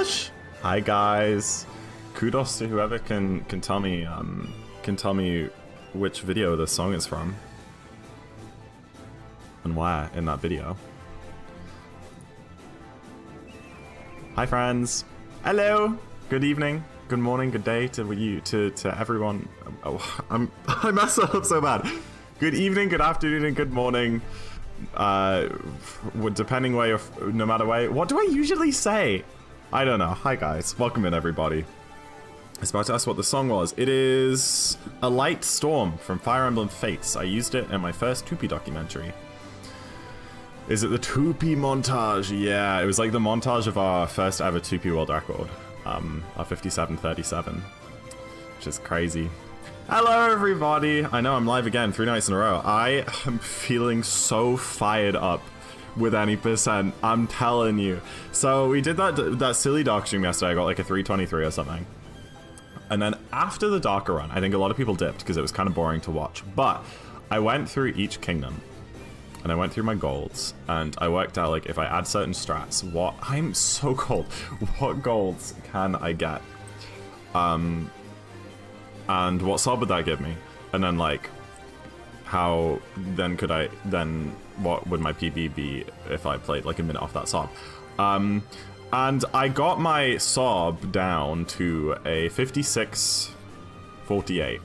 Josh! Hi guys. Kudos to whoever can tell me which video the song is from. And where in that video. Hi friends. Hello. Good evening. Good morning. Good day to you, to everyone. Oh, I messed up so bad. Good evening, good afternoon, and good morning. Depending where you're, no matter where. What do I usually say? I don't know. Hi guys. Welcome in everybody. I was about to ask what the song was. It is A Light Storm from Fire Emblem Fates. I used it in my first 2P documentary. Is it the 2P montage? Yeah, it was like the montage of our first ever 2P world record. Our 5737. Which is crazy. Hello everybody! I know I'm live again 3 nights in a row. I am feeling so fired up with any percent. I'm telling you. So we did that silly dark stream yesterday. I got like a 323 or something. And then after the darker run, I think a lot of people dipped because it was kind of boring to watch. But I went through each kingdom. And I went through my golds. And I worked out like if I add certain strats, I'm so cold. What golds can I get? And what sub would that give me? And then like, what would my PB be if I played like a minute off that sub? And I got my sub down to a 56-48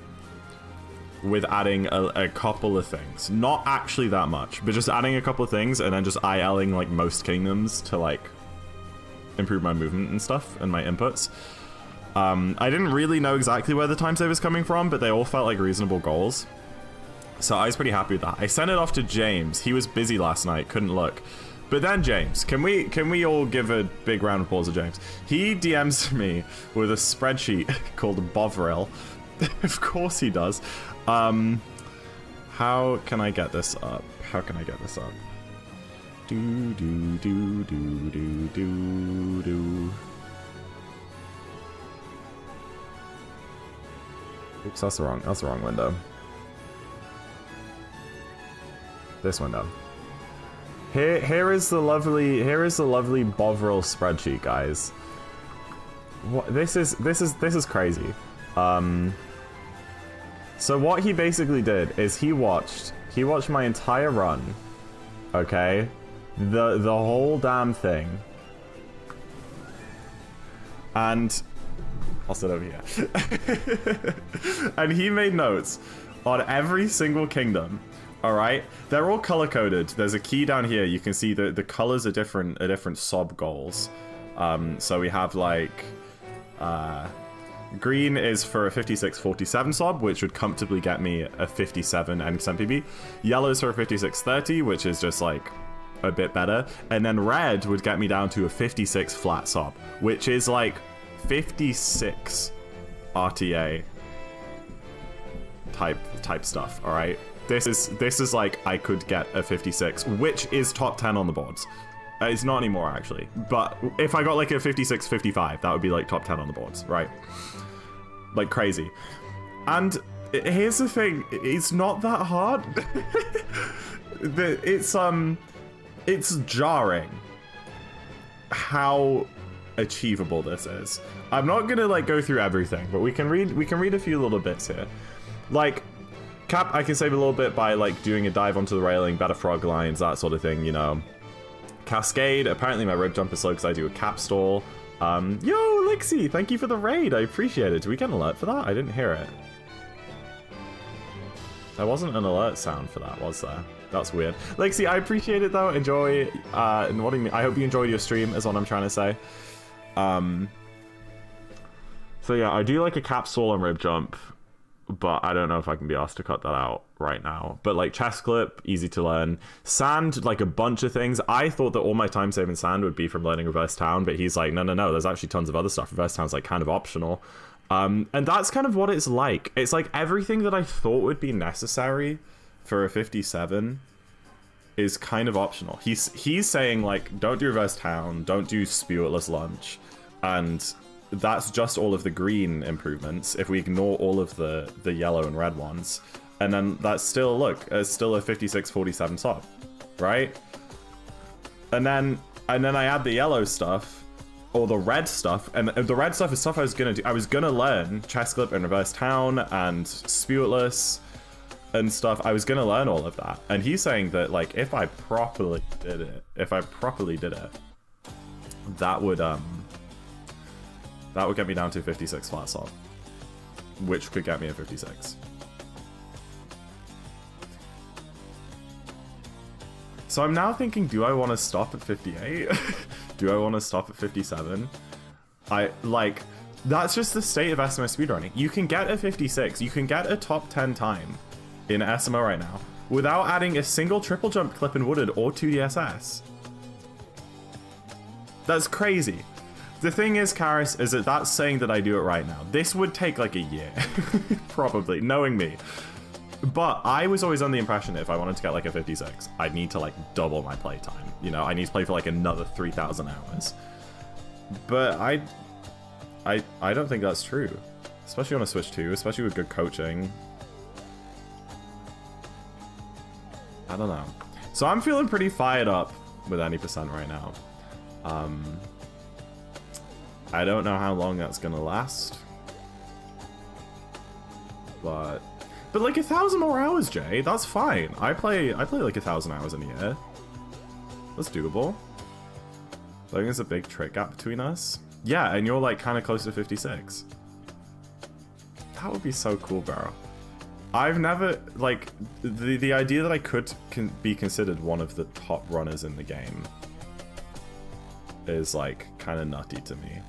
with adding a couple of things. Not actually that much, but just adding a couple of things and then just ILing like most kingdoms to like improve my movement and stuff and my inputs. I didn't really know exactly where the time save was coming from, but they all felt like reasonable goals. So I was pretty happy with that. I sent it off to James. He was busy last night, couldn't look. But then James, can we all give a big round of applause to James? He DMs me with a spreadsheet called Bovril. Of course he does. How can I get this up? How can I get this up? Do do do do do do do. Oops, that's the wrong window. This window. Here is the lovely Bovril spreadsheet, guys. What this is crazy. So what he basically did is he watched my entire run. Okay? The whole damn thing. And I'll sit over here. And he made notes on every single kingdom. All right, they're all color coded. There's a key down here. You can see the colors are different sub goals. So we have like green is for a 56-47 sub, which would comfortably get me a 57 90% PB. Yellow is for a 56-30, which is just like a bit better. And then red would get me down to a 56 flat sub, which is like 56 RTA type stuff. All right, this is like I could get a 56, which is top 10 on the boards. It's not anymore actually, but if I got like a 56-55, that would be like top 10 on the boards, right? Like crazy. And here's the thing, it's not that hard. It's jarring how achievable this is. I'm not gonna like go through everything, but we can read a few little bits here. Like cap, I can save a little bit by like doing a dive onto the railing, better frog lines, that sort of thing, you know. Cascade, apparently my rib jump is slow because I do a cap stall. Yo, Lixie, thank you for the raid, I appreciate it. Do we get an alert for that? I didn't hear it. There wasn't an alert sound for that, was there? That's weird. Lixie, I appreciate it though, enjoy, and what do you mean? I hope you enjoyed your stream, is what I'm trying to say. So yeah, I do like a cap stall and rib jump, but I don't know if I can be asked to cut that out right now. But like chest clip, easy to learn. Sand, like a bunch of things. I thought that all my time saving sand would be from learning reverse town, but he's like, no, there's actually tons of other stuff. Reverse town's like kind of optional. And that's kind of what it's like. It's like everything that I thought would be necessary for a 57 is kind of optional. He's saying like, don't do reverse town, don't do spewitless lunch, and that's just all of the green improvements if we ignore all of the yellow and red ones. And then that's still, look, it's still a 56-47 sub, right? And then I add the yellow stuff, or the red stuff, and the red stuff is stuff I was gonna do. I was gonna learn chest clip and reverse town and spiritless and stuff. I was gonna learn all of that, and he's saying that like if I properly did it, that would get me down to 56 flat salt, which could get me a 56. So I'm now thinking, do I want to stop at 58? Do I want to stop at 57? That's just the state of SMO speedrunning. You can get a 56, you can get a top 10 time in SMO right now without adding a single triple jump clip in Wooded or 2DSS. That's crazy. The thing is, Karis, is that that's saying that I do it right now. This would take like a year, probably, knowing me. But I was always under the impression that if I wanted to get like a 56, I'd need to like double my playtime. You know, I need to play for like another 3,000 hours. But I don't think that's true. Especially on a Switch 2, especially with good coaching. I don't know. So I'm feeling pretty fired up with any percent right now. I don't know how long that's gonna last. But like 1,000 more hours, Jay, that's fine. I play like 1,000 hours in a year. That's doable. I think there's a big trick gap between us. Yeah, and you're like kind of close to 56. That would be so cool, bro. I've never, like, the idea that I could be considered one of the top runners in the game is like kind of nutty to me.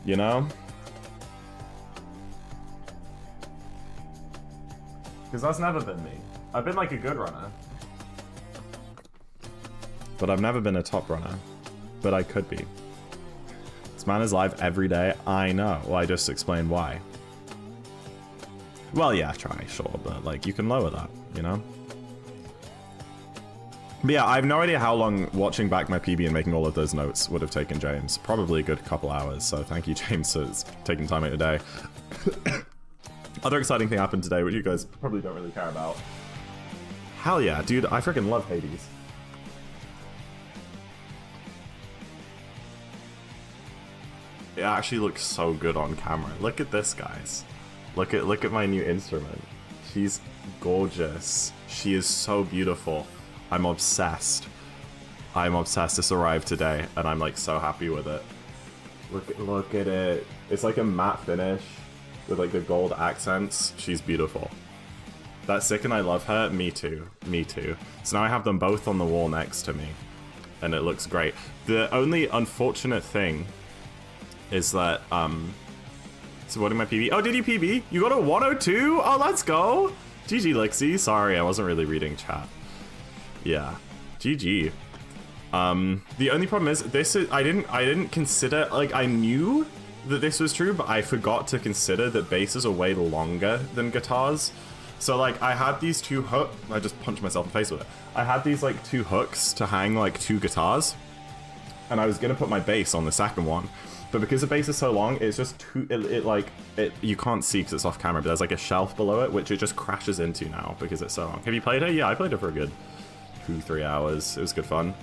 You know? Because that's never been me. I've been like a good runner. But I've never been a top runner. But I could be. This man is live every day. I know. Well, I just explained why. Well, yeah, try, sure. But like, you can lower that, you know? But yeah, I have no idea how long watching back my PB and making all of those notes would have taken James. Probably a good couple hours. So thank you, James, for taking time out today. Other exciting thing happened today, which you guys probably don't really care about. Hell yeah, dude, I freaking love Hades. It actually looks so good on camera. Look at this, guys. Look at my new instrument. She's gorgeous. She is so beautiful. I'm obsessed. I'm obsessed. This arrived today, and I'm like so happy with it. Look at it. It's like a matte finish with like the gold accents. She's beautiful. That's sick, and I love her. Me too. Me too. So now I have them both on the wall next to me, and it looks great. The only unfortunate thing is that so what did my PB? Oh, did you PB? You got a 102? Oh, let's go. GG, Lixie. Sorry, I wasn't really reading chat. Yeah, GG. The only problem is this is I didn't consider, like, I knew that this was true, but I forgot to consider that basses are way longer than guitars. So like I had these two hooks. I just punched myself in the face with it. I had these like two hooks to hang like two guitars, and I was gonna put my bass on the second one, but because the bass is so long, it's just too you can't see because it's off camera, but there's like a shelf below it which it just crashes into now because it's so long. Have you played it? Yeah, I played it for a good 2-3 hours. It was good fun.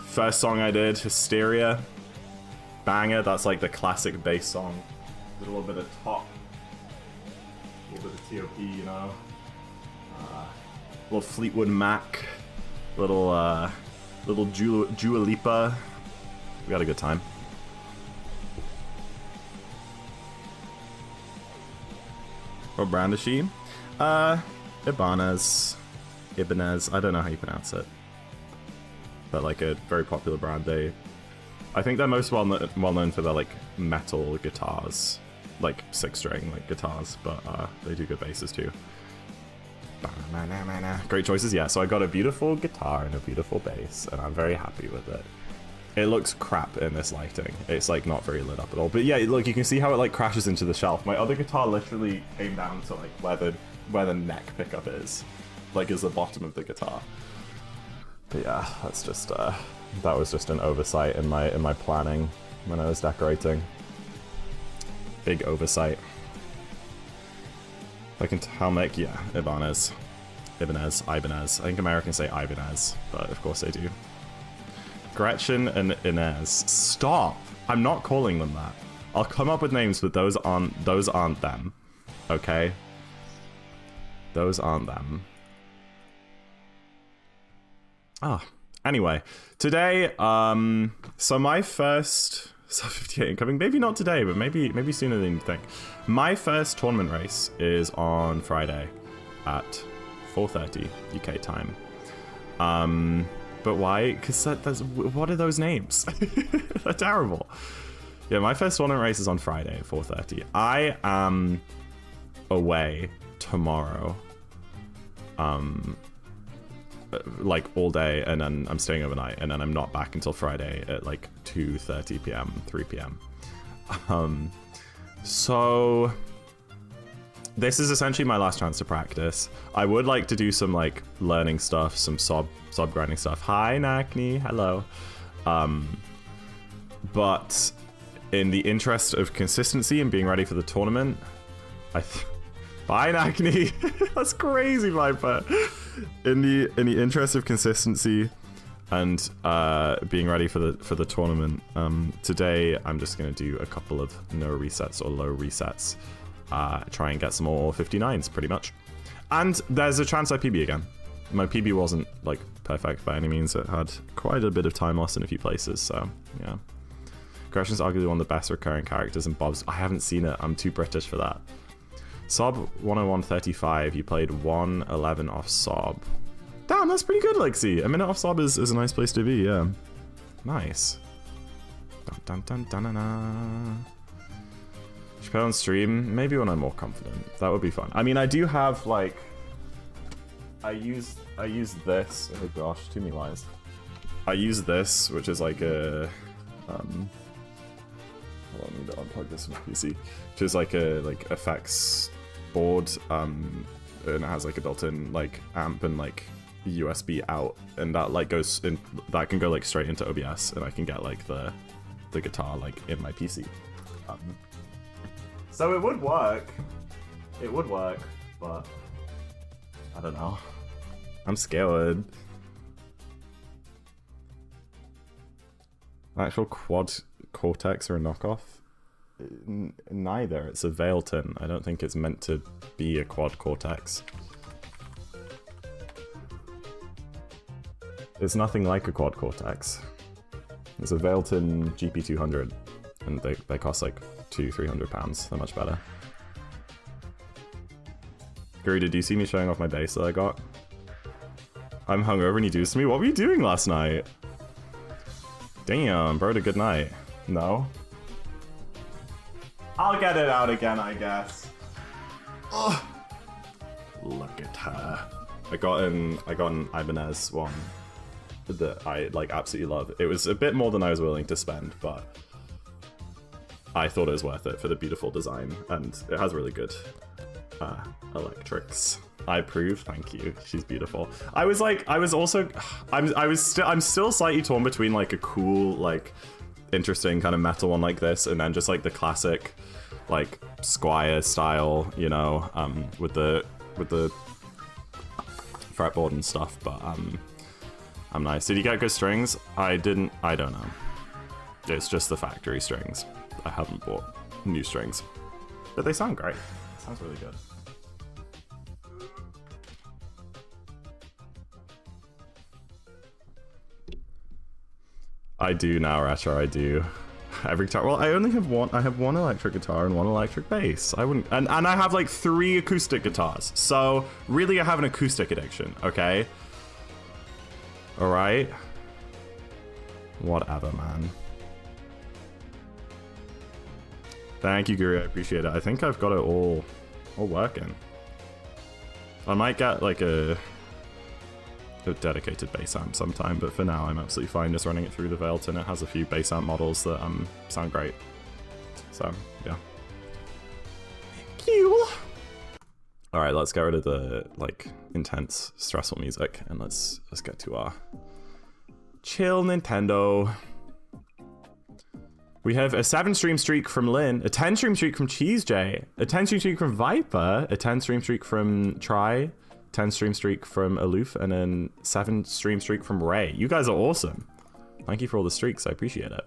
First song I did, Hysteria, banger. That's like the classic bass song. Did a little bit of top, a little bit of TOP, you know. Little Fleetwood Mac, little Dua Lipa. We got a good time. What brand is she? Ibanez. I don't know how you pronounce it. But like a very popular brand. I think they're most well known for their like metal guitars, like 6-string like guitars, but they do good basses too. Great choices, yeah. So I got a beautiful guitar and a beautiful bass, and I'm very happy with it. It looks crap in this lighting. It's like not very lit up at all. But yeah, look, you can see how it like crashes into the shelf. My other guitar literally came down to like where the neck pickup is, like is the bottom of the guitar. But yeah, that's just that was just an oversight in my planning when I was decorating. Big oversight. I can tell, Mick, yeah, Ibanez. Ibanez. I think Americans say Ibanez, but of course they do. Gretchen and Inez. Stop! I'm not calling them that. I'll come up with names, but those aren't them. Okay? Those aren't them. Ah. Anyway, today, so my first sub 58 incoming, maybe not today, but maybe sooner than you think. My first tournament race is on Friday at 4:30 UK time. But why? Because what are those names? They're terrible. Yeah, my first tournament race is on Friday at 4:30. I am away tomorrow. Like all day, and then I'm staying overnight, and then I'm not back until Friday at like 2:30 p.m., 3 p.m. So this is essentially my last chance to practice. I would like to do some like learning stuff, some sob grinding stuff. Hi, Nakni. Hello. But in the interest of consistency and being ready for the tournament, bye, Nakni. That's crazy, Viper. In the interest of consistency and being ready for the tournament, today I'm just gonna do a couple of no resets or low resets. Try and get some more 59s, pretty much. And there's a chance I PB again. My PB wasn't like perfect by any means. It had quite a bit of time lost in a few places, so yeah. Gretchen's arguably one of the best recurring characters in Bob's. I haven't seen it. I'm too British for that. Sob 101.35, you played 1:11 off Sob. Damn, that's pretty good, Lexi. A minute off Sob is a nice place to be, yeah. Nice. Dun, dun, dun, dun, dun. Should play on stream? Maybe when I'm more confident. That would be fun. I mean, I do have, like... I use this. Oh gosh, too many lies. I use this, which is like a... Hold on, I need to unplug this from the PC. Which is like a effects board, and it has like a built-in like amp and like USB out, and that like goes in. That can go like straight into OBS, and I can get like the guitar like in my PC. So it would work. It would work, but I don't know. I'm scared. Actual quad Cortex or a knockoff? Neither. It's a Veilton. I don't think it's meant to be a quad Cortex. It's nothing like a quad Cortex. It's a Veilton GP200, and they cost like £200-300. They're much better. Guru, did you see me showing off my bass that I got? I'm hungover and you do this to me? What were you doing last night? Damn, bro, had a good night. No? I'll get it out again, I guess. Oh, look at her. I got an Ibanez one that I like absolutely love. It was a bit more than I was willing to spend, but I thought it was worth it for the beautiful design, and it has really good electrics. I approve, thank you. She's beautiful. I'm still slightly torn between like a cool, like interesting kind of metal one like this, and then just like the classic, like Squire style, you know, with the fretboard and stuff. But I'm nice. Did you get good strings? I didn't. I don't know. It's just the factory strings. I haven't bought new strings, but they sound great. Sounds really good. I do now, Retro, I do. Every guitar. Well, I only have one. I have one electric guitar and one electric bass. I wouldn't. And I have like 3 acoustic guitars. So really, I have an acoustic addiction. Okay. All right. Whatever, man. Thank you, Guru. I appreciate it. I think I've got it all working. I might get like a dedicated bass amp sometime, but for now I'm absolutely fine just running it through the Veilton. It has a few bass amp models that sound great. So yeah. Thank you. All right, let's get rid of the like intense, stressful music, and let's get to our chill Nintendo. We have a 7-stream streak from Lynn, a 10-stream streak from Cheese J, a 10-stream streak from Viper, a 10-stream streak from Try, 10 stream streak from Aloof, and then 7 stream streak from Ray. You guys are awesome. Thank you for all the streaks. I appreciate it.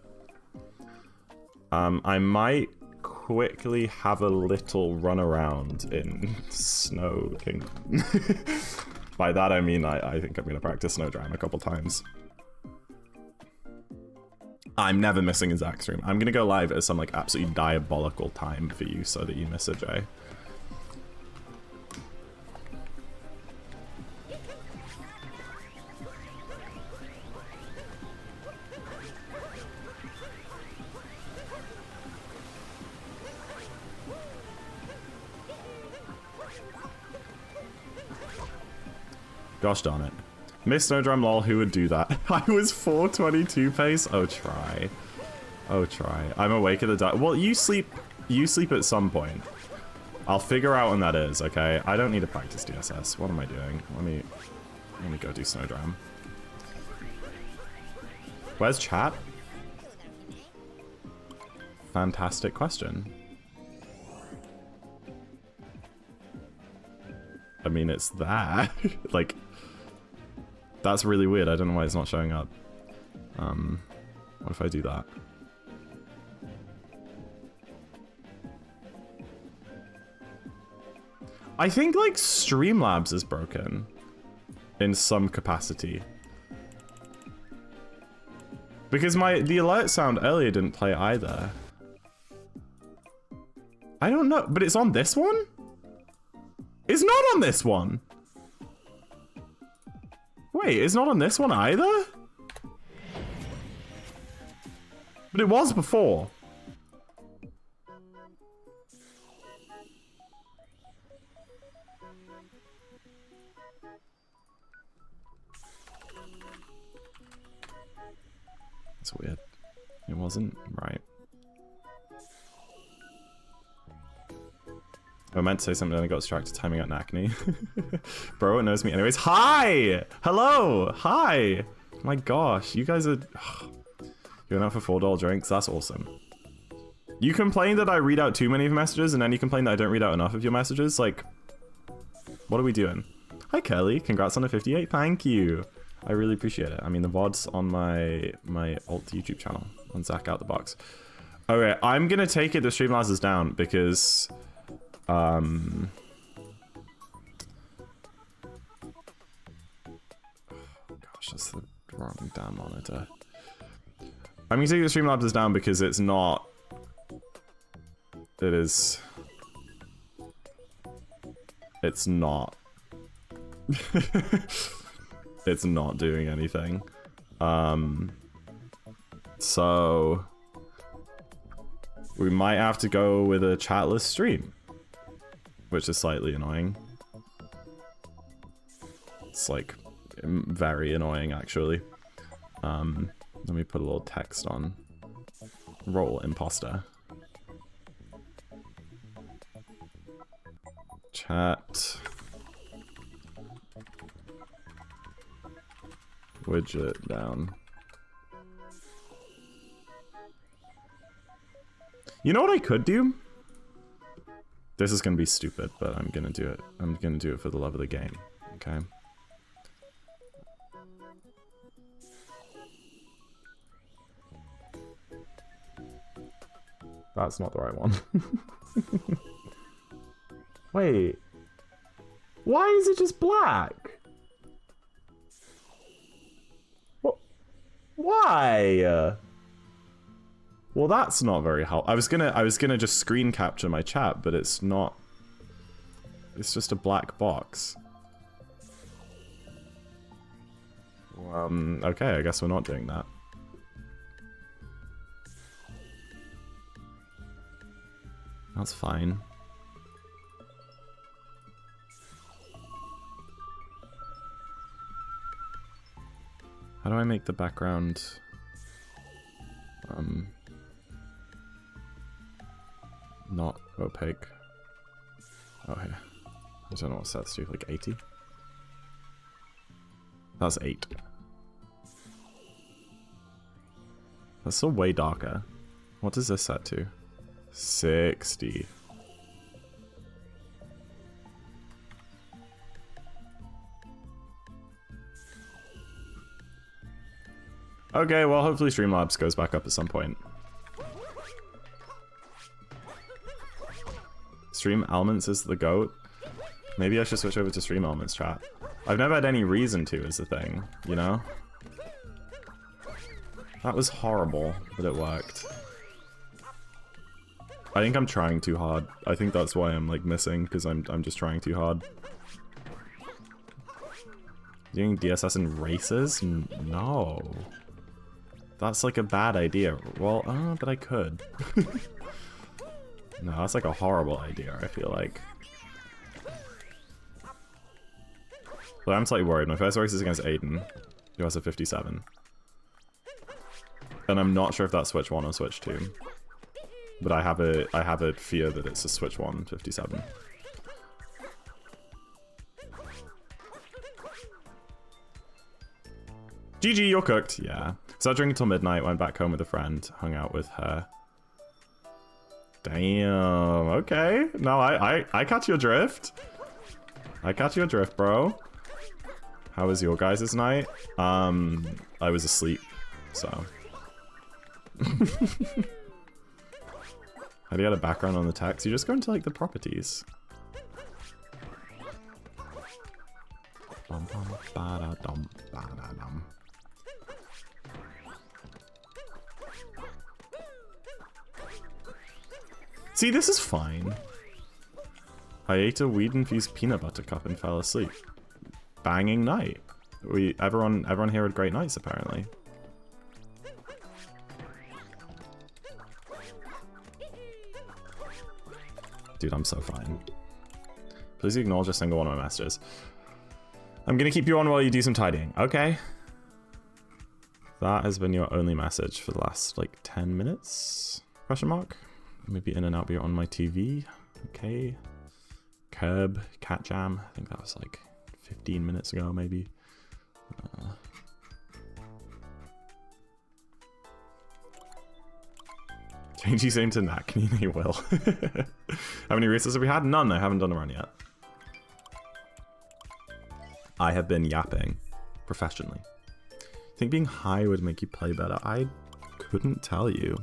I might quickly have a little run around in Snow Kingdom. By that I mean I think I'm going to practice Snowdram a couple times. I'm never missing a Zach stream. I'm going to go live at some like absolutely diabolical time for you so that you miss it, Jay. Gosh darn it. Miss Snowdram lol, who would do that? I was 422 pace? Oh, try. Oh, try. I'm awake at the dark. Well, you sleep at some point. I'll figure out when that is, okay? I don't need to practice DSS. What am I doing? Let me go do Snowdram. Where's chat? Fantastic question. I mean, it's that. Like, that's really weird. I don't know why it's not showing up. What if I do that? I think, like, Streamlabs is broken in some capacity. Because the alert sound earlier didn't play either. I don't know, but it's on this one? It's not on this one! Wait, it's not on this one either? But it was before. That's weird. It wasn't? Right. I meant to say something and I got distracted timing out acne. Bro, it knows me anyways. Hi! Hello! Hi! My gosh, you guys are... You're going out for $4 drinks? That's awesome. You complain that I read out too many of your messages, and then you complain that I don't read out enough of your messages? Like, what are we doing? Hi, Kelly. Congrats on the 58. Thank you. I really appreciate it. I mean, the VOD's on my alt YouTube channel, on ZackInTheBox. Okay, I'm going to take it the Streamlabs is down, because... gosh, that's the wrong damn monitor. I'm gonna take the Streamlabs is down because it's not... It is... It's not. It's not doing anything. So... We might have to go with a chatless stream. Which is slightly annoying. It's like very annoying actually. Let me put a little text on. Roll imposter. Chat. Widget down. You know what I could do? This is gonna be stupid, but I'm gonna do it. I'm gonna do it for the love of the game, okay? That's not the right one. Wait. Why is it just black? What? Why? Well, that's not very helpful. I was gonna just screen capture my chat, but it's not. It's just a black box. Okay, I guess we're not doing that. That's fine. How do I make the background not opaque? Oh, yeah. I don't know what sets do, like 80? That's 8. That's still way darker. What does this set to? 60. Okay, well, hopefully Streamlabs goes back up at some point. Stream Elements is the GOAT. Maybe I should switch over to Stream Elements, chat. I've never had any reason to, is the thing, you know? That was horrible, but it worked. I think I'm trying too hard. I think that's why I'm, like, missing, because I'm just trying too hard. Doing DSS in races? No. That's, like, a bad idea. Well, but I could. No, that's, like, a horrible idea, I feel like. But I'm slightly worried. My first race is against Aiden, who has a 57. And I'm not sure if that's Switch 1 or Switch 2. But I have a fear that it's a Switch 1 57. GG, you're cooked. Yeah. So I drank until midnight, went back home with a friend, hung out with her. Damn. Okay. No, I catch your drift. I catch your drift, bro. How was your guys' night? I was asleep, so. How do you get a background on the text? You just go into, like, the properties. See, this is fine. I ate a weed-infused peanut butter cup and fell asleep. Banging night. Everyone here had great nights, apparently. Dude, I'm so fine. Please acknowledge a single one of my messages. I'm gonna keep you on while you do some tidying. Okay. That has been your only message for the last, like, 10 minutes? Question mark? Maybe in and out, but you're on my TV. Okay. Curb, Cat Jam. I think that was, like, 15 minutes ago, maybe. Change his name to Nat. Can you will? How many races have we had? None. I haven't done a run yet. I have been yapping professionally. Think being high would make you play better? I couldn't tell you.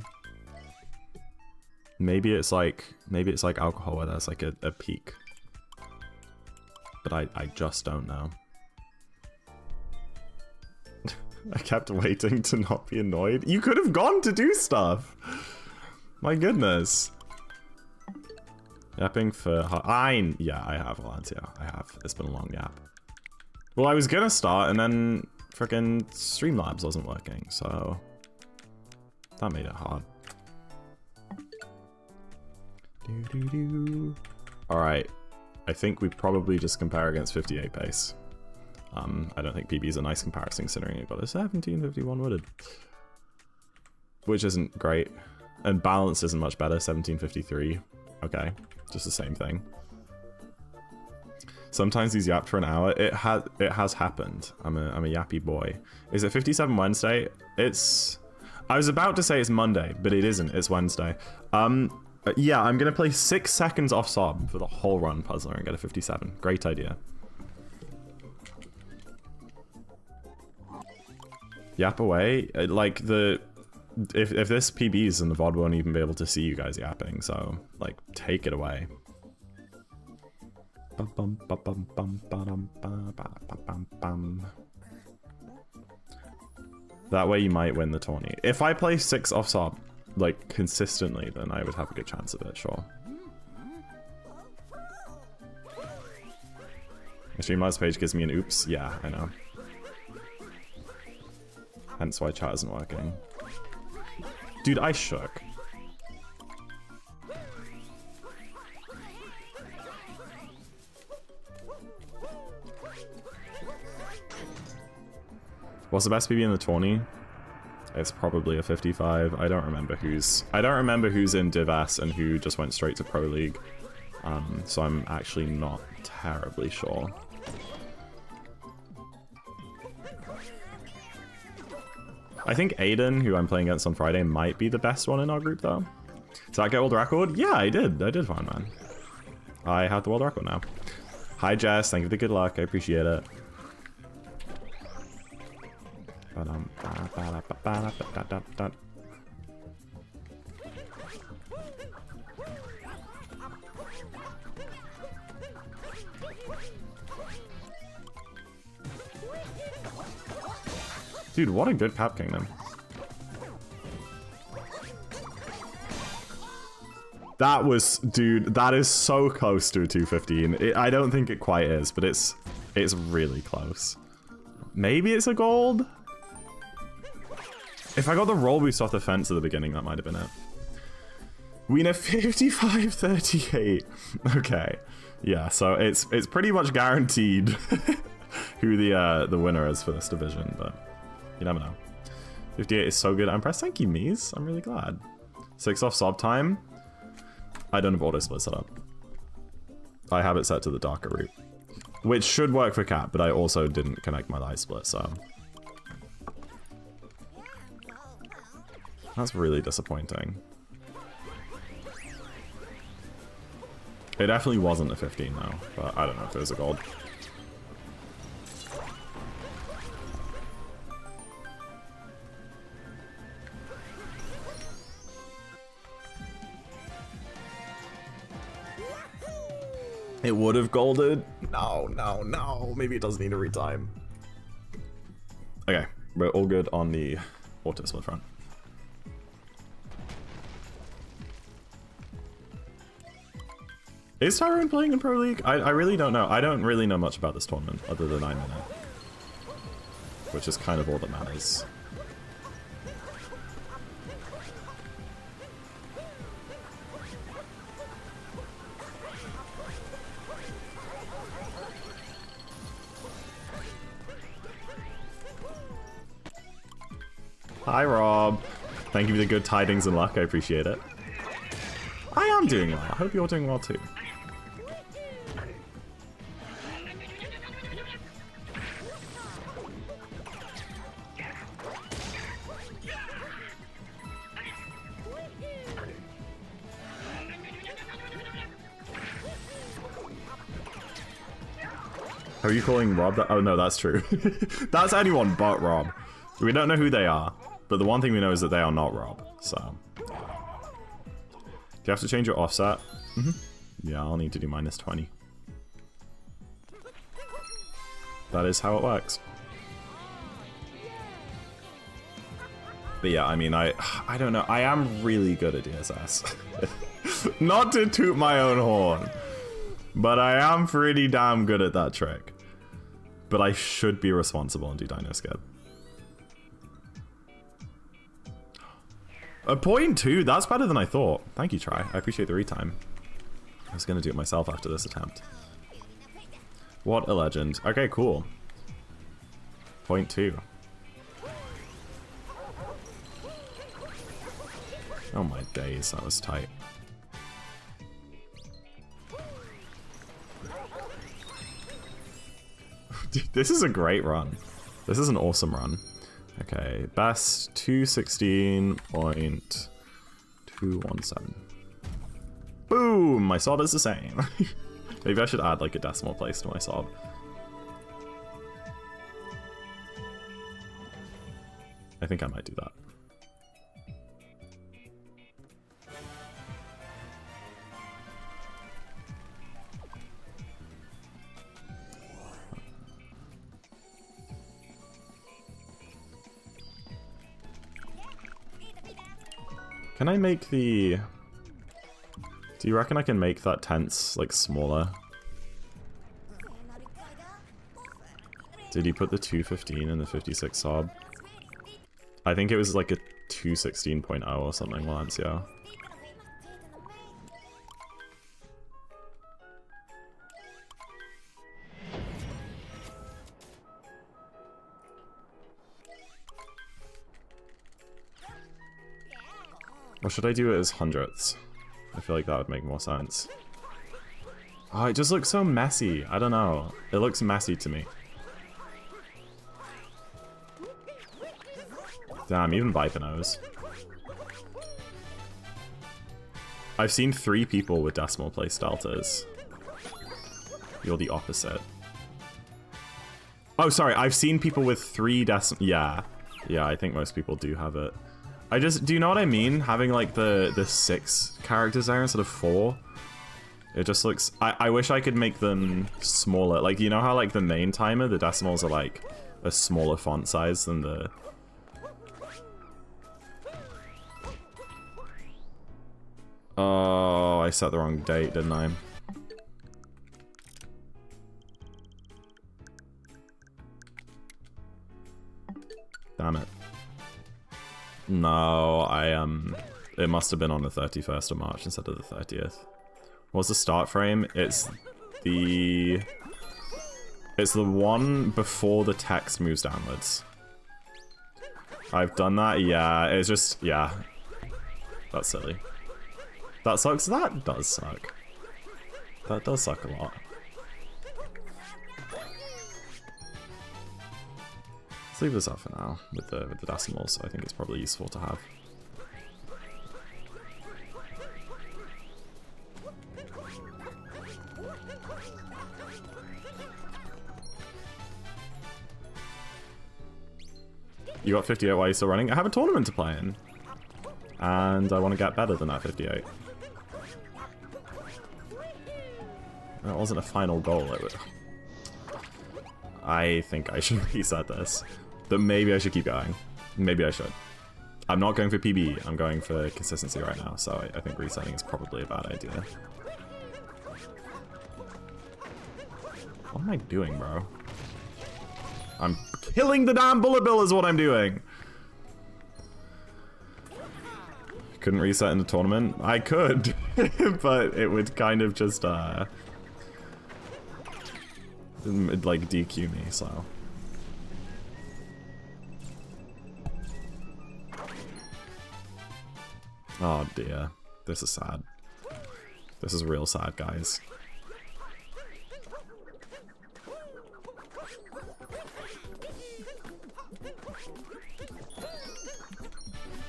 Maybe it's like alcohol where there's like a peak. But I just don't know. I kept waiting to not be annoyed. You could have gone to do stuff. My goodness. Yapping for... Yeah, I have, Valentia. I have. It's been a long yap. Well, I was gonna start, and then frickin' Streamlabs wasn't working, so... that made it hard. Alright. I think we probably just compare against 58 pace. I don't think PB is a nice comparison considering it got a 1751 wooded. Which isn't great. And balance isn't much better, 1753. Okay, just the same thing. Sometimes he's yapped for an hour. It has happened. I'm a yappy boy. Is it 57 Wednesday? It's... I was about to say it's Monday, but it isn't. It's Wednesday. Yeah, I'm gonna play 6 seconds off sob for the whole run puzzler and get a 57. Great idea. Yap away. Like the... If this PBs, then the VOD won't even be able to see you guys yapping, so, like, take it away. That way you might win the tourney. If I play 6 off sob, like, consistently, then I would have a good chance of it, sure. The Streamlabs page gives me an oops. Yeah, I know. Hence why chat isn't working. Dude, I shook. What's the best PB in the tourney? It's probably a 55. I don't remember who's in Div S and who just went straight to Pro League. So I'm actually not terribly sure. I think Aiden, who I'm playing against on Friday, might be the best one in our group, though. Did I get world record? Yeah, I did. I did fine, man. I have the world record now. Hi, Jess. Thank you for the good luck. I appreciate it. Dude, what a good Cap Kingdom. That was, dude, that is so close to a 215. I don't think it quite is, but it's really close. Maybe it's a gold? If I got the roll boost off the fence at the beginning, that might have been it. Wiener 55-38. Okay. Yeah, so it's pretty much guaranteed who the winner is for this division, but you never know. 58 is so good. I'm impressed. Thank you, Mies. I'm really glad. 6 off sob time. I don't have auto split set up. I have it set to the darker route, which should work for Cat, but I also didn't connect my light split, so that's really disappointing. It definitely wasn't a 15 though, but I don't know if it was a gold. It would have golded. No, no, no. Maybe it does need a retime. Okay, we're all good on the auto split front. Is Tyrone playing in Pro League? I really don't know. I don't really know much about this tournament other than I know, which is kind of all that matters. Hi, Rob. Thank you for the good tidings and luck. I appreciate it. I am doing well. I hope you're doing well too. Are you calling Rob that? Oh no, that's true. That's anyone but Rob. We don't know who they are, but the one thing we know is that they are not Rob, so. Do you have to change your offset? Mm-hmm. Yeah, I'll need to do -20. That is how it works. But yeah, I mean, I don't know. I am really good at DSS. Not to toot my own horn, but I am pretty damn good at that trick. But I should be responsible and do Dino Skip. A 0.2, that's better than I thought. Thank you, Try. I appreciate the retime. I was gonna do it myself after this attempt. What a legend. Okay, cool. 0.2. Oh my days, that was tight. Dude, this is a great run. This is an awesome run. Okay, best 216.217. Boom! My sob is the same. Maybe I should add like a decimal place to my sob. I think I might do that. Can I make the... Do you reckon I can make that tense, like, smaller? Did he put the 215 in the 56 sob? I think it was like a 216.0 or something, Valencia. Or should I do it as hundredths? I feel like that would make more sense. Oh, it just looks so messy. I don't know. It looks messy to me. Damn, even Viper knows. I've seen 3 people with decimal place deltas. You're the opposite. Oh, sorry. I've seen people with 3 decimal... Yeah. Yeah, I think most people do have it. Do you know what I mean? Having like the 6 characters there instead of 4. It just looks, I wish I could make them smaller. Like, you know how like the main timer, the decimals are like a smaller font size than the... Oh, I set the wrong date, didn't I? Damn it. No, it must have been on the 31st of March instead of the 30th. What's the start frame? It's the one before the text moves downwards. I've done that, yeah, it's just, yeah. That's silly. That sucks, that does suck. That does suck a lot. Let's leave this up for now with the decimals. I think it's probably useful to have. You got 58 while you're still running? I have a tournament to play in. And I want to get better than that 58. That wasn't a final goal. I think I should reset this. But maybe I should keep going. Maybe I should. I'm not going for PB, I'm going for consistency right now, so I think resetting is probably a bad idea. What am I doing, bro? I'm killing the damn bullet bill is what I'm doing! Couldn't reset in the tournament? I could, but it would kind of just, like, DQ me, so... Oh dear, this is sad. This is real sad, guys.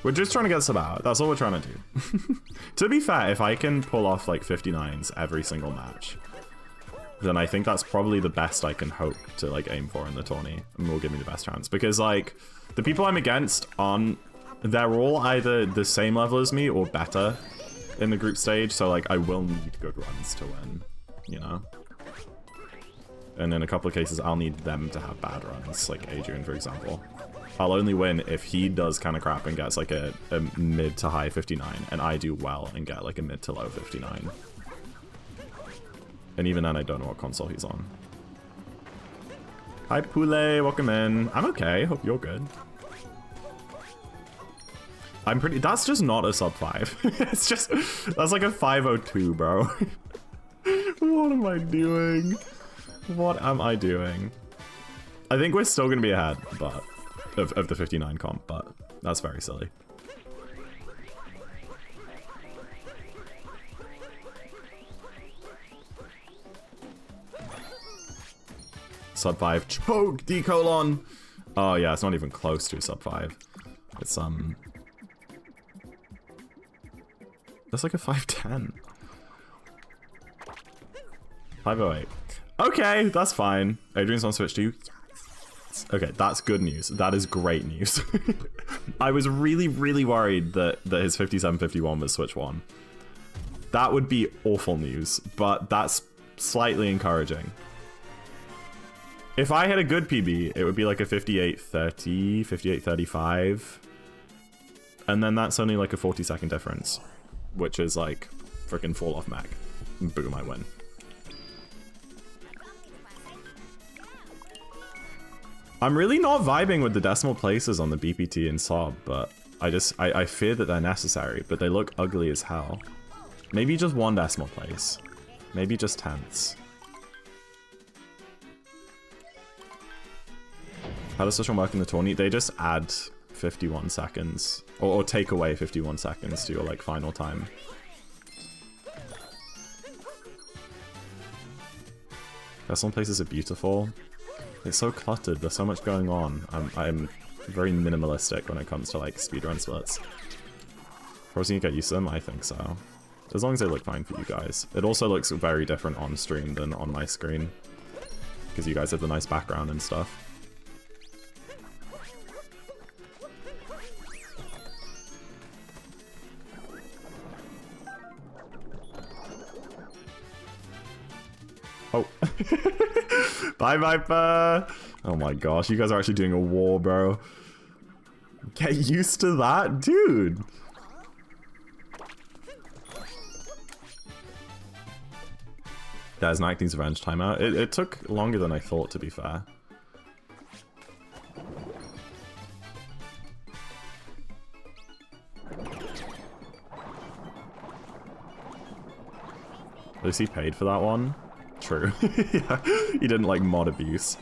We're just trying to get sub out. That's all we're trying to do. To be fair, if I can pull off like 59s every single match, then I think that's probably the best I can hope to like aim for in the tourney, and will give me the best chance. Because like the people I'm against aren't, they're all either the same level as me or better in the group stage. So like I will need good runs to win, you know. And in a couple of cases, I'll need them to have bad runs, like Adrian, for example. I'll only win if he does kind of crap and gets like a mid to high 59, and I do well and get like a mid to low 59. And even then, I don't know what console he's on. Hi, Poulet, welcome in. I'm okay, hope you're good. I'm pretty, that's just not a sub 5. It's just, that's like a 502, bro. What am I doing? What am I doing? I think we're still gonna be ahead, but of the 59 comp, but that's very silly. Sub 5 choke decolon. Oh yeah, it's not even close to sub 5. It's that's like a 510. 508. Okay, that's fine. Adrian's on Switch too. Okay, that's good news. That is great news. I was really, really worried that his 5751 was Switch 1. That would be awful news, but that's slightly encouraging. If I had a good PB, it would be like a 5830, 5835. And then that's only like a 40-second difference, which is like freaking fall off Mac. Boom, I win. I'm really not vibing with the decimal places on the BPT and SOB, but I fear that they're necessary, but they look ugly as hell. Maybe just one decimal place. Maybe just tenths. How does this one work in the tourney? They just add 51 seconds, or take away 51 seconds to your like final time. Decimal places are beautiful. It's so cluttered, there's so much going on. I'm very minimalistic when it comes to like speedrun splits. Probably you get used to them, I think so. As long as they look fine for you guys. It also looks very different on stream than on my screen, because you guys have the nice background and stuff. Oh. Bye, Viper. Oh my gosh, you guys are actually doing a war, bro. Get used to that, dude. There's Night's Revenge timeout. It took longer than I thought, to be fair. At least he paid for that one. True. Yeah, he didn't like mod abuse.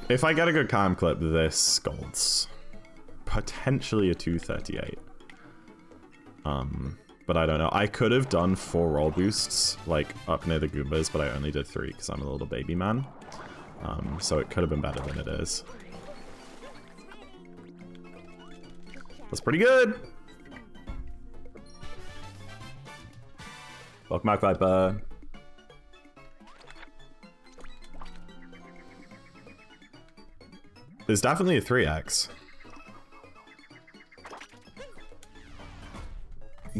If I get a good cam clip, this golds. Potentially a 238. But I don't know. I could have done 4 roll boosts, like up near the Goombas, but I only did 3 because I'm a little baby man. So it could have been better than it is. That's pretty good. Welcome back, Viper. There's definitely a 3x.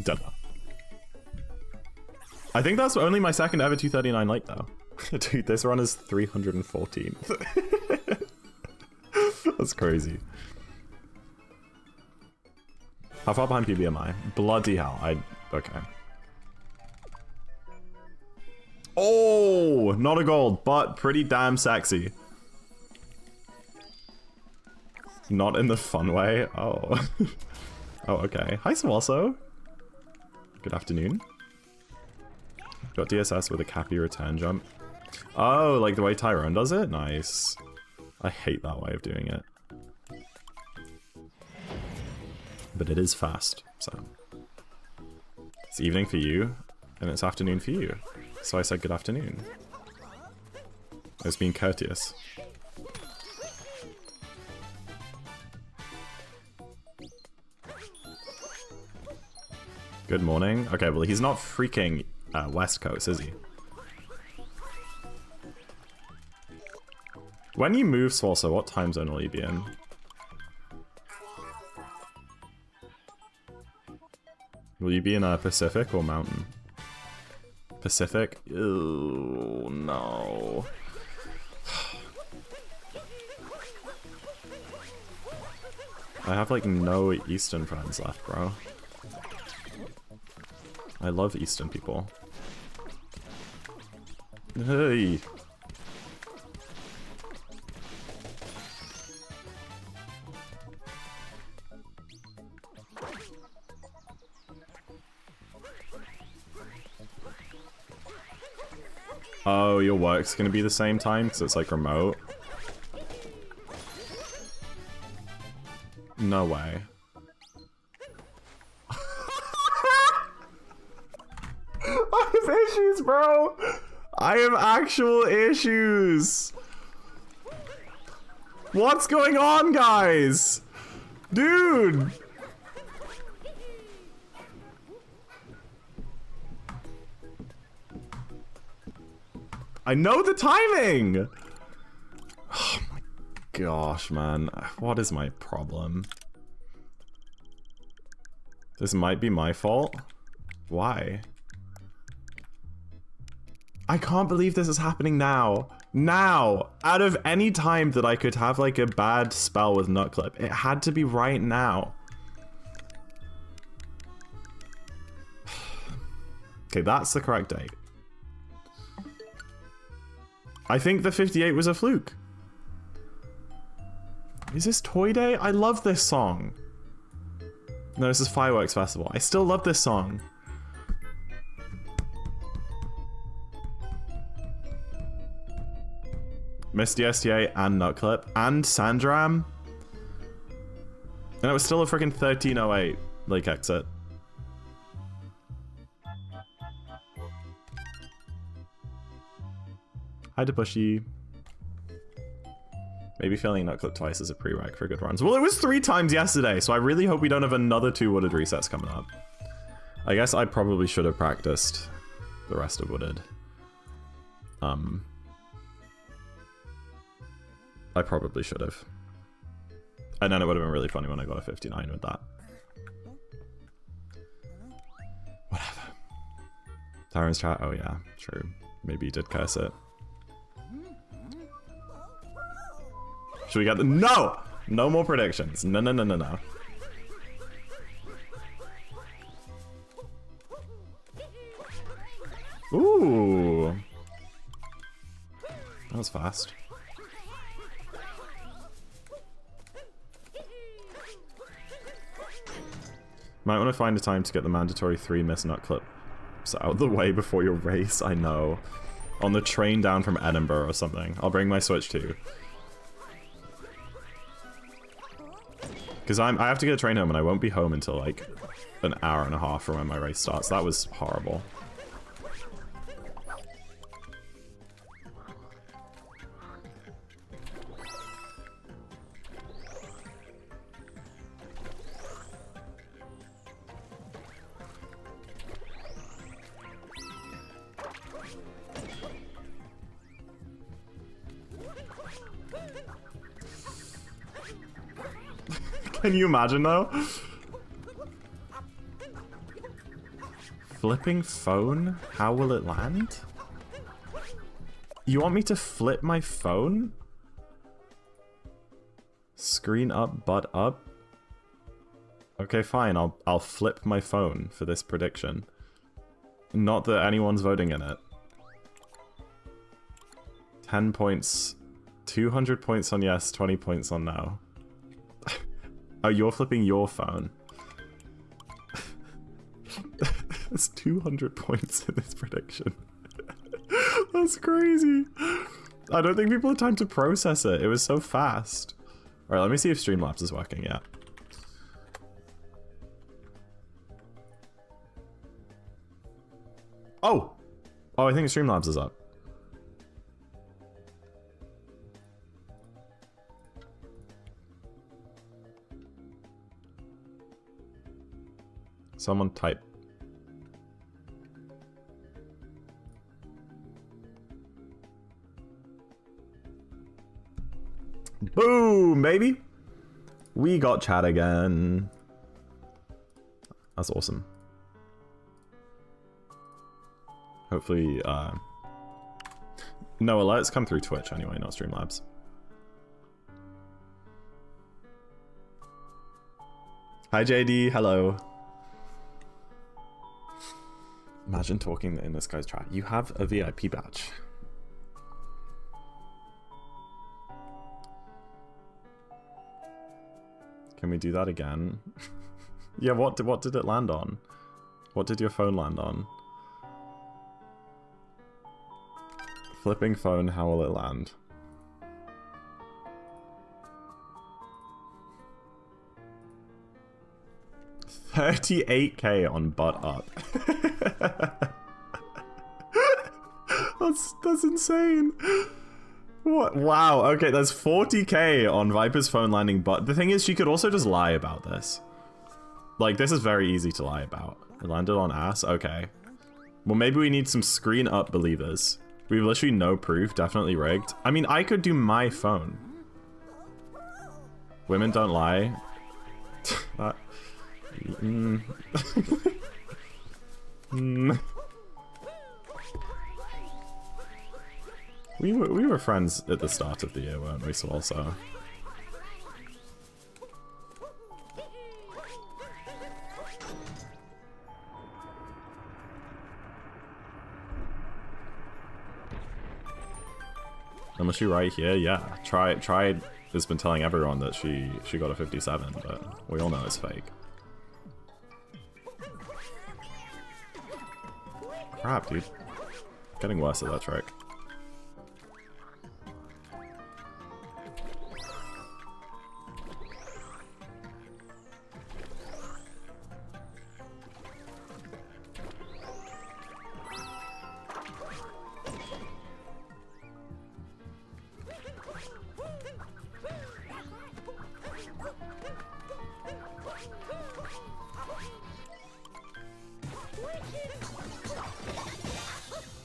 Don't know. I think that's only my second ever 239 light though. Dude, this run is 314. That's crazy. How far behind PB am I? Bloody hell, okay. Oh, not a gold, but pretty damn sexy. Not in the fun way. Oh. Oh, okay. Hi, Swalso. Good afternoon. Got DSS with a cappy return jump. Oh, like the way Tyrone does it? Nice. I hate that way of doing it. But it is fast, so. It's evening for you, and it's afternoon for you. So I said good afternoon. I was being courteous. Good morning. Okay, well, he's not freaking West Coast, is he? When you move, Swalso, what time zone will you be in? Will you be in Pacific or Mountain? Pacific? Ew, no. I have like no Eastern friends left, bro. I love Eastern people. Hey. Oh, your work's gonna be the same time because it's like remote. No way. I have issues, bro. I have actual issues. What's going on, guys? Dude. I know the timing. Oh my gosh, man. What is my problem? This might be my fault. Why? I can't believe this is happening now. Now! Out of any time that I could have like a bad spell with Nutclip, it had to be right now. Okay, that's the correct date. I think the 58 was a fluke. Is this Toy Day? I love this song. No, this is Fireworks Festival. I still love this song. Missed STA and Nutclip and Sandram. And it was still a freaking 1308 Lake exit. Hi to Bushy. Maybe failing Nutclip twice is a prereq for good runs. Well, it was 3 times yesterday, so I really hope we don't have another 2 Wooded resets coming up. I guess I probably should have practiced the rest of Wooded. I probably should have. And then it would have been really funny when I got a 59 with that. Tyron's chat. Oh yeah, true. Maybe you did curse it. Should we get the— No! No more predictions. No, no, no, no, no. Ooh. That was fast. Might want to find a time to get the mandatory 3 miss nut clips out of the way before your race. I know. On the train down from Edinburgh or something. I'll bring my Switch too. Because I have to get a train home and I won't be home until like an hour and a half from when my race starts. That was horrible. Can you imagine though? Flipping phone? How will it land? You want me to flip my phone? Screen up, butt up? Okay, fine. I'll flip my phone for this prediction. Not that anyone's voting in it. 10 points. 200 points on yes, 20 points on no. Oh, you're flipping your phone. There's 200 points in this prediction. That's crazy. I don't think people had time to process it. It was so fast. Alright, let me see if Streamlabs is working yet. Oh! Oh, I think Streamlabs is up. Someone type. Boom, baby! We got chat again. That's awesome. Hopefully, no alerts come through Twitch anyway, not Streamlabs. Hi JD, hello. Imagine talking in this guy's chat. You have a VIP badge. Can we do that again? Yeah, what did it land on? What did your phone land on? Flipping phone, how will it land? $38K on butt up. That's insane. What? Wow. Okay, there's 40K on Viper's phone landing, but the thing is, she could also just lie about this. Like, this is very easy to lie about. It landed on ass. Okay. Well, maybe we need some screen up believers. We have literally no proof. Definitely rigged. I mean, I could do my phone. Women don't lie. That. We were friends at the start of the year, weren't we? So also. Unless you right here, yeah. Try has been telling everyone that she got a 57, but we all know it's fake. Crap, dude. Getting worse at that trick.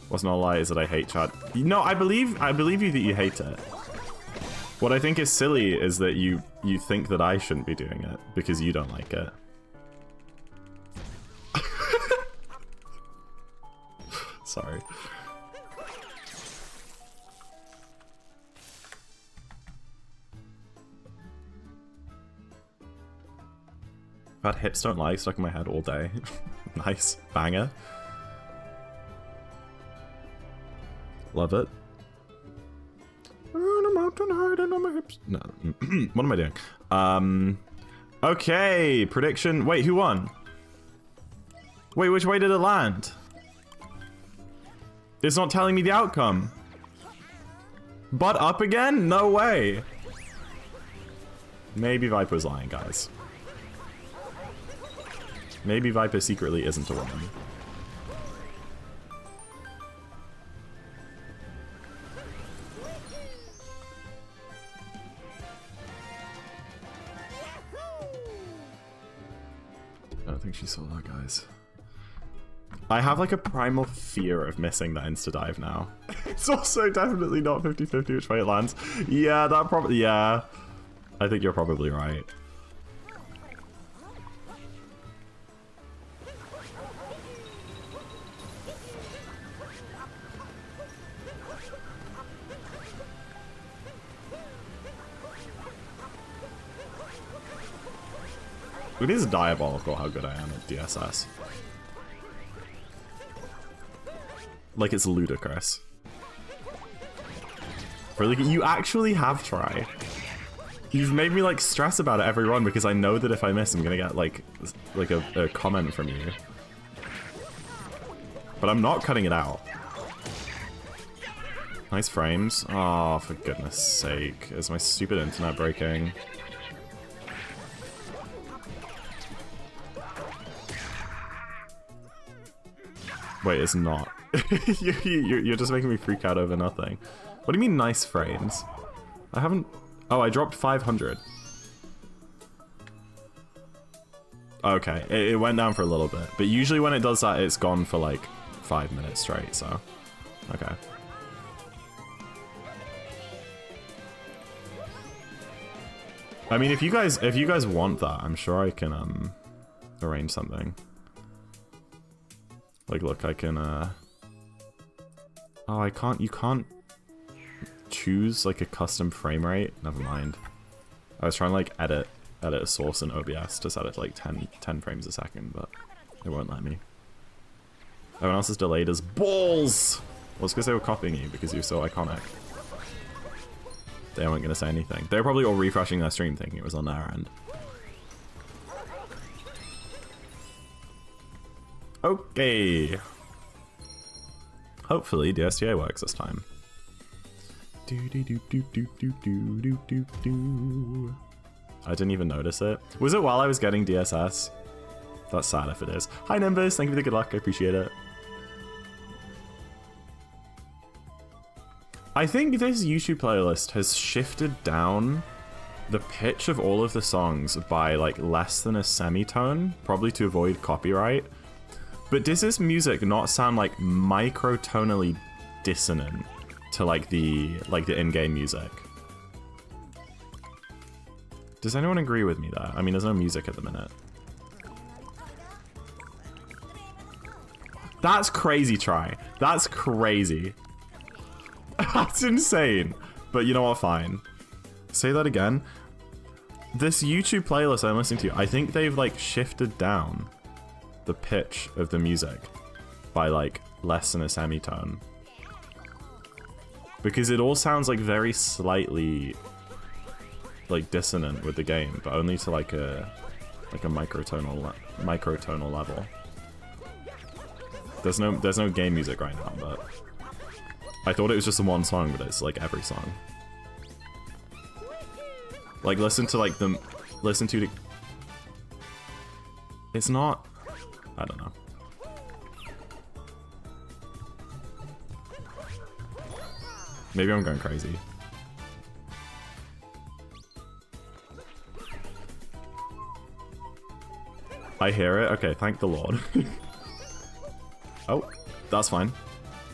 What's not a lie is that I hate chat. No, I believe you that you hate it. What I think is silly is that you think that I shouldn't be doing it because you don't like it. Sorry. I've had hips don't lie stuck in my head all day. Nice. Banger. Love it. On a mountain hiding on my hips. No. What am I doing? Okay. Prediction. Wait, who won? Wait, which way did it land? It's not telling me the outcome. But up again? No way. Maybe Viper's lying, guys. Maybe Viper secretly isn't a woman. I don't think she saw that, guys. I have like a primal fear of missing that insta-dive now. It's also definitely not 50-50 which way it lands. Yeah, that probably... Yeah. I think you're probably right. It is diabolical how good I am at DSS. Like, it's ludicrous. Really, you actually have tried. You've made me, like, stress about it every run because I know that if I miss, I'm gonna get, like a comment from you. But I'm not cutting it out. Nice frames. Oh, for goodness sake. Is my stupid internet breaking? Wait, it's not. You're just making me freak out over nothing. What do you mean nice frames? I haven't... Oh, I dropped 500. Okay, it went down for a little bit. But usually when it does that, it's gone for like 5 minutes straight, so... Okay. I mean, if you guys want that, I'm sure I can arrange something. Like, look, I can, Oh, you can't choose, like, a custom frame rate? Never mind. I was trying to, like, edit a source in OBS to set it to, like, 10 frames a second, but it won't let me. Everyone else is delayed as balls! Well, it's because they were copying you, because you're so iconic. They weren't going to say anything. They were probably all refreshing their stream thinking it was on their end. Okay. Hopefully DSTA works this time. I didn't even notice it. Was it while I was getting DSS? That's sad if it is. Hi Nimbus, thank you for the good luck, I appreciate it. I think this YouTube playlist has shifted down the pitch of all of the songs by like less than a semitone, probably to avoid copyright. But does this music not sound like microtonally dissonant to like the in-game music? Does anyone agree with me there? I mean, there's no music at the minute. That's crazy, Try. That's crazy. That's insane. But you know what? Fine. Say that again. This YouTube playlist I'm listening to, I think they've like shifted down the pitch of the music by like less than a semitone, because it all sounds like very slightly like dissonant with the game, but only to like a microtonal level. There's no game music right now, but I thought it was just the one song, but it's like every song. Like listen to the it's not, I don't know. Maybe I'm going crazy. I hear it. Okay, thank the Lord. Oh, that's fine.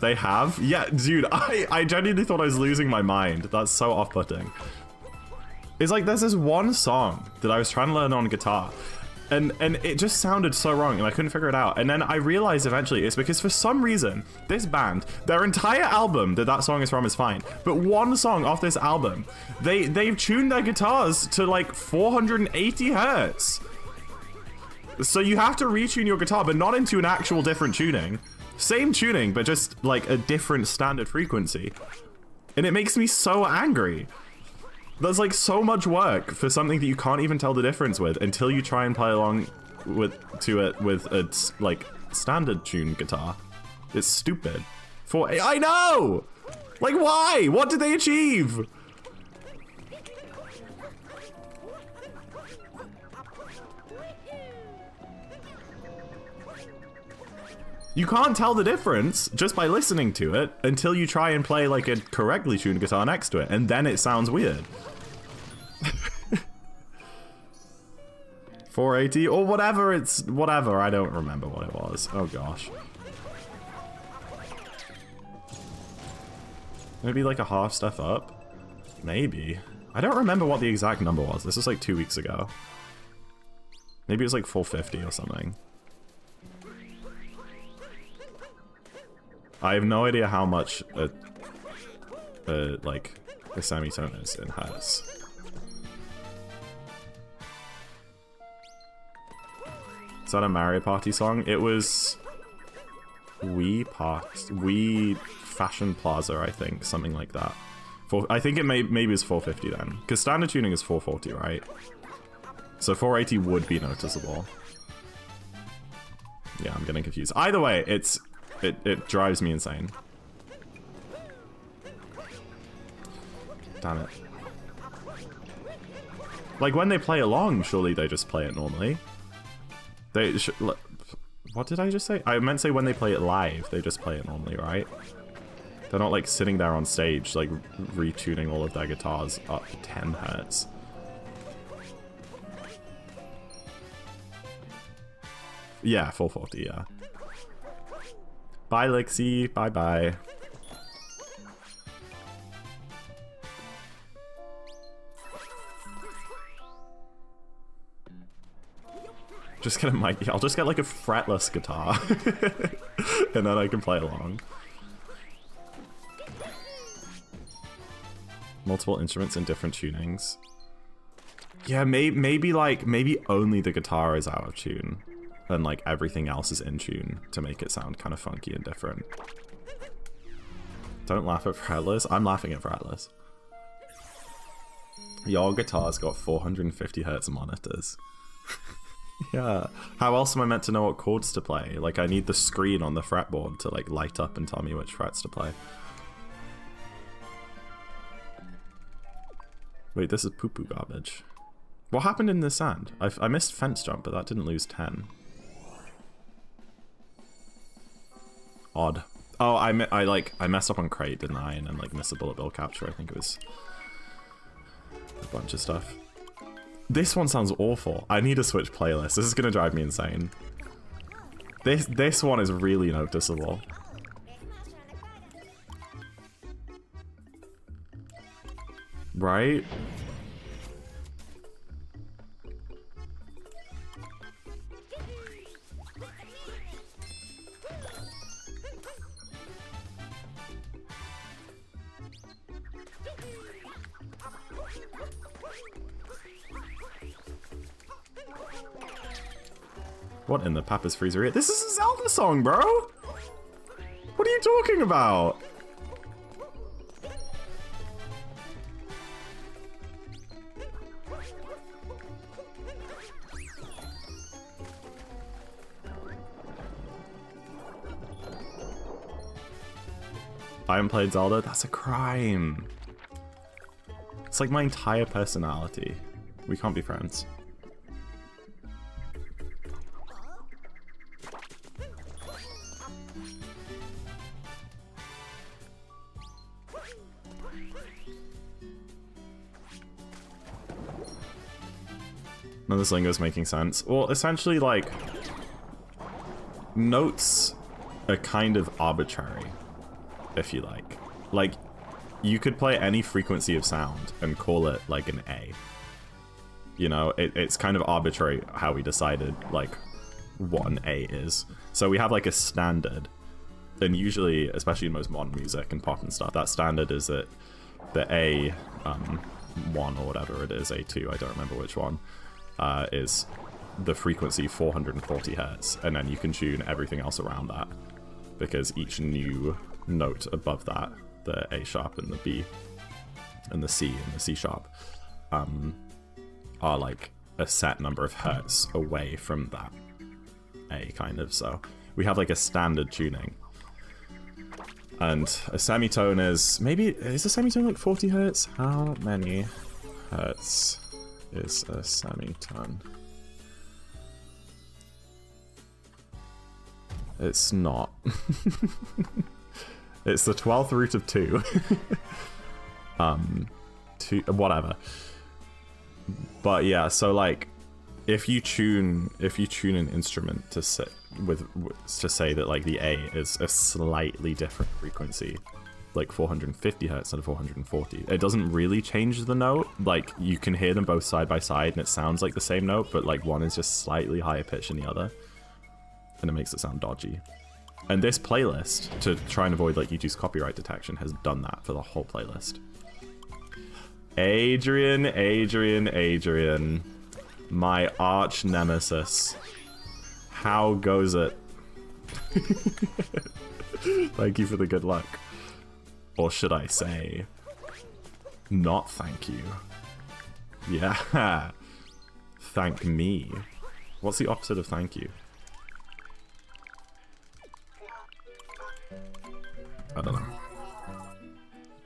They have? Yeah, dude, I genuinely thought I was losing my mind. That's so off-putting. It's like there's this one song that I was trying to learn on guitar, And it just sounded so wrong, and I couldn't figure it out. And then I realized eventually it's because for some reason, this band, their entire album that song is from is fine. But one song off this album, they've tuned their guitars to like 480 hertz. So you have to retune your guitar, but not into an actual different tuning. Same tuning, but just like a different standard frequency. And it makes me so angry. There's like so much work for something that you can't even tell the difference with until you try and play along to it with a like standard tuned guitar. It's stupid. I know! Like why? What did they achieve? You can't tell the difference just by listening to it until you try and play like a correctly tuned guitar next to it, and then it sounds weird. 480 or whatever, whatever, I don't remember what it was. Oh gosh. Maybe like a half step up? Maybe. I don't remember what the exact number was. This was like 2 weeks ago. Maybe it was like 450 or something. I have no idea how much like a semitone is in hertz. Is that a Mario Party song? It was Wii Fashion Plaza, I think, something like that. I think it maybe it's 450 then, because standard tuning is 440, right? So 480 would be noticeable. Yeah, I'm getting confused. Either way, it drives me insane. Damn it. Like, when they play along, surely they just play it normally. What did I just say? I meant to say when they play it live, they just play it normally, right? They're not, like, sitting there on stage, like, retuning all of their guitars up 10 hertz. Yeah, 440, yeah. Bye, Lixie. Bye-bye. Just get a mic. I'll just get, like, a fretless guitar. And then I can play along. Multiple instruments in different tunings. Yeah, maybe only the guitar is out of tune. And, like, everything else is in tune to make it sound kind of funky and different. Don't laugh at fretless. I'm laughing at fretless. Your guitar's got 450 hertz monitors. Yeah. How else am I meant to know what chords to play? Like, I need the screen on the fretboard to, like, light up and tell me which frets to play. Wait, this is poo-poo garbage. What happened in the sand? I missed fence jump, but that didn't lose 10. Odd. Oh, I messed up on crate, didn't I? And then, like, missed a bullet bill capture. I think it was a bunch of stuff. This one sounds awful. I need to switch playlists. This is gonna drive me insane. This one is really noticeable. Right? What in the Papa's Freezer? This is a Zelda song, bro! What are you talking about? I haven't played Zelda? That's a crime. It's like my entire personality. We can't be friends. None of this lingo's making sense. Well, essentially, like, notes are kind of arbitrary, if you like. Like, you could play any frequency of sound and call it, like, an A. You know, it's kind of arbitrary how we decided, like, what an A is. So we have, like, a standard. And usually, especially in most modern music and pop and stuff, that standard is that the A1 or whatever it is, A2, I don't remember which one, is the frequency 440 hertz. And then you can tune everything else around that. Because each new note above that, the A sharp and the B and the C and the C sharp, are like a set number of hertz away from that A, kind of. So we have like a standard tuning. And a semitone is is a semitone like 40 hertz? How many hertz is a semitone? It's not. It's the 12th root of 2. Whatever. But yeah, so like, if you tune an instrument to say that like the A is a slightly different frequency, like 450 hertz instead of 440, it doesn't really change the note. Like, you can hear them both side by side and it sounds like the same note, but like one is just slightly higher pitched than the other, and it makes it sound dodgy. And this playlist, to try and avoid like YouTube's copyright detection, has done that for the whole playlist. Adrian, my arch nemesis. How goes it? Thank you for the good luck. Or should I say, not thank you. Yeah. Thank me. What's the opposite of thank you? I don't know.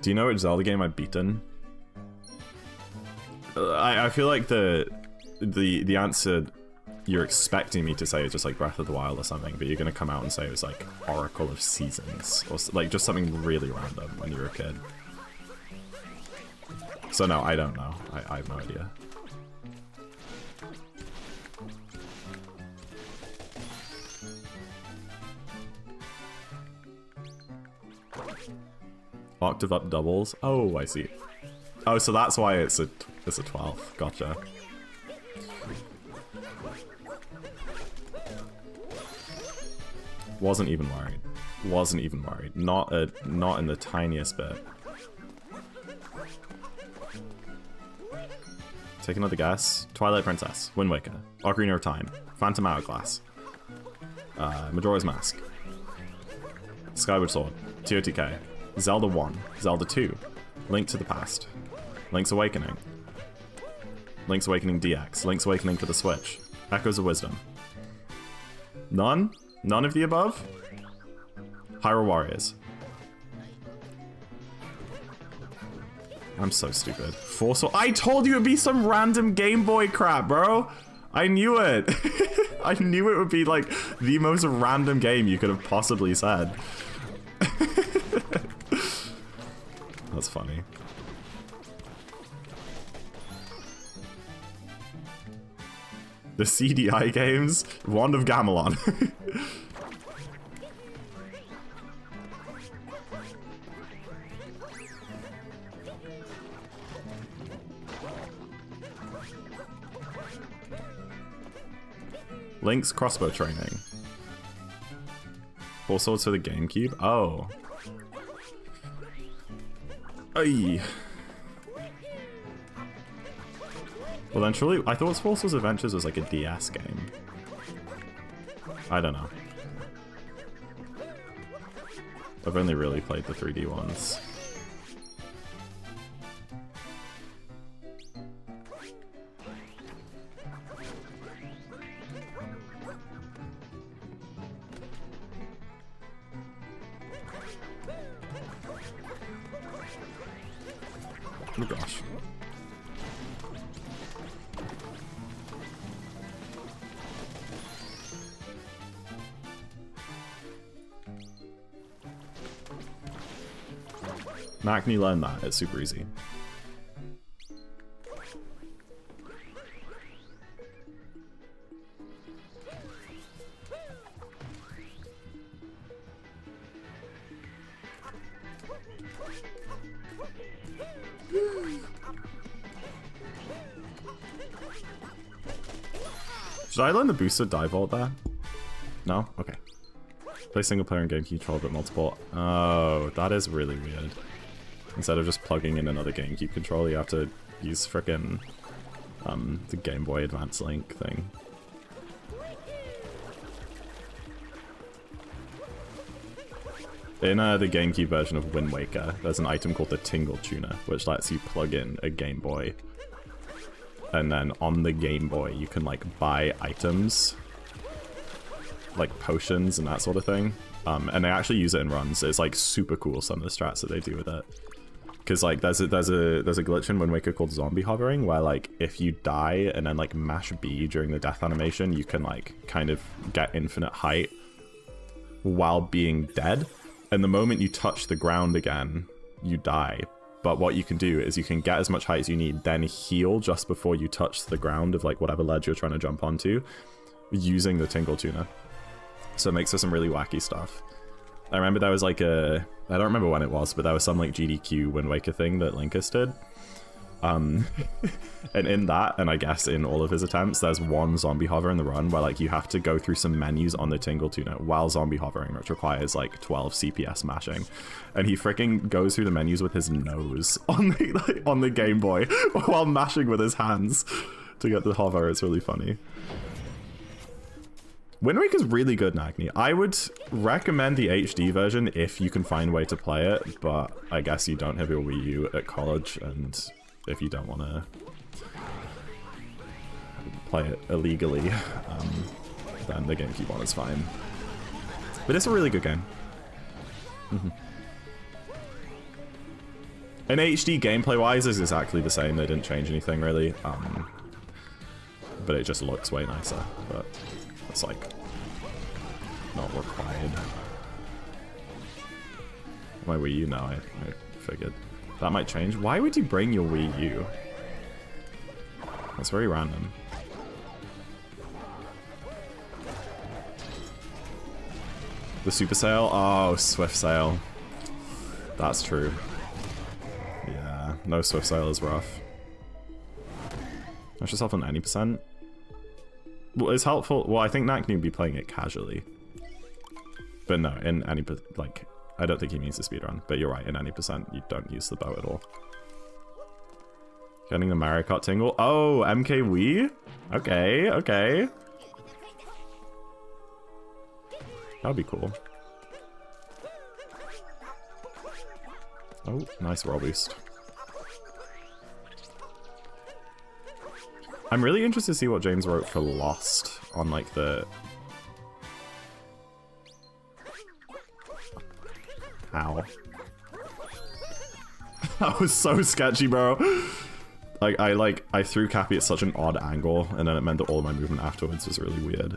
Do you know which Zelda game I've beaten? I feel like the answer you're expecting me to say is just like Breath of the Wild or something, but you're gonna come out and say it was like Oracle of Seasons, or like just something really random when you were a kid. So no, I don't know. I have no idea. Octave up doubles? Oh, I see. Oh, so that's why it's a 12. Gotcha. Wasn't even worried. Wasn't even worried. Not in the tiniest bit. Take another guess. Twilight Princess, Wind Waker, Ocarina of Time, Phantom Hourglass, Majora's Mask, Skyward Sword, TOTK, Zelda 1, Zelda 2, Link to the Past, Link's Awakening, Link's Awakening DX, Link's Awakening for the Switch, Echoes of Wisdom. None? None of the above? Hyrule Warriors. I'm so stupid. I told you it'd be some random Game Boy crap, bro! I knew it! I knew it would be like the most random game you could have possibly said. That's funny. The CDI games? Wand of Gamelon. Link's crossbow training. Four Swords for the GameCube? Oh. Ay. Well then surely, I thought Four Swords Adventures was like a DS game. I don't know. I've only really played the 3D ones. Oh gosh. Mac, can you learn that? It's super easy. Should I learn the boosted dive vault there? No? Okay. Play single player and game control but multiple. Oh, that is really weird. Instead of just plugging in another GameCube controller, you have to use frickin' the Game Boy Advance Link thing. In the GameCube version of Wind Waker, there's an item called the Tingle Tuner, which lets you plug in a Game Boy. And then on the Game Boy, you can like buy items, like potions and that sort of thing. And they actually use it in runs. It's like super cool, some of the strats that they do with it. Because like there's a glitch in Wind Waker called zombie hovering, where like if you die and then like mash B during the death animation, you can like kind of get infinite height while being dead. And the moment you touch the ground again, you die. But what you can do is you can get as much height as you need, then heal just before you touch the ground of like whatever ledge you're trying to jump onto, using the Tingle Tuner. So it makes for some really wacky stuff. I remember there was like I don't remember when it was, but there was some like GDQ Wind Waker thing that Linkus did. And in that, and I guess in all of his attempts, there's one zombie hover in the run where like you have to go through some menus on the Tingle Tuner while zombie hovering, which requires like 12 CPS mashing. And he freaking goes through the menus with his nose on the Game Boy while mashing with his hands to get the hover. It's really funny. Wind Waker's really good, Nagni. I would recommend the HD version if you can find a way to play it, but I guess you don't have your Wii U at college, and if you don't want to play it illegally, then the GameCube one is fine. But it's a really good game. And HD gameplay-wise is exactly the same. They didn't change anything really, but it just looks way nicer. But it's like not required. My Wii U now, I figured. That might change. Why would you bring your Wii U? That's very random. The super sale? Oh, Swift sale. That's true. Yeah, no Swift sale is rough. That's yourself on 90%. Well, it's helpful. Well, I think Nakni would be playing it casually. But no, in any, like, I don't think he means the speedrun, but you're right, in any percent, you don't use the bow at all. Getting the Mario Kart tingle? Oh, MK Wii? Okay, okay. That'd be cool. Oh, nice roll boost. I'm really interested to see what James wrote for Lost on, like, the... Ow. That was so sketchy, bro. Like, I threw Cappy at such an odd angle, and then it meant that all of my movement afterwards was really weird.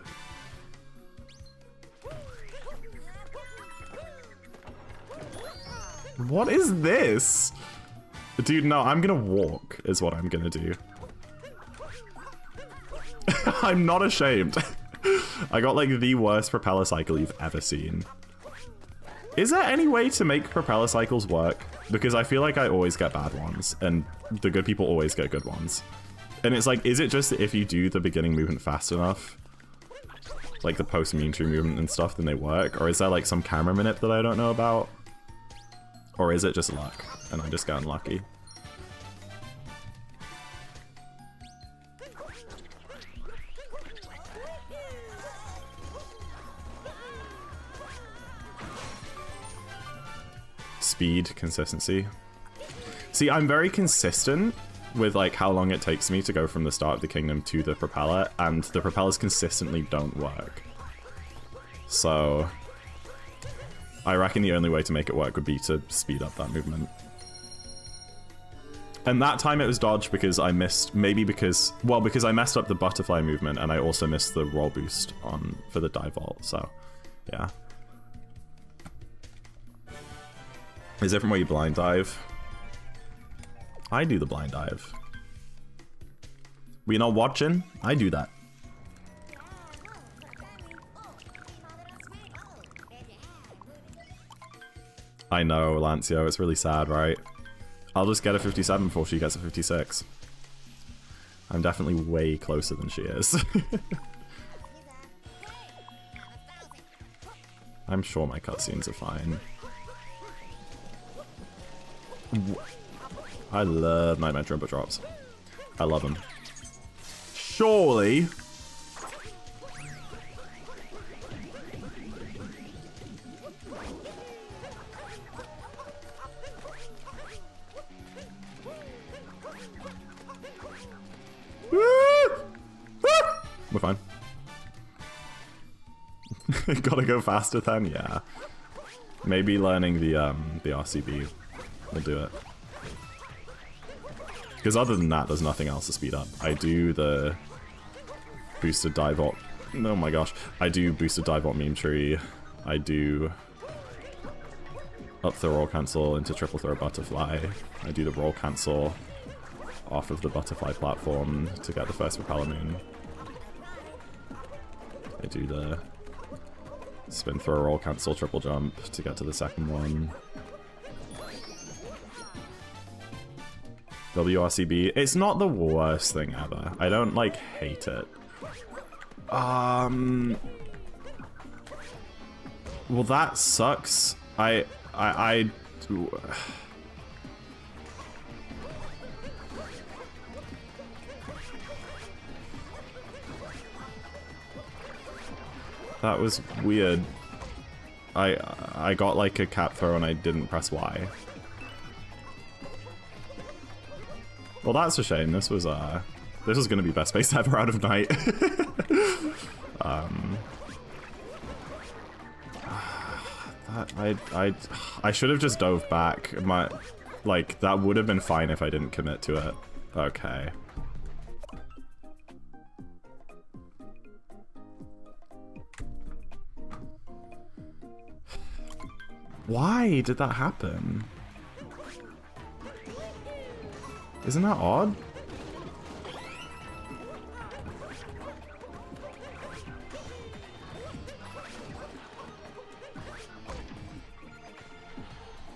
What is this? Dude, no, I'm gonna walk, is what I'm gonna do. I'm not ashamed. I got, like, the worst propeller cycle you've ever seen. Is there any way to make propeller cycles work? Because I feel like I always get bad ones, and the good people always get good ones. And it's like, is it just that if you do the beginning movement fast enough, like the post-Mewtwo movement and stuff, then they work? Or is there like some camera manip that I don't know about? Or is it just luck, and I just got unlucky? Speed, consistency. See, I'm very consistent with like how long it takes me to go from the start of the kingdom to the propeller, and the propellers consistently don't work. So I reckon the only way to make it work would be to speed up that movement. And that time it was dodged because I missed, maybe because, well, because I messed up the butterfly movement, and I also missed the roll boost on for the dive vault, so yeah. Is it from where you blind dive? I do the blind dive. We're not watching? I do that. I know, Lancio, it's really sad, right? I'll just get a 57 before she gets a 56. I'm definitely way closer than she is. I'm sure my cutscenes are fine. I love Nightmare Triple Drops. I love them. Surely. We're fine. Gotta go faster then? Yeah. Maybe learning the RCB will do it. Because other than that, there's nothing else to speed up. I do the boosted dive vault. Oh my gosh. I do boosted dive vault meme tree. I do up throw roll cancel into triple throw butterfly. I do the roll cancel off of the butterfly platform to get the first propeller moon. I do the spin throw roll cancel triple jump to get to the second one. WRCB, it's not the worst thing ever. I don't like hate it. Well, that sucks. I that was weird. I got like a cap throw and I didn't press Y. Well, that's a shame. This was gonna be best base ever out of night. I should have just dove back. Like that would have been fine if I didn't commit to it. Okay. Why did that happen? Isn't that odd?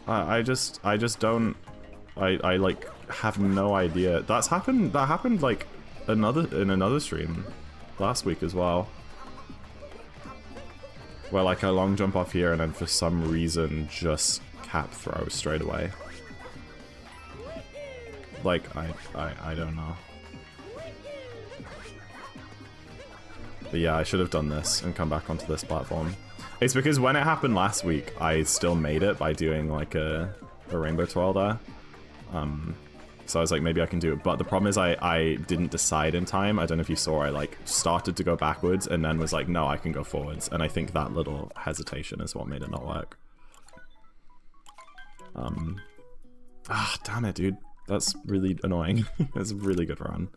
I just don't. I like have no idea. That happened like in another stream last week as well. Where like I long jump off here and then for some reason just cap throw straight away. Like, I don't know. But yeah, I should have done this and come back onto this platform. It's because when it happened last week, I still made it by doing like a rainbow twirl there. So I was like, maybe I can do it. But the problem is I didn't decide in time. I don't know if you saw, I like started to go backwards and then was like, no, I can go forwards. And I think that little hesitation is what made it not work. Damn it, dude. That's really annoying. It's a really good run.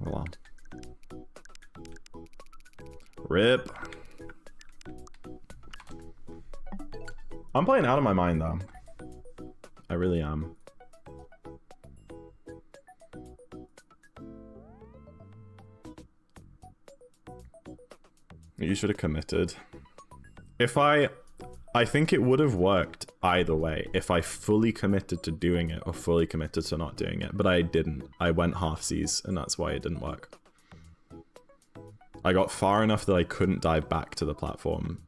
Oh well. RIP. I'm playing out of my mind though. I really am. You should have committed. I think it would have worked either way if I fully committed to doing it or fully committed to not doing it, but I didn't. I went half-seas, and that's why it didn't work. I got far enough that I couldn't dive back to the platform,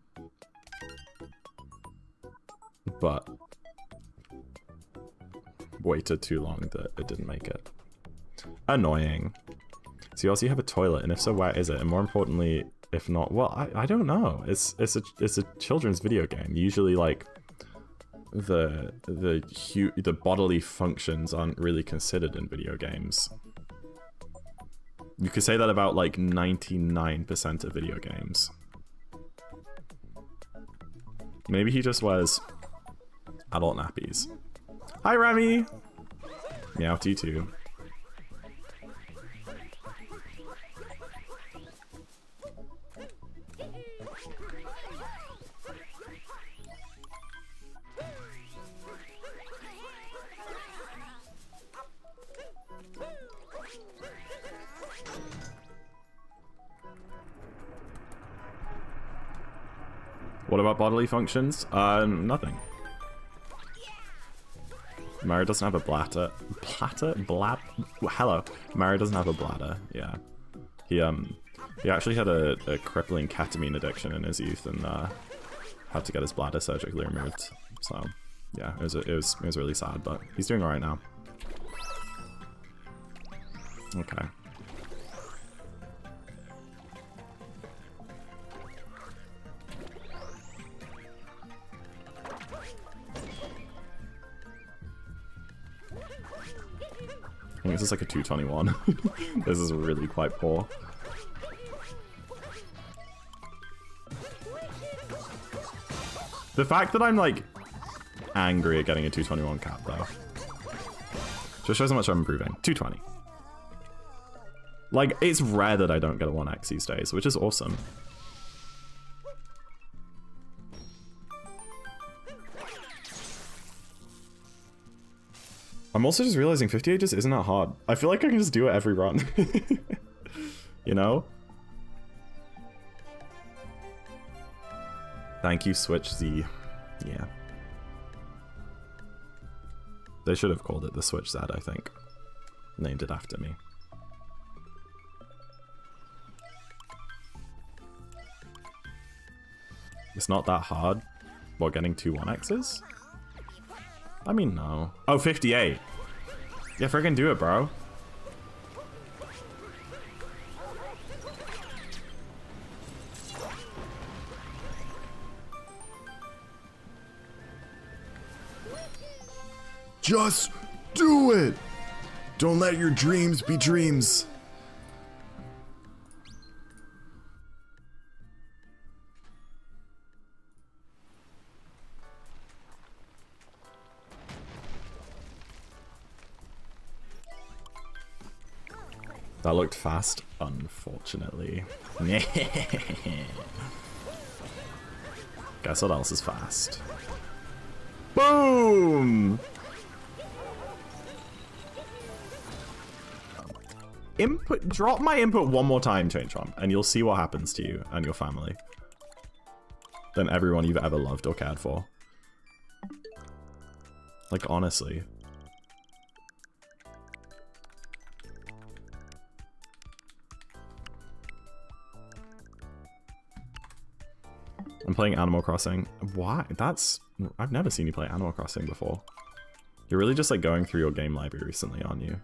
but waited too long that it didn't make it. Annoying. So you also have a toilet, and if so, where is it? And more importantly, if not, well, I don't know. It's a children's video game. Usually, like the bodily functions aren't really considered in video games. You could say that about like 99% of video games. Maybe he just wears adult nappies. Hi, Remy. Meow to you too. What about bodily functions? Nothing. Mario doesn't have a bladder. Hello. Mario doesn't have a bladder, yeah. He actually had a crippling ketamine addiction in his youth and had to get his bladder surgically removed. So yeah, it was really sad, but he's doing alright now. Okay. I think this is like a 221. This is really quite poor. The fact that I'm like angry at getting a 221 cap though just shows how much I'm improving. 220. Like, it's rare that I don't get a 1x these days, which is awesome. I'm also just realizing 58 just isn't that hard. I feel like I can just do it every run. You know? Thank you, Switch Z. Yeah. They should have called it the Switch Z, I think. Named it after me. It's not that hard. What, getting two 1x's? I mean, no. Oh, 58. Yeah, friggin' do it, bro. Just do it! Don't let your dreams be dreams. That looked fast, unfortunately. Guess what else is fast? Boom! Input, drop my input one more time, Chaintron, and you'll see what happens to you and your family. Than everyone you've ever loved or cared for. Like, honestly. I'm playing Animal Crossing. Why? That's... I've never seen you play Animal Crossing before. You're really just like going through your game library recently, aren't you?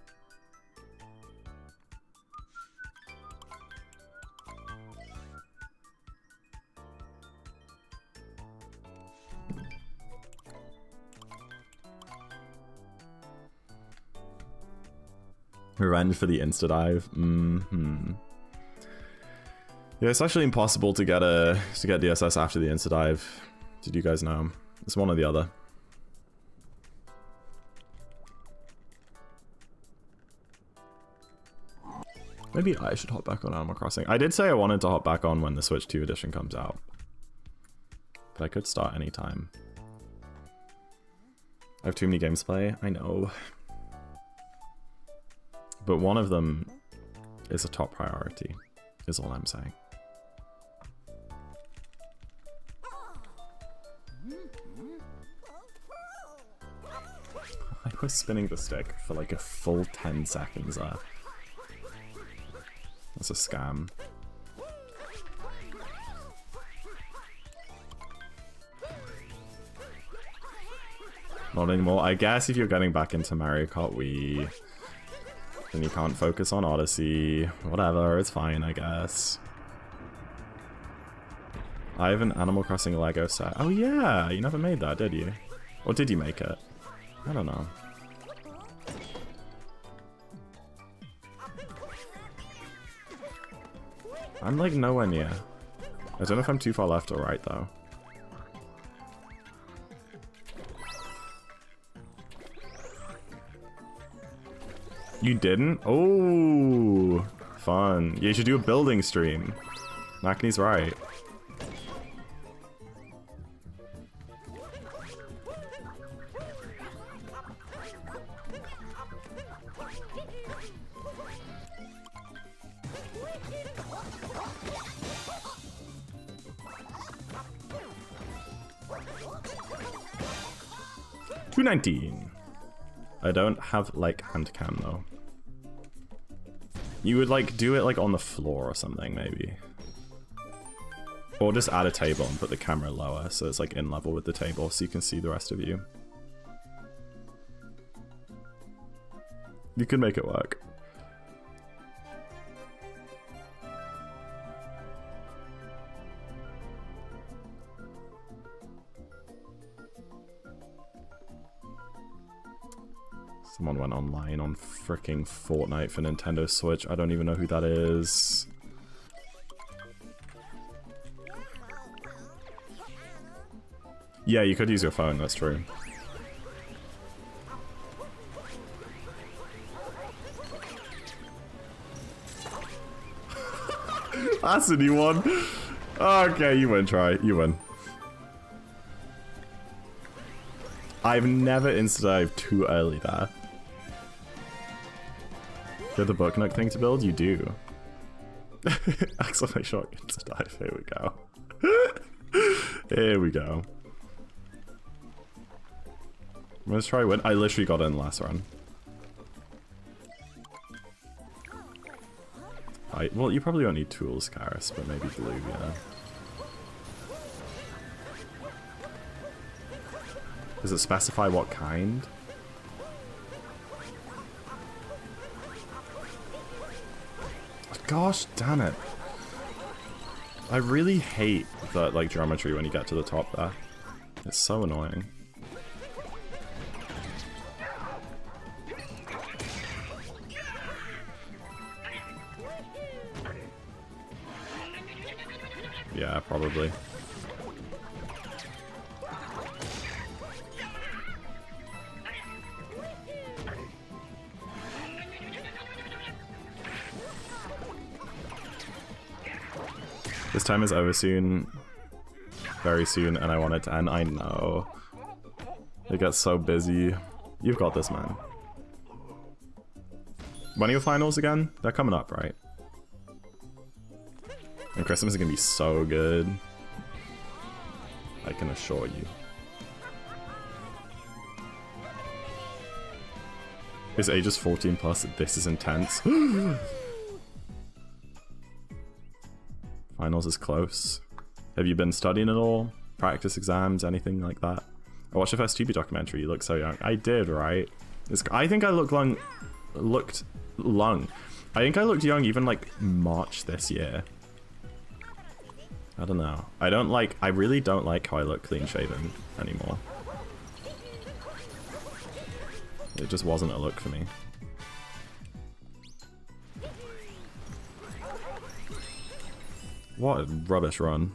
Revenge for the insta-dive. Mm-hmm. Yeah, it's actually impossible to get DSS after the insta-dive. Did you guys know? It's one or the other. Maybe I should hop back on Animal Crossing. I did say I wanted to hop back on when the Switch 2 edition comes out. But I could start anytime. I have too many games to play, I know. But one of them is a top priority, is all I'm saying. I was spinning the stick for like a full 10 seconds there. That's a scam. Not anymore. I guess if you're getting back into Mario Kart Wii, then you can't focus on Odyssey. Whatever, it's fine, I guess. I have an Animal Crossing Lego set. Oh yeah, you never made that, did you? Or did you make it? I don't know. I'm like nowhere near. I don't know if I'm too far left or right though. You didn't? Oh, fun. Yeah, you should do a building stream. Makni's right. $2.19. I don't have like hand cam though. You would like do it like on the floor or something maybe. Or just add a table and put the camera lower so it's like in level with the table so you can see the rest of you. You can make it work. Someone went online on fricking Fortnite for Nintendo Switch. I don't even know who that is. Yeah, you could use your phone, that's true. That's a new one. Okay, you win, try. You win. I've never insta-dived too early there. You have the book nook thing to build? You do. Exclamation mark insta-dive. Here we go. Here we go. Let's try win. I literally got in last run. Well, you probably don't need tools, Karis, but maybe blue, yeah. Does it specify what kind? Gosh damn it. I really hate that like geometry when you get to the top there. It's so annoying. Yeah, probably. This time is over soon. Very soon, and I want it to end. I know. It gets so busy. You've got this, man. When are your finals again? They're coming up, right? And Christmas is gonna be so good. I can assure you. His age is 14 plus. This is intense. Finals is close. Have you been studying at all? Practice exams, anything like that? I watched the first TV documentary. You look so young. I did, right? I think I looked young. I think I looked young even like March this year. I don't know. I really don't like how I look clean shaven anymore. It just wasn't a look for me. What a rubbish run.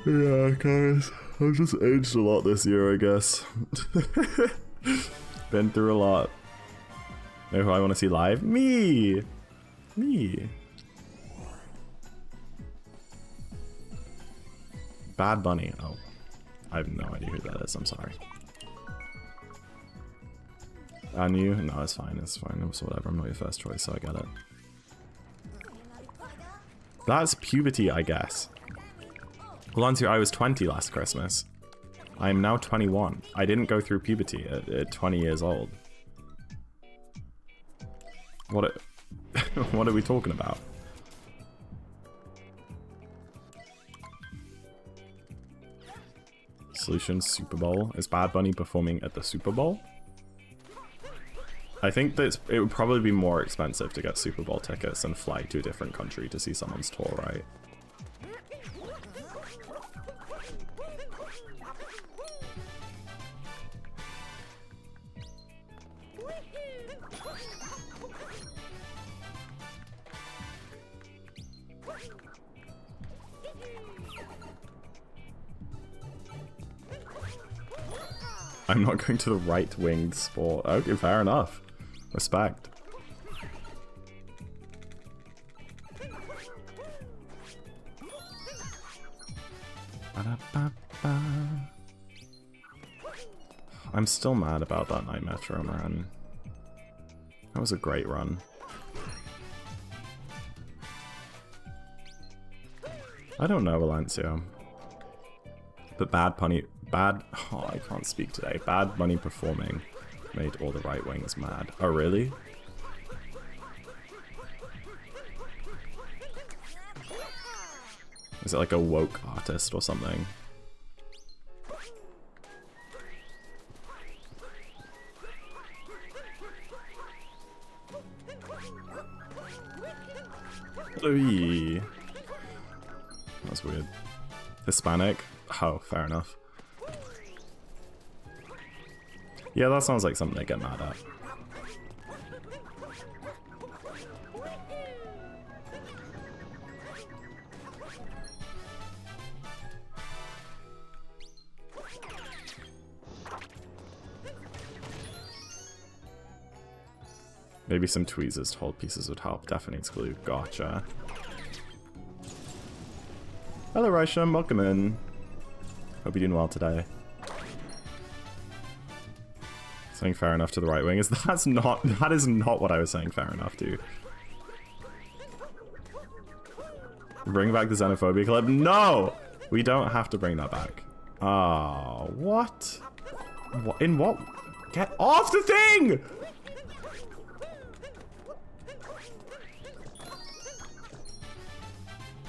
Yeah, guys, I've just aged a lot this year, I guess. Been through a lot. Know who I want to see live? Me! Me! Bad Bunny. Oh. I have no idea who that is, I'm sorry. And you? No, it's fine, it's fine. It's whatever, I'm not your first choice, so I get it. That's puberty, I guess. Well, on to I was 20 last Christmas. I am now 21. I didn't go through puberty at 20 years old. What are we talking about? Solution Super Bowl. Is Bad Bunny performing at the Super Bowl? I think that it would probably be more expensive to get Super Bowl tickets and fly to a different country to see someone's tour, right? I'm not going to the right-winged sport. Okay, fair enough. Respect. I'm still mad about that Night Metro run. That was a great run. I don't know, Valencia. But Bad Bunny... Oh, I can't speak today. Bad Bunny performing made all the right wings mad. Oh, really? Is it like a woke artist or something? Ooh. That's weird. Hispanic? Oh, fair enough. Yeah, that sounds like something they get mad at. Maybe some tweezers to hold pieces would help. Definitely exclude. Gotcha. Hello, Raisham. Welcome in. Hope you're doing well today. Saying fair enough to the right wing. That is not what I was saying fair enough to. Bring back the xenophobia clip. No! We don't have to bring that back. Oh, what? What? In what? Get off the thing!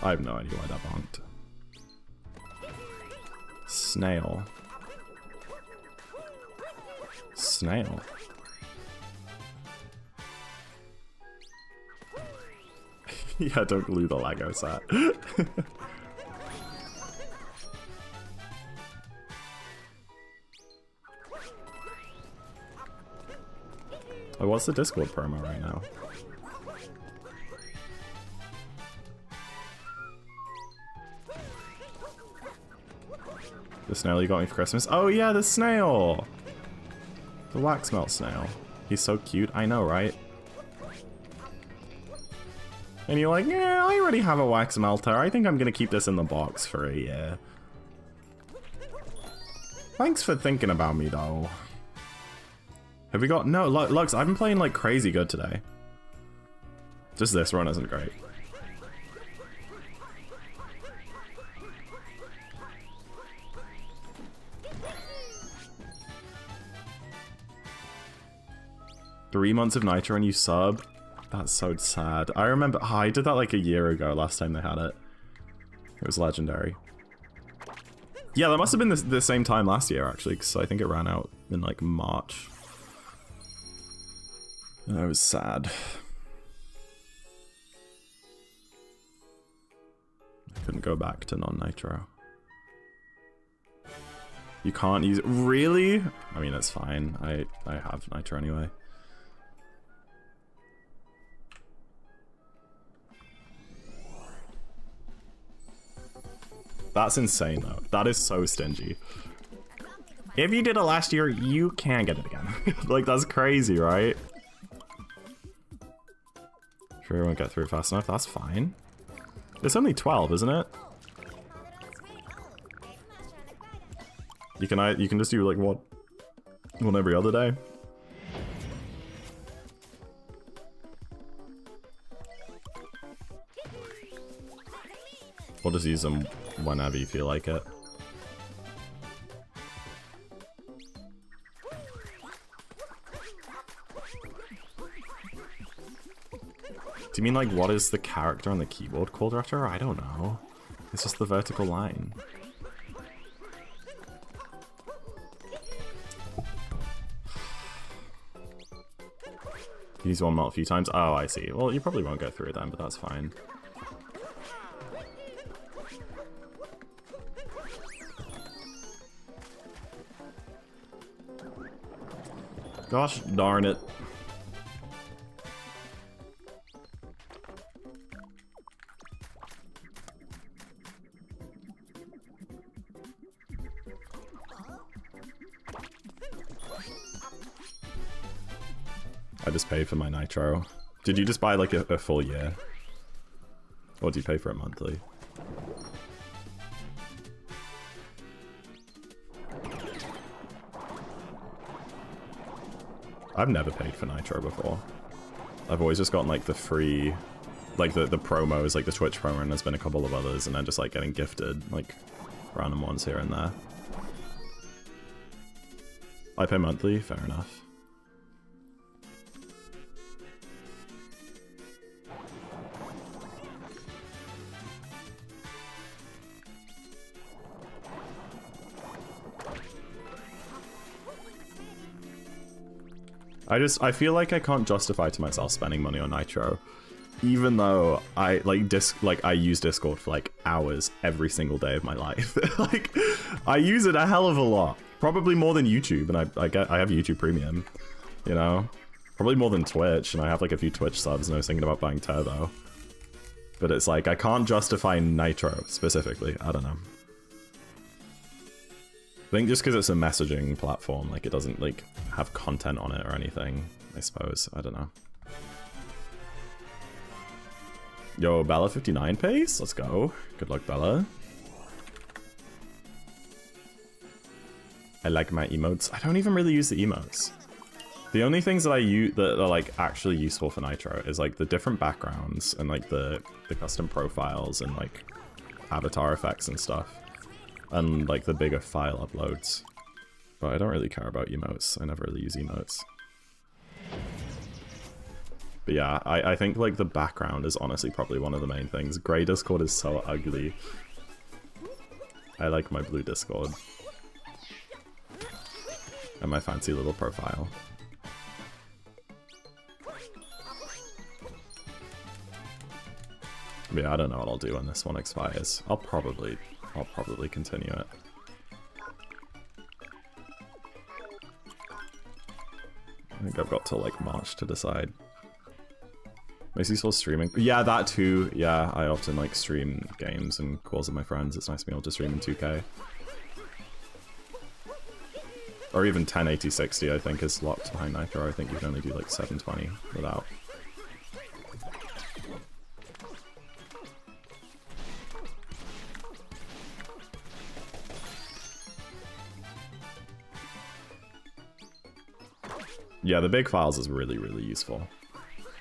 I have no idea why that bonked. Snail. Snail. Yeah, don't glue the Lego set. Oh, what's the Discord promo right now? The snail you got me for Christmas? Oh yeah, the snail! The wax melt snail. He's so cute. I know, right? And you're like, yeah, I already have a wax melter. I think I'm gonna keep this in the box for a year. Thanks for thinking about me, though. Have we got... No, Lux, I've been playing like crazy good today. Just this run isn't great. Three months of Nitro and you sub? That's so sad. I remember... Oh, I did that like a year ago, last time they had it. It was legendary. Yeah, that must have been the same time last year, actually, because I think it ran out in like March. That was sad. I couldn't go back to non-Nitro. You can't use it? Really? I mean, it's fine. I have Nitro anyway. That's insane, though. That is so stingy. If you did it last year, you can get it again. Like, that's crazy, right? Sure, we won't get through it fast enough. That's fine. It's only 12, isn't it? You can just do like one every other day. Or just use them whenever you feel like it. Do you mean like what is the character on the keyboard called after? I don't know. It's just the vertical line. You use one melt a few times? Oh, I see. Well, you probably won't go through it then, but that's fine. Gosh darn it. I just paid for my Nitro. Did you just buy like a full year? Or do you pay for it monthly? I've never paid for Nitro before. I've always just gotten like the free like the promos, like the Twitch promo, and there's been a couple of others, and then just like getting gifted like random ones here and there. I pay monthly, fair enough. I feel like I can't justify to myself spending money on Nitro, even though I I use Discord for like hours every single day of my life. Like, I use it a hell of a lot, probably more than YouTube, and I have YouTube Premium, you know, probably more than Twitch, and I have like a few Twitch subs, and I was thinking about buying Turbo, but it's like I can't justify Nitro specifically. I don't know. I think just because it's a messaging platform, like it doesn't like have content on it or anything, I suppose. I don't know. Yo, Bella 59 pace? Let's go. Good luck, Bella. I like my emotes. I don't even really use the emotes. The only things that I use that are like actually useful for Nitro is like the different backgrounds and like the custom profiles and like avatar effects and stuff. And like the bigger file uploads. But I don't really care about emotes. I never really use emotes. But yeah, I think like the background is honestly probably one of the main things. Grey Discord is so ugly. I like my blue Discord. And my fancy little profile. But yeah, I don't know what I'll do when this one expires. I'll probably continue it. I think I've got till like March to decide. Mostly still streaming. Yeah, that too. Yeah, I often like stream games and calls with my friends. It's nice being able to stream in 2K. Or even 1080-60 I think is locked behind Nitro. I think you can only do like 720 without. Yeah, the big files is really, really useful.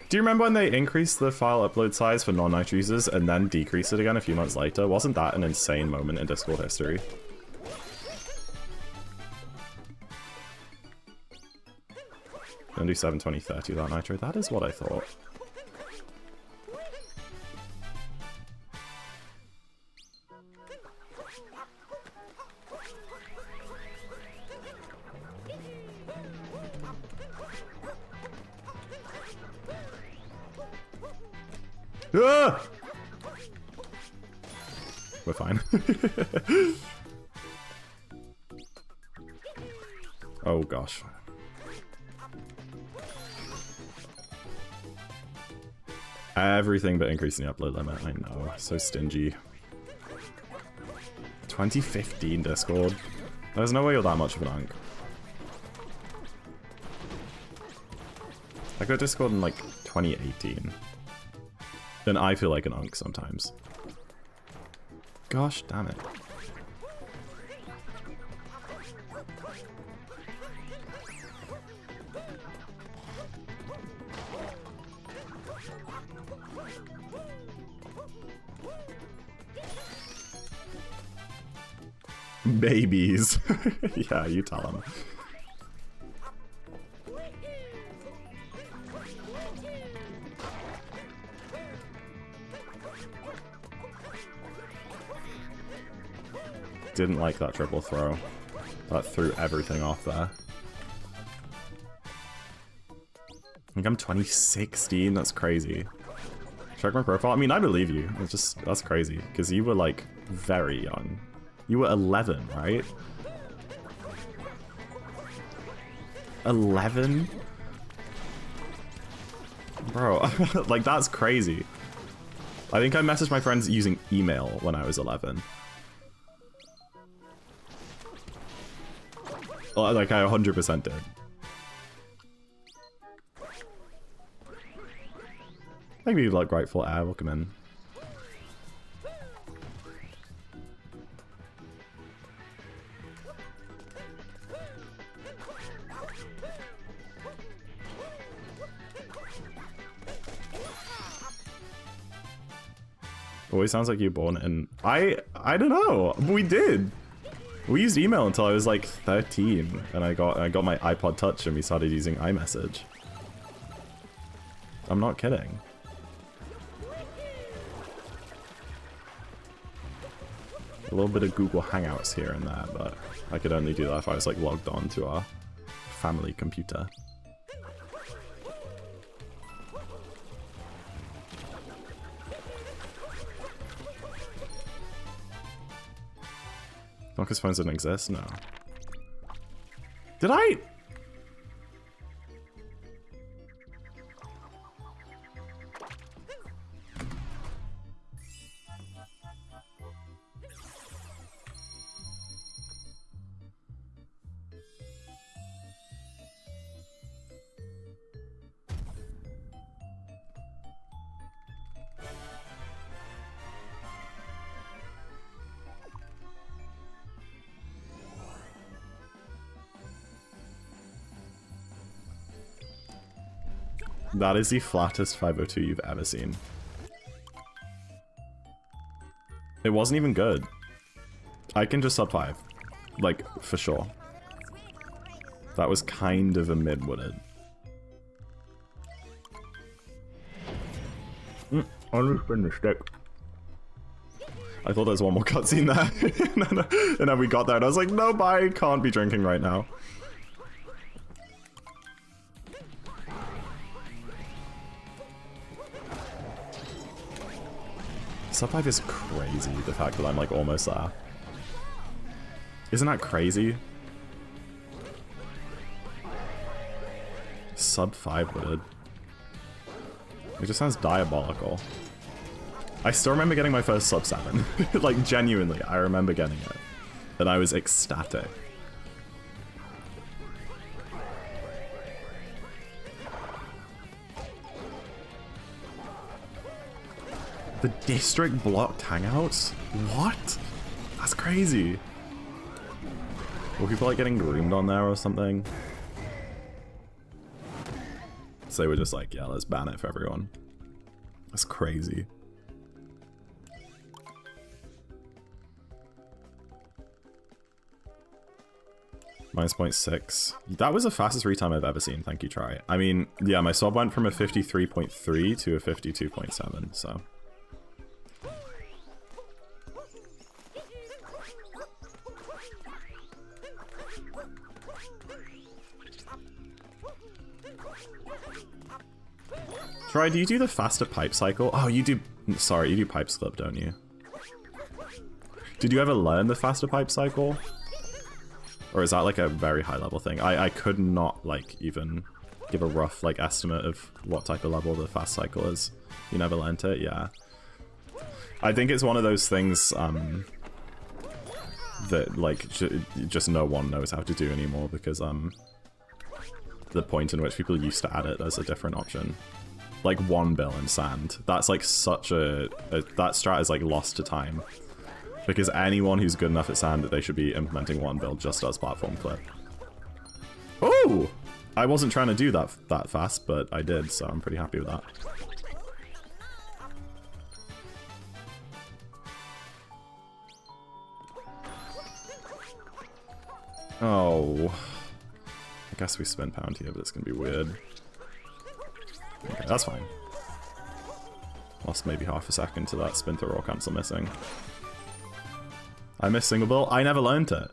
Do you remember when they increased the file upload size for non-Nitro users and then decreased it again a few months later? Wasn't that an insane moment in Discord history? Don't do 720-30 without Nitro. That is what I thought. Ah! We're fine. Oh gosh. Everything but increasing the upload limit, I know. So stingy. 2015 Discord. There's no way you're that much of an unk. I got Discord in like 2018. Then I feel like an unk sometimes. Gosh damn it. Babies. Yeah, you tell them. Didn't like that triple throw. That threw everything off there. I think I'm 2016, that's crazy. Check my profile. I mean, I believe you. It's just, that's crazy. Because you were like very young. You were 11, right? 11? Bro, like that's crazy. I think I messaged my friends using email when I was 11. Like I 100% did. Maybe you'd like Grateful Air, welcome in. Always sounds like you were born in... I don't know. We did. We used email until I was like 13, and I got my iPod Touch and we started using iMessage. I'm not kidding. A little bit of Google Hangouts here and there, but I could only do that if I was like logged on to our family computer. Not because phones didn't exist? No. Did I? That is the flattest 502 you've ever seen. It wasn't even good. I can just sub 5. Like, for sure. That was kind of a mid-wooded. I'll spin the stick. I thought there was one more cutscene there. And then we got there and I was like, nope, I can't be drinking right now. Sub 5 is crazy, the fact that I'm like almost there. Isn't that crazy? Sub 5 would. It just sounds diabolical. I still remember getting my first sub 7. Like genuinely, I remember getting it. And I was ecstatic. The district blocked hangouts? What? That's crazy. Were people like getting groomed on there or something? So they were just like, yeah, let's ban it for everyone. That's crazy. Minus 0.6. That was the fastest retime I've ever seen. Thank you, Try. I mean, yeah, my sub went from a 53.3 to a 52.7, so... Try, do you do the faster pipe cycle? Oh, you do... Sorry, you do pipe slip, don't you? Did you ever learn the faster pipe cycle? Or is that like a very high level thing? I could not like even give a rough like estimate of what type of level the fast cycle is. You never learned it? Yeah. I think it's one of those things that like just no one knows how to do anymore because the point in which people used to add it as a different option. Like 1 bill in sand. That's like such a that strat is like lost to time. Because anyone who's good enough at sand, they should be implementing 1 bill just as platform clip. Oh! I wasn't trying to do that fast, but I did, so I'm pretty happy with that. Oh. I guess we spin pound here, but it's gonna be weird. Okay, that's fine. Lost maybe half a second to that spin through or cancel missing. I missed single bill. I never learned it.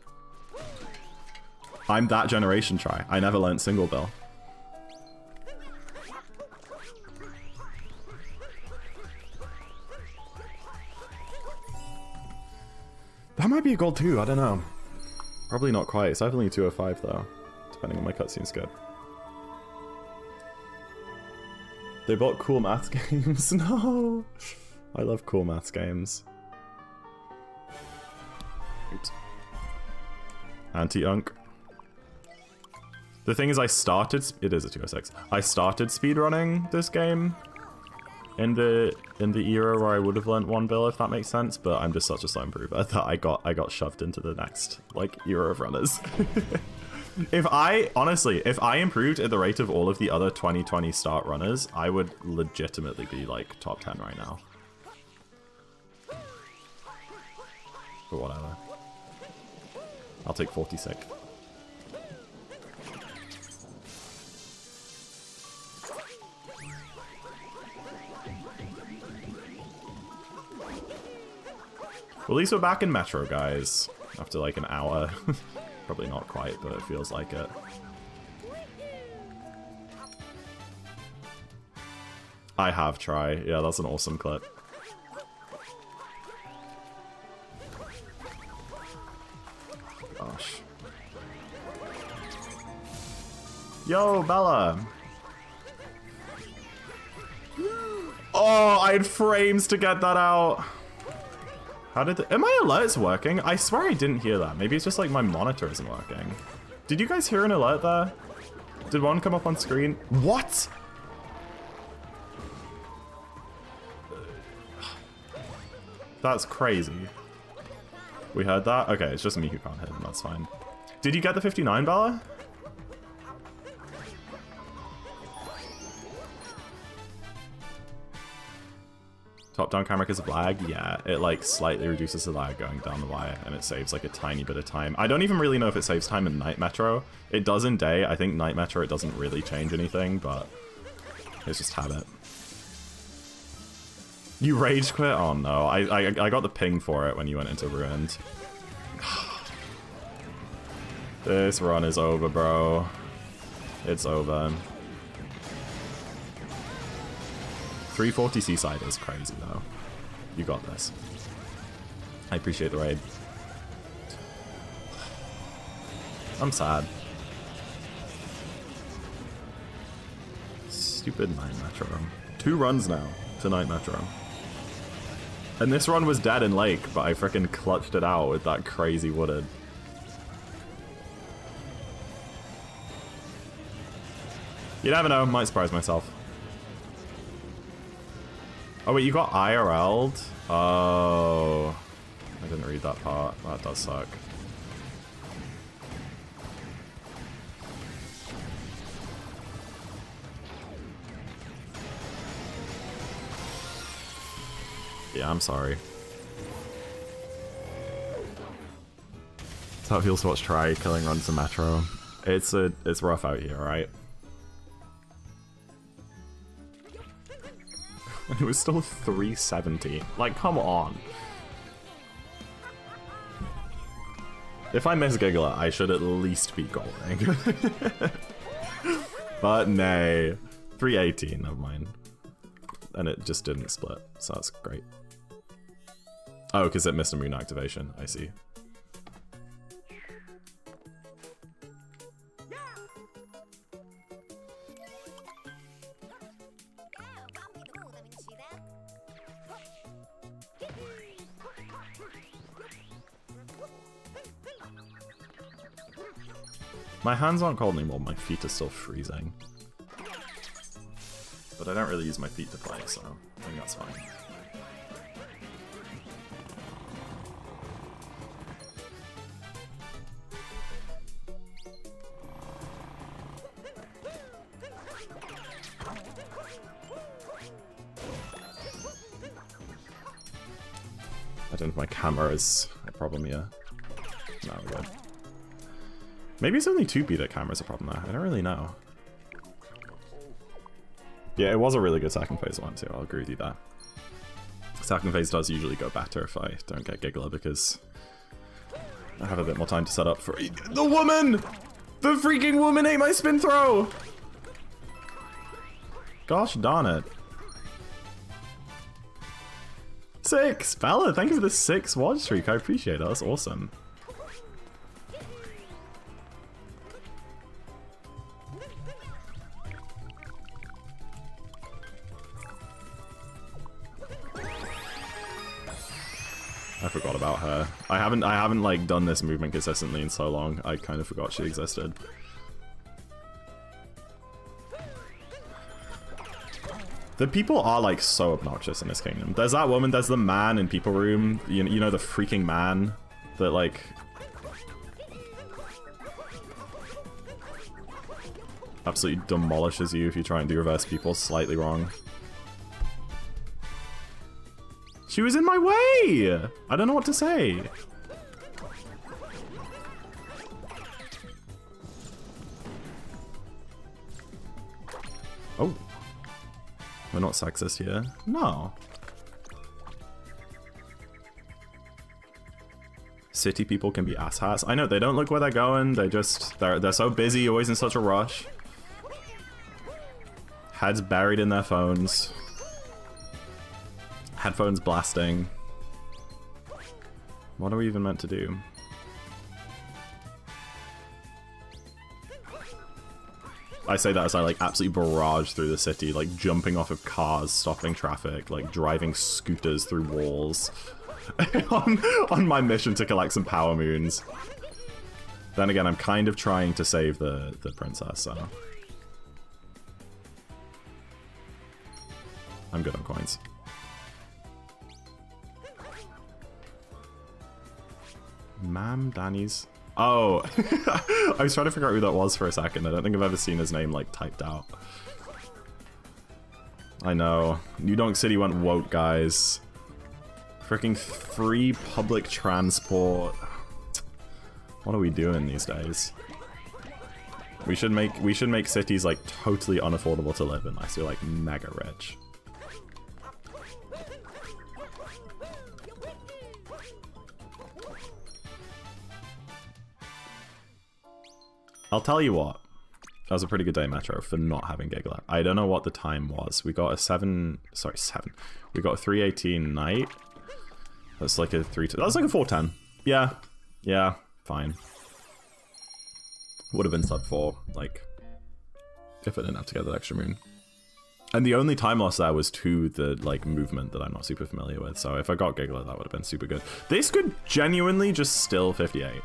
I'm that generation, Try. I never learned single bill. That might be a gold too, I don't know. Probably not quite. It's definitely 205 though, depending on my cutscene's good. They bought cool maths games. No! I love cool maths games. Oops. Anti-unk. The thing is, it is a 206. I started speedrunning this game in the era where I would have learnt 1 bill, if that makes sense, but I'm just such a slow improver that I got shoved into the next like era of runners. If I improved at the rate of all of the other 2020 start runners, I would legitimately be like top 10 right now. But whatever. I'll take 46. Well, at least we're back in Metro, guys. After like an hour. Probably not quite, but it feels like it. I have tried. Yeah, that's an awesome clip. Gosh. Yo, Bella! Oh, I had frames to get that out. How did are my alerts working? I swear I didn't hear that. Maybe it's just like my monitor isn't working. Did you guys hear an alert there? Did one come up on screen? What? That's crazy. We heard that? Okay, it's just me who can't hit him. That's fine. Did you get the 59, Bella? Top-down camera because of lag? Yeah, it like slightly reduces the lag going down the wire and it saves like a tiny bit of time. I don't even really know if it saves time in Night Metro. It does in day. I think Night Metro it doesn't really change anything, but it's just habit. You rage quit? Oh no, I got the ping for it when you went into Ruined. This run is over, bro. It's over. 340 Seaside is crazy, though. You got this. I appreciate the raid. I'm sad. Stupid Night Metro. 2 runs now to Night Metro. And this run was dead in Lake, but I frickin' clutched it out with that crazy wooded. You never know, might surprise myself. Oh wait, you got IRL'd? Oh. I didn't read that part. That does suck. Yeah, I'm sorry. That's how it feels to watch try killing runs in Metro. It's rough out here, right? And it was still 370. Like, come on. If I miss Giggler, I should at least be goaling. But nay. 318, never mind. And it just didn't split, so that's great. Oh, because it missed a moon activation. I see. My hands aren't cold anymore, my feet are still freezing. But I don't really use my feet to play, so I think that's fine. I don't know if my camera is a problem here. No, we're good. Maybe it's only 2B camera's a problem there. I don't really know. Yeah, it was a really good second phase one too. I'll agree with you there. Second phase does usually go better if I don't get Giggler because I have a bit more time to set up for the woman! The freaking woman ate my spin throw! Gosh darn it. 6! Bella, thank you for the 6 watch streak. I appreciate it. That's awesome. I forgot about her. I haven't like done this movement consistently in so long. I kind of forgot she existed. The people are like so obnoxious in this kingdom. There's that woman, there's the man in People Room. You know the freaking man that like absolutely demolishes you if you try and do reverse people slightly wrong. She was in my way! I don't know what to say. We're not sexist here. No. City people can be asshats. I know, they don't look where they're going. They're so busy, always in such a rush. Heads buried in their phones. Headphones blasting. What are we even meant to do? I say that as I like absolutely barrage through the city, like jumping off of cars, stopping traffic, like driving scooters through walls on my mission to collect some power moons. Then again, I'm kind of trying to save the princess, so I'm good on coins. Ma'am Danny's. Oh, I was trying to figure out who that was for a second. I don't think I've ever seen his name, like, typed out. I know. New Donk City went woke, guys. Freaking free public transport. What are we doing these days? We should make cities, like, totally unaffordable to live in. I feel like mega rich. I'll tell you what, that was a pretty good day, Metro, for not having Giggler. I don't know what the time was. We got a 7, we got a 3:18 night. That's like a 3, that's like a 4:10. Yeah, fine. Would have been sub 4, like, if I didn't have to get that extra moon. And the only time loss there was to the, like, movement that I'm not super familiar with, so if I got Giggler, that would have been super good. This could genuinely just still 58.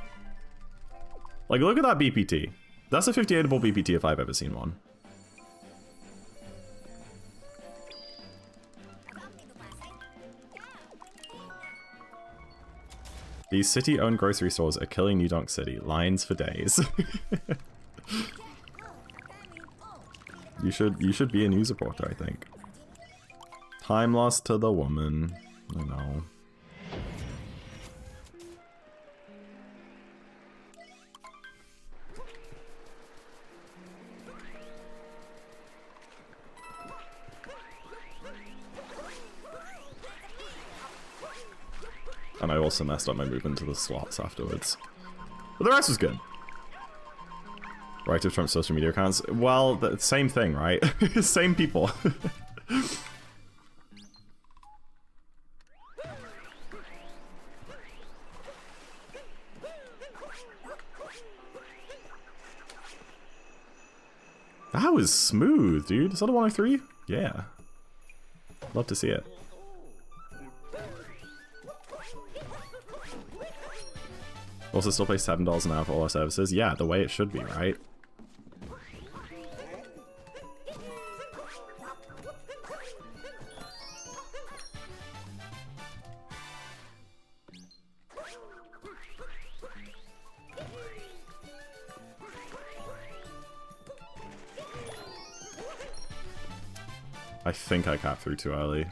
Like, look at that BPT. That's a 58able BPT if I've ever seen one. These city-owned grocery stores are killing New Donk City. Lines for days. You should be a news reporter, I think. Time lost to the woman. I know. And I also messed up my movement to the slots afterwards. But the rest was good. Right of Trump's social media accounts. Well, the same thing, right? Same people. That was smooth, dude. Is that a 103? Yeah. Love to see it. Also still pay $7 an hour for all our services. Yeah, the way it should be, right? I think I capped through too early.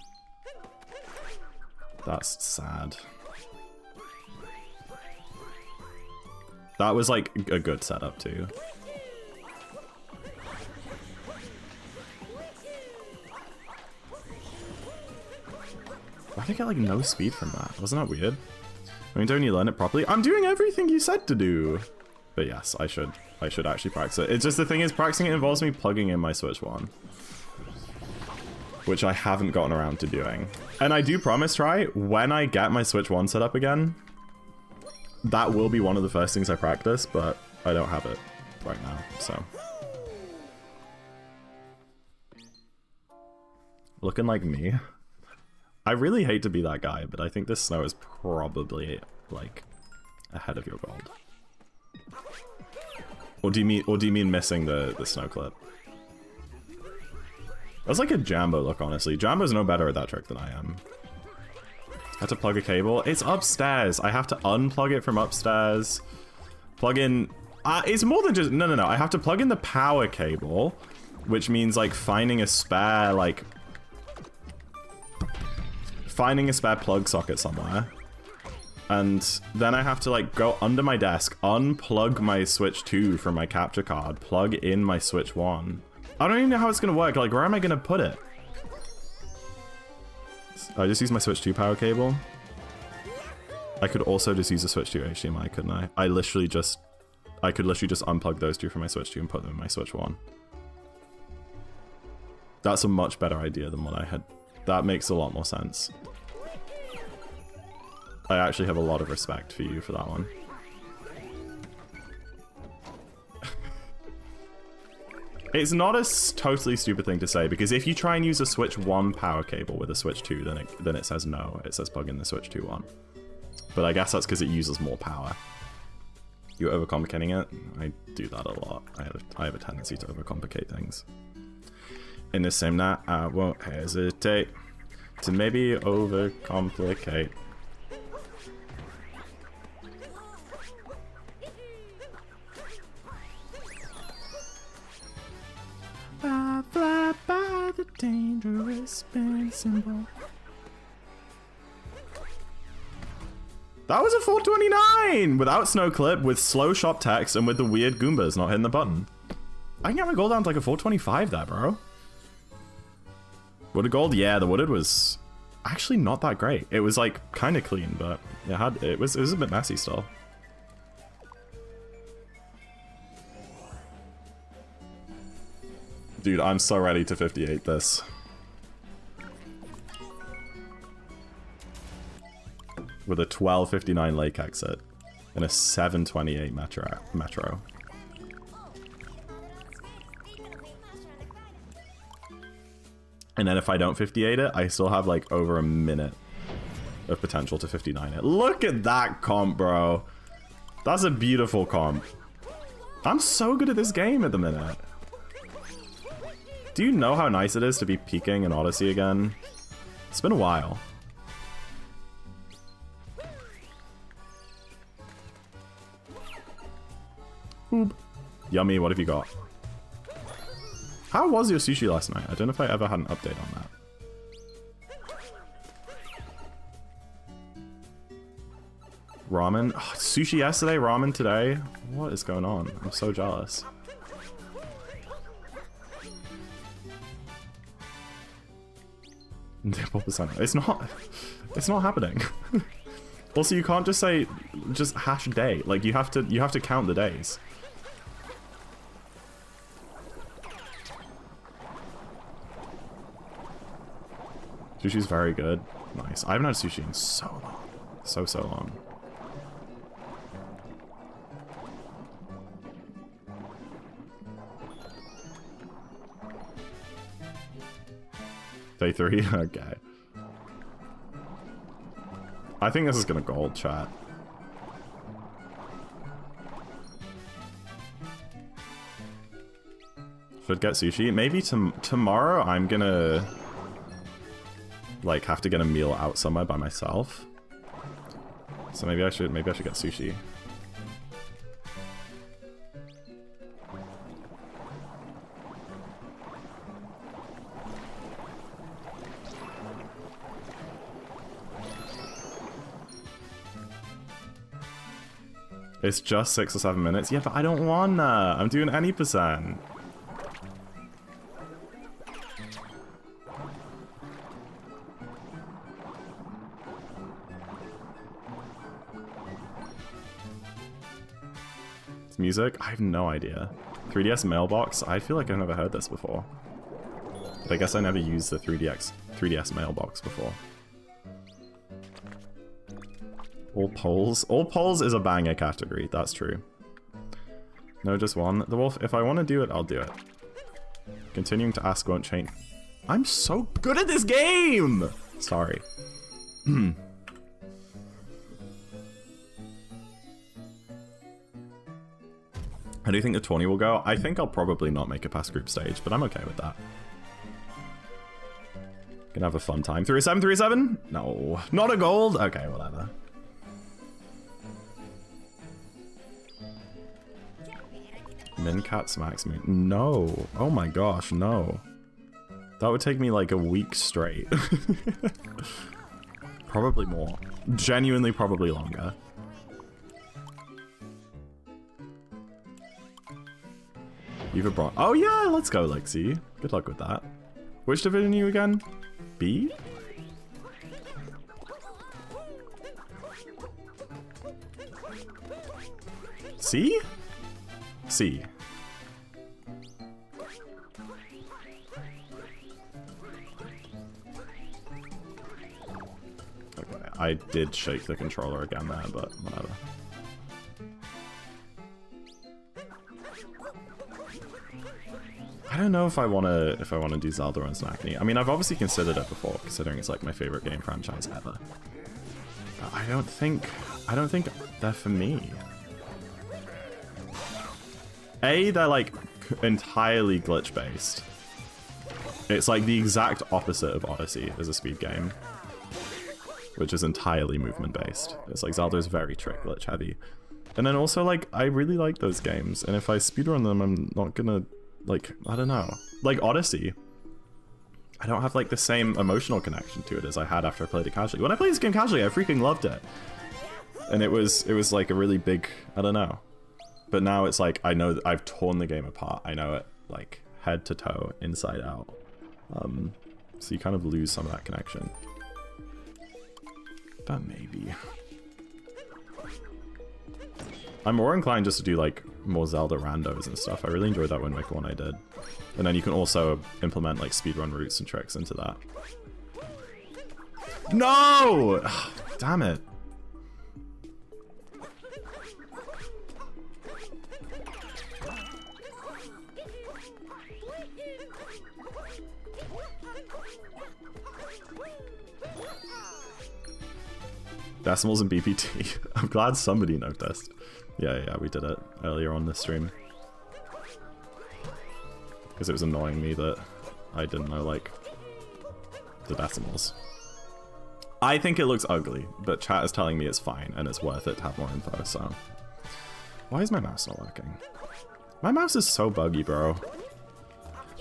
That's sad. That was like a good setup too. Why did I get like no speed from that? Wasn't that weird? I mean, don't you learn it properly? I'm doing everything you said to do. But yes, I should actually practice it. It's just the thing is, practicing it involves me plugging in my Switch 1. Which I haven't gotten around to doing. And I do promise, Try, when I get my Switch 1 set up again, that will be one of the first things I practice, but I don't have it right now, so. Looking like me. I really hate to be that guy, but I think this snow is probably, like, ahead of your gold. Or do you mean missing the snow clip? That's like a Jambo look, honestly. Jambo's no better at that trick than I am. I have to plug a cable. It's upstairs. I have to unplug it from upstairs. Plug in... it's more than just... No. I have to plug in the power cable, which means, like, finding a spare, like... Finding a spare plug socket somewhere. And then I have to, like, go under my desk, unplug my Switch 2 from my capture card, plug in my Switch 1. I don't even know how it's gonna work. Like, where am I gonna put it? I just use my Switch 2 power cable. I could also just use a Switch 2 HDMI, couldn't I? I could literally just unplug those two from my Switch 2 and put them in my Switch 1. That's a much better idea than what I had. That makes a lot more sense. I actually have a lot of respect for you for that one. It's not a totally stupid thing to say, because if you try and use a Switch 1 power cable with a Switch 2, then it says no. It says plug in the Switch 2 one. But I guess that's because it uses more power. You're overcomplicating it? I do that a lot. I have a tendency to overcomplicate things. In the same night, I won't hesitate to maybe overcomplicate. I fly by the dangerous spin symbol. That was a 429! Without snow clip, with slow shop text, and with the weird Goombas not hitting the button. I can get my gold down to like a 425 there, bro. Wooded gold? Yeah, the wooded was actually not that great. It was like kind of clean, but it was a bit messy still. Dude, I'm so ready to 58 this. With a 12:59 lake exit and a 7:28 metro. And then if I don't 58 it, I still have like over a minute of potential to 59 it. Look at that comp, bro. That's a beautiful comp. I'm so good at this game at the minute. Do you know how nice it is to be peaking in Odyssey again? It's been a while. Oop. Yummy, what have you got? How was your sushi last night? I don't know if I ever had an update on that. Ramen? Oh, sushi yesterday, ramen today? What is going on? I'm so jealous. It's not happening. Also, you can't just say, just hash day. Like, you have to count the days. Sushi's very good. Nice. I haven't had sushi in so long. So long. Day 3? Okay. I think this is gonna gold, chat. Should get sushi. Maybe tomorrow I'm gonna like have to get a meal out somewhere by myself. So maybe I should get sushi. It's just 6 or 7 minutes. Yeah, but I don't wanna. I'm doing any percent. It's music? I have no idea. 3DS mailbox? I feel like I've never heard this before. But I guess I never used the 3DS mailbox before. All polls? All polls is a banger category, that's true. No, just one. The wolf, if I want to do it, I'll do it. Continuing to ask won't change. I'm so good at this game! Sorry. How do you think the 20 will go? I think I'll probably not make it past group stage, but I'm okay with that. Gonna have a fun time. 307, 307? No. Not a gold? Okay, whatever. Mincat smacks me. No. Oh my gosh, no. That would take me like a week straight. Probably more. Genuinely, probably longer. You've a brought. Oh yeah, let's go, Lexi. Good luck with that. Which division are you again? B? C? C. Okay, I did shake the controller again there, but whatever. I don't know if I wanna do Zelda on Snackney. I mean, I've obviously considered it before, considering it's like my favorite game franchise ever. But I don't think they're for me. They're like entirely glitch based. It's like the exact opposite of Odyssey as a speed game, which is entirely movement based. It's like Zelda is very trick glitch heavy. And then also like I really like those games, and if I speedrun them, I'm not gonna like, I don't know. Like Odyssey, I don't have like the same emotional connection to it as I had after I played it casually. When I played this game casually, I freaking loved it. And it was like a really big, I don't know. But now it's like, I know that I've torn the game apart. I know it like head to toe, inside out. So you kind of lose some of that connection. But maybe. I'm more inclined just to do like more Zelda randos and stuff. I really enjoyed that Wind Waker one I did. And then you can also implement like speedrun routes and tricks into that. No! Damn it. Decimals and BPT. I'm glad somebody noticed. Yeah, we did it earlier on this stream. Because it was annoying me that I didn't know, like, the decimals. I think it looks ugly, but chat is telling me it's fine and it's worth it to have more info, so... Why is my mouse not working? My mouse is so buggy, bro.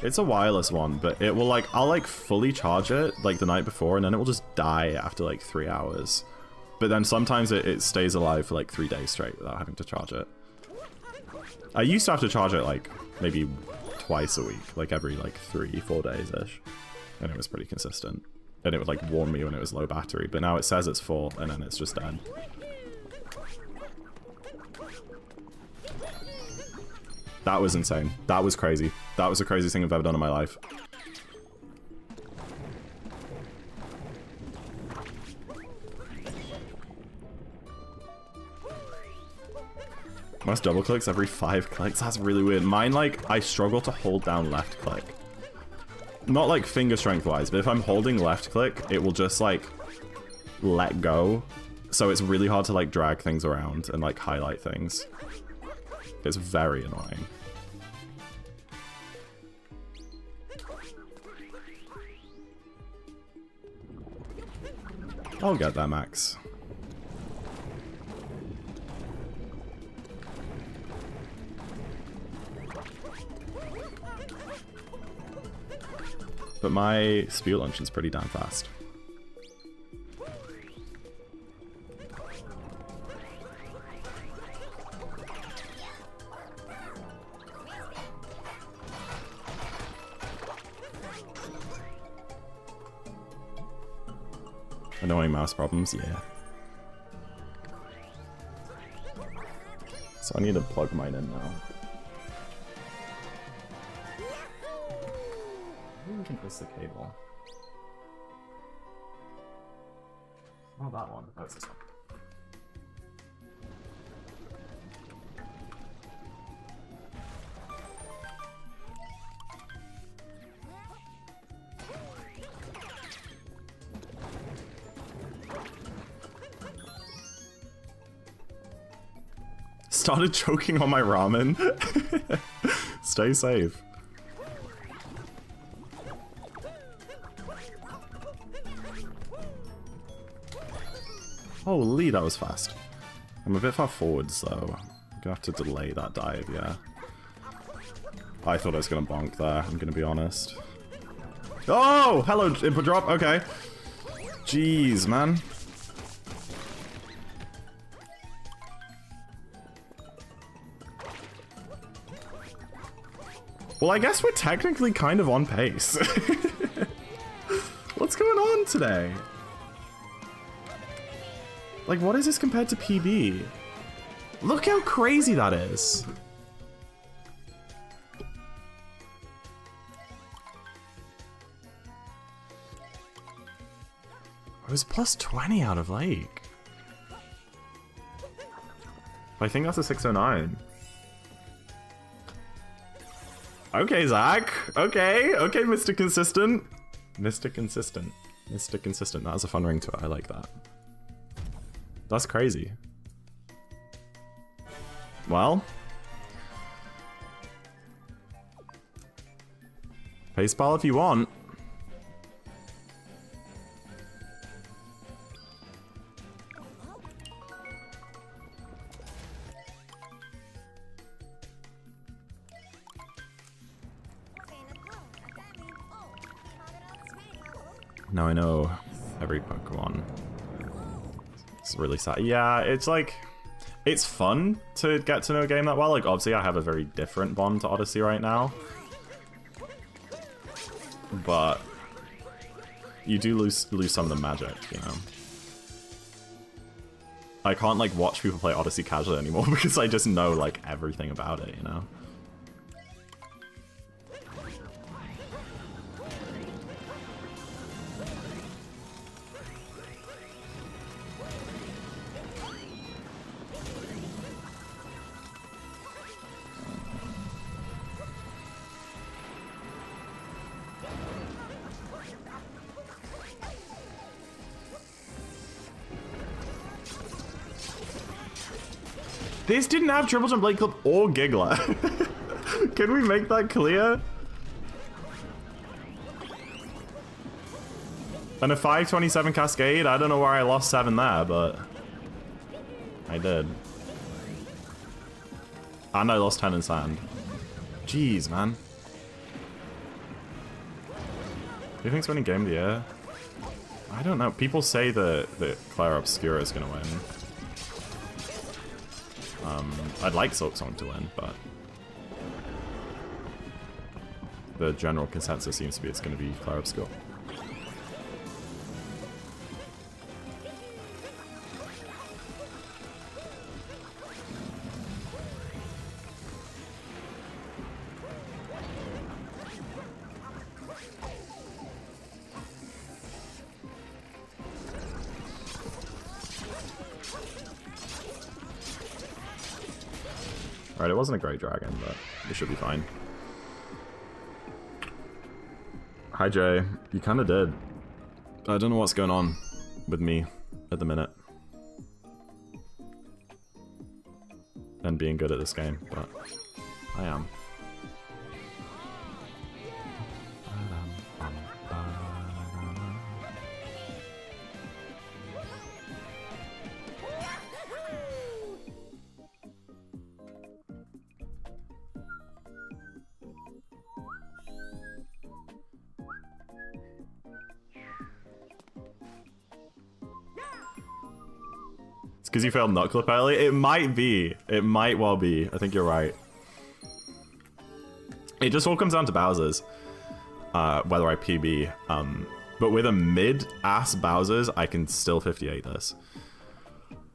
It's a wireless one, but it will, like, I'll, like, fully charge it, like, the night before, and then it will just die after, like, 3 hours. But then sometimes it stays alive for like 3 days straight without having to charge it. I used to have to charge it like maybe twice a week, like every like 3-4 days-ish. And it was pretty consistent. And it would like warn me when it was low battery, but now it says it's full and then it's just dead. That was insane. That was crazy. That was the craziest thing I've ever done in my life. Most double clicks every 5 clicks. That's really weird. Mine, like, I struggle to hold down left click. Not like finger strength wise, but if I'm holding left click, it will just like let go. So it's really hard to like drag things around and like highlight things. It's very annoying. I'll get that, Max. But my speed lunch is pretty damn fast. Annoying mouse problems, yeah. So I need to plug mine in now. I think this is the cable. Oh, that one. Oh, it's this one. Started choking on my ramen. Stay safe. Holy, that was fast. I'm a bit far forwards though. I'm gonna have to delay that dive, yeah. I thought I was gonna bonk there, I'm gonna be honest. Oh! Hello, input drop, okay. Jeez, man. Well, I guess we're technically kind of on pace. What's going on today? Like, what is this compared to PB? Look how crazy that is. It was plus 20 out of Lake. I think that's a 609. Okay, Zach. Okay, Mr. Consistent. Mr. Consistent. Mr. Consistent. That has a fun ring to it. I like that. That's crazy. Well. Pace-ball if you want. Now I know every Pokemon. It's really sad. Yeah, it's like, it's fun to get to know a game that well. Like, obviously I have a very different bond to Odyssey right now. But you do lose some of the magic, you know? I can't like watch people play Odyssey casually anymore because I just know like everything about it, you know? This didn't have Triple Jump, Blade Club, or Giggler. Can we make that clear? And a 527 Cascade? I don't know where I lost 7 there, but I did. And I lost 10 in Sand. Jeez, man. Who do you think's winning Game of the Year? I don't know. People say that Clara Obscura is going to win. I'd like Silksong to win, but the general consensus seems to be it's going to be Clara Obscura. Alright, it wasn't a great dragon, but it should be fine. Hi Jay, you kinda did. I don't know what's going on with me at the minute. And being good at this game, but I am. Because you failed Nut Clip early? It might be. It might well be. I think you're right. It just all comes down to Bowser's. Whether I PB. But with a mid-ass Bowser's, I can still 58 this.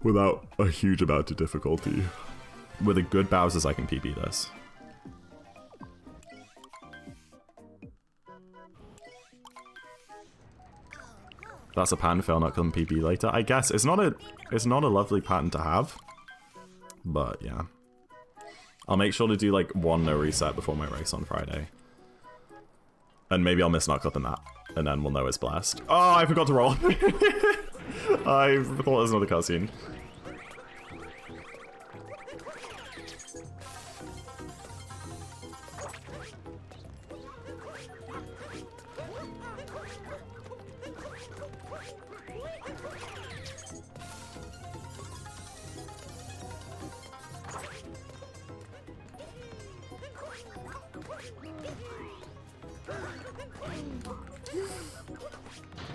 Without a huge amount of difficulty. With a good Bowser's, I can PB this. That's a pattern fail, not come PB later. I guess it's not a lovely pattern to have, but yeah. I'll make sure to do like one no reset before my race on Friday, and maybe I'll miss Nutclip in that, and then we'll know it's blessed. Oh, I forgot to roll. I thought it was another cutscene.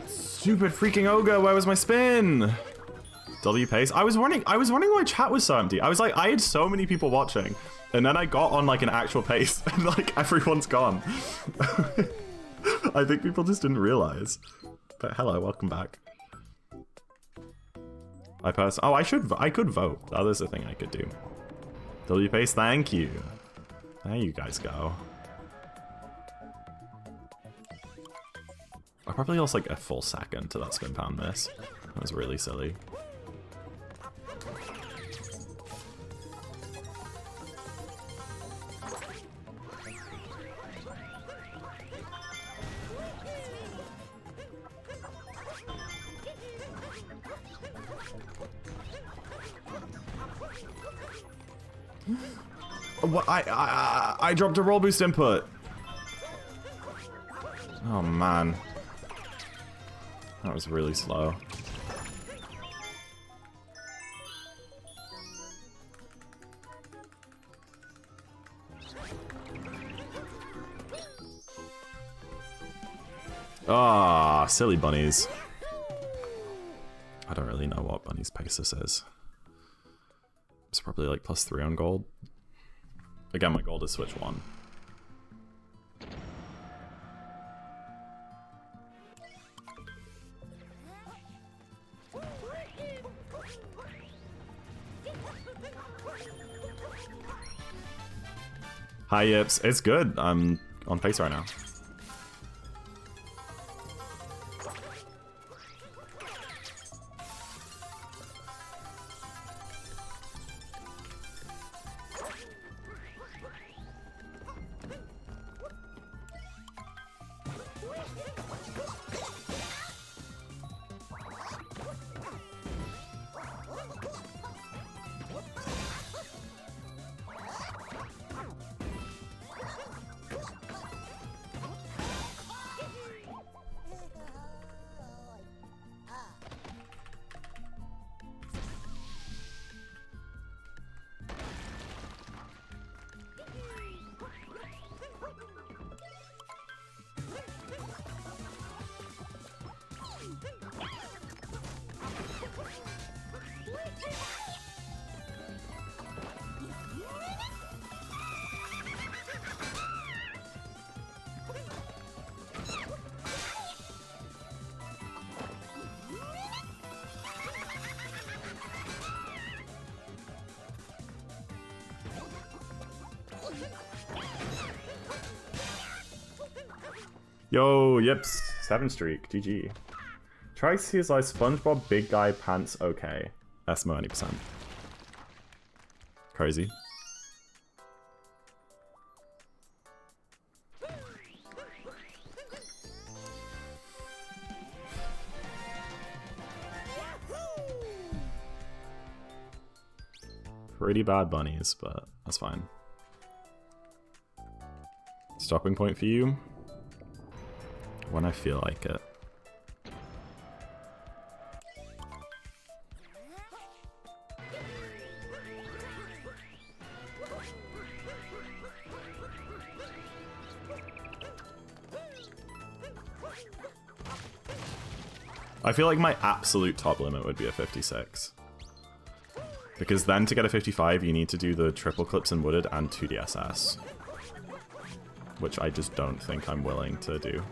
Stupid freaking ogre, where was my spin? W pace. I was wondering why chat was so empty. I was like, I had so many people watching, and then I got on like an actual pace, and like everyone's gone. I think people just didn't realize. But hello, welcome back. Oh, I could vote. That is a thing I could do. W Pace, thank you. There you guys go. I probably lost like a full second to that spin pound miss. That was really silly. What? I dropped a roll boost input. Oh man. That was really slow. Ah, silly bunnies. I don't really know what bunny's pace this is. It's probably like +3 on gold. Again, my gold is switch 1. Hi Yips, it's good. I'm on pace right now. Yo, yips, 7 streak, GG. Try CSI SpongeBob Big Guy Pants okay. Esmo 90%. Crazy. Pretty bad bunnies, but that's fine. Stopping point for you. When I feel like it. I feel like my absolute top limit would be a 56. Because then to get a 55, you need to do the triple clips in Wooded and 2DSS. Which I just don't think I'm willing to do.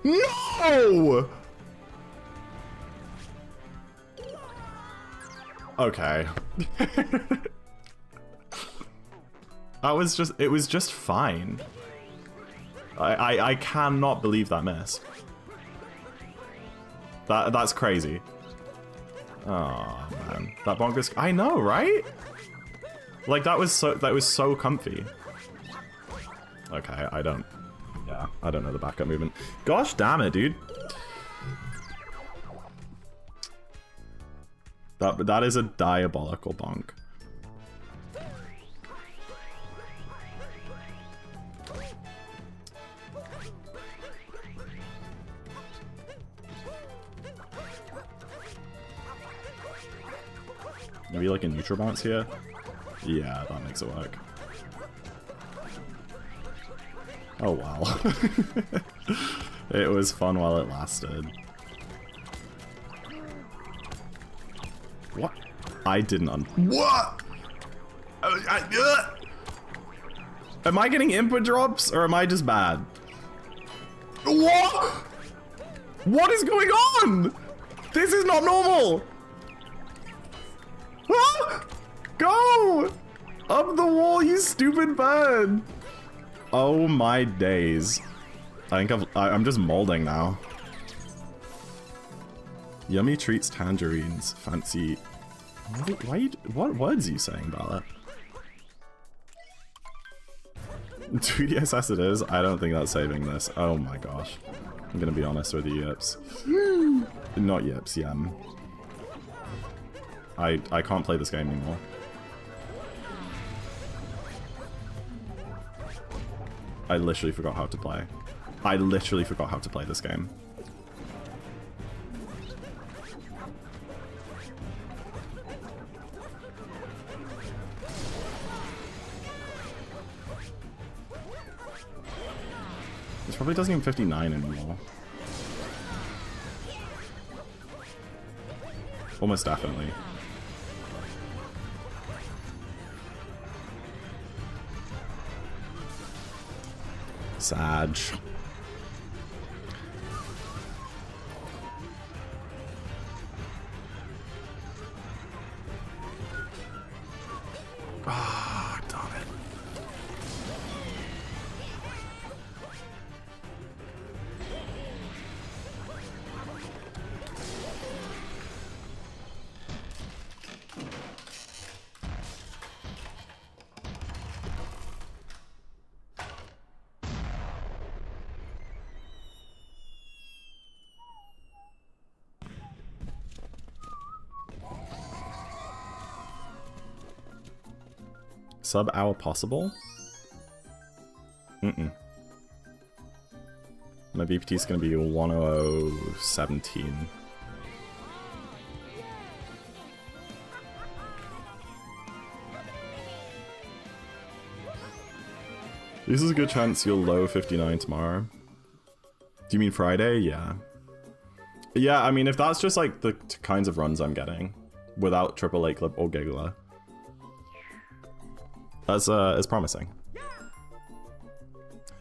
No! Okay. It was just fine. I cannot believe that miss. That's crazy. Oh man. That bonkers. I know, right? Like that was so comfy. Okay, I don't know the backup movement. Gosh damn it, dude. That is a diabolical bonk. Maybe like a neutral bounce here? Yeah, that makes it work. Oh wow. It was fun while it lasted. What? I didn't What? Am I getting input drops or am I just bad? What? What is going on? This is not normal. Ah! Go! Up the wall, you stupid bird! Oh my days. I think I'm just molding now. Yummy treats tangerines. Fancy. What words are you saying about that? 2DSS it is. I don't think that's saving this. Oh my gosh. I'm gonna be honest with you, Yips. Not Yips, Yem. I can't play this game anymore. I literally forgot how to play. I literally forgot how to play this game. This probably doesn't even 59 anymore. Almost definitely. Sag. Ah, darn it. Sub hour possible? Mm-mm. My BPT is going to be 10017. This is a good chance you'll low 59 tomorrow. Do you mean Friday? Yeah. Yeah, I mean, if that's just like the kinds of runs I'm getting without Triple A Clip or Giggler, that's is promising.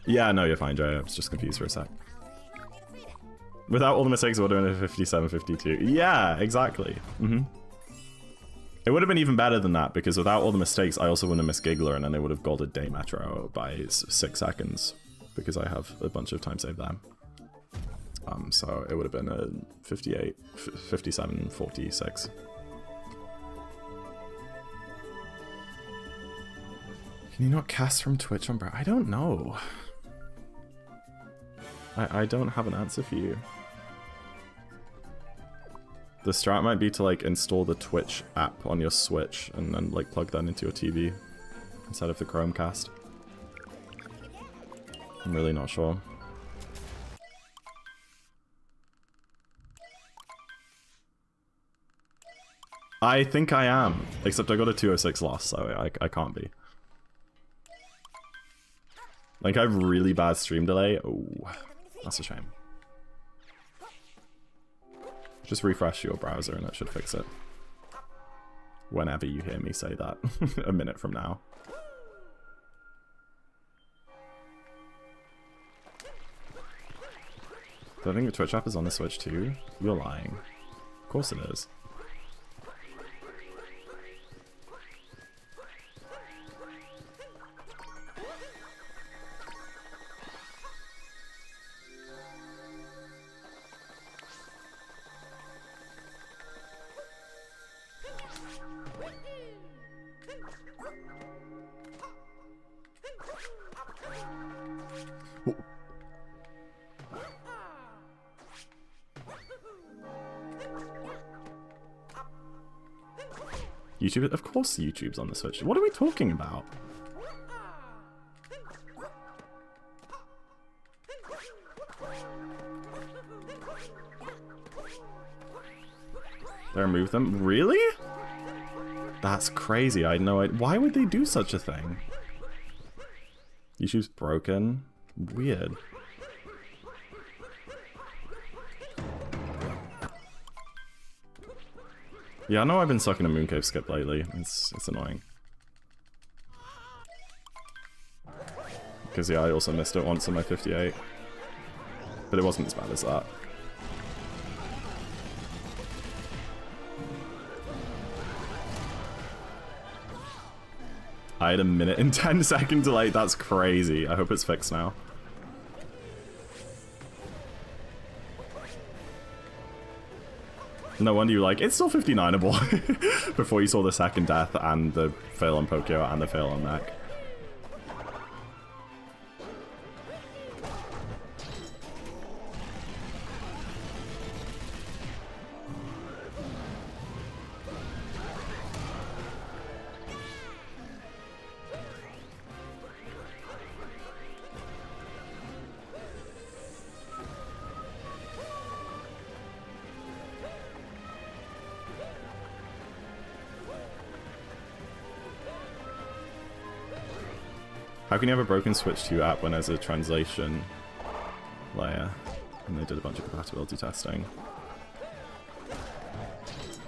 Yeah, no, you're fine, Jay. I was just confused for a sec. Without all the mistakes, we're doing a 57, 52. Yeah, exactly. It would have been even better than that, because without all the mistakes, I also wouldn't have missed Giggler, and then they would have golded Day Metro by 6 seconds, because I have a bunch of time saved there. So it would have been a 58, 57, 46. Can you not cast from Twitch on I don't know. I don't have an answer for you. The strat might be to like install the Twitch app on your Switch and then like plug that into your TV instead of the Chromecast. I'm really not sure. I think I am, except I got a 206 loss, so I can't be. Like, I have really bad stream delay. Oh, that's a shame. Just refresh your browser and it should fix it. Whenever you hear me say that, a minute from now. Do I think the Twitch app is on the Switch too? You're lying. Of course it is. YouTube, of course YouTube's on the Switch. What are we talking about? They removed them? Really? That's crazy. I had no idea. Why would they do such a thing? YouTube's broken. Weird. Yeah, I know I've been sucking a Mooncave skip lately. It's annoying. Because yeah, I also missed it once on my 58. But it wasn't as bad as that. I had a minute and 10-second delay. That's crazy. I hope it's fixed now. No wonder you like, it's still 59able before you saw the second death and the fail on Pokio and the fail on Mech. How can you have a broken Switch 2 app when there's a translation layer? And they did a bunch of compatibility testing.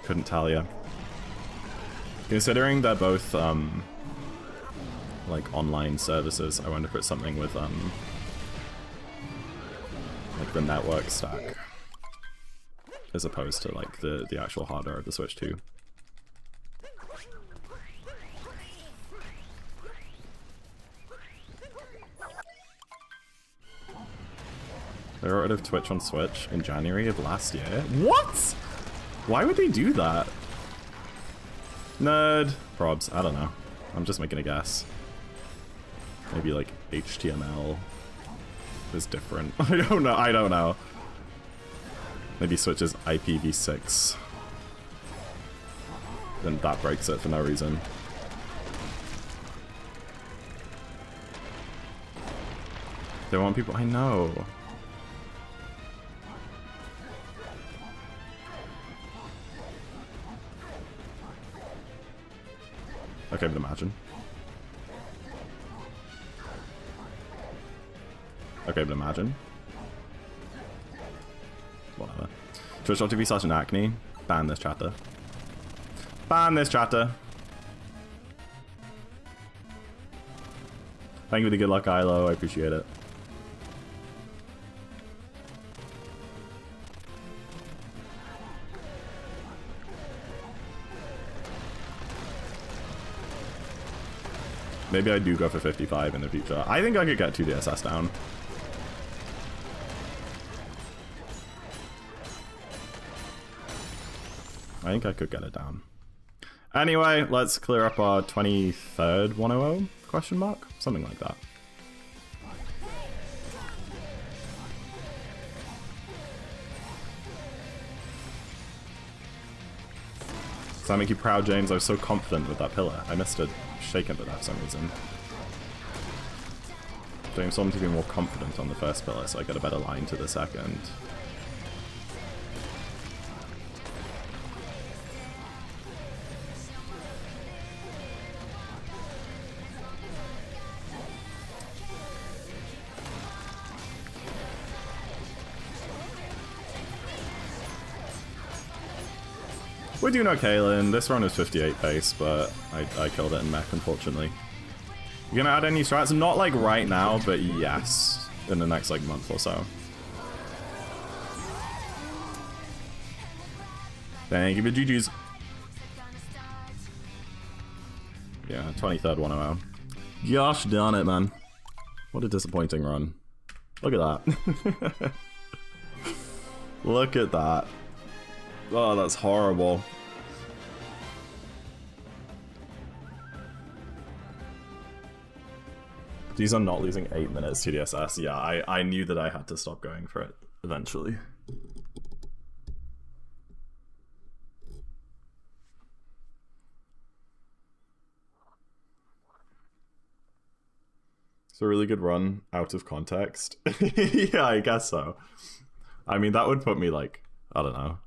Couldn't tell you. Considering they're both, like, online services, I wonder if it's something with, like, the network stack. As opposed to, like, the actual hardware of the Switch 2. They got rid of Twitch on Switch in January of last year. What? Why would they do that? Nerd. Probs. I don't know. I'm just making a guess. Maybe like HTML is different. I don't know. I don't know. Maybe Switch is IPv6. Then that breaks it for no reason. They want people. I know. Okay, but imagine. Okay, but imagine. Whatever. Twitch.tv/acne. Ban this chatter. Ban this chatter. Thank you for the good luck, Ilo. I appreciate it. Maybe I do go for 55 in the future. I think I could get 2 DSS down. I think I could get it down. Anyway, let's clear up our 23rd 100 question mark? Something like that. Does that make you proud, James? I was so confident with that pillar. I missed it. Shaken with that for some reason. James wanted to be more confident on the first pillar, so I get a better line to the second. We're doing okay, Lynn. This run is 58 pace, but I killed it in mech, unfortunately. You gonna add any strats? Not like right now, but yes, in the next like month or so. Thank you for GG's. Yeah, 23rd 100. Gosh darn it, man. What a disappointing run. Look at that. Look at that. Oh, that's horrible. These are not losing 8 minutes to DSS. Yeah, I knew that I had to stop going for it eventually. It's a really good run out of context. Yeah, I guess so. I mean, that would put me like, I don't know,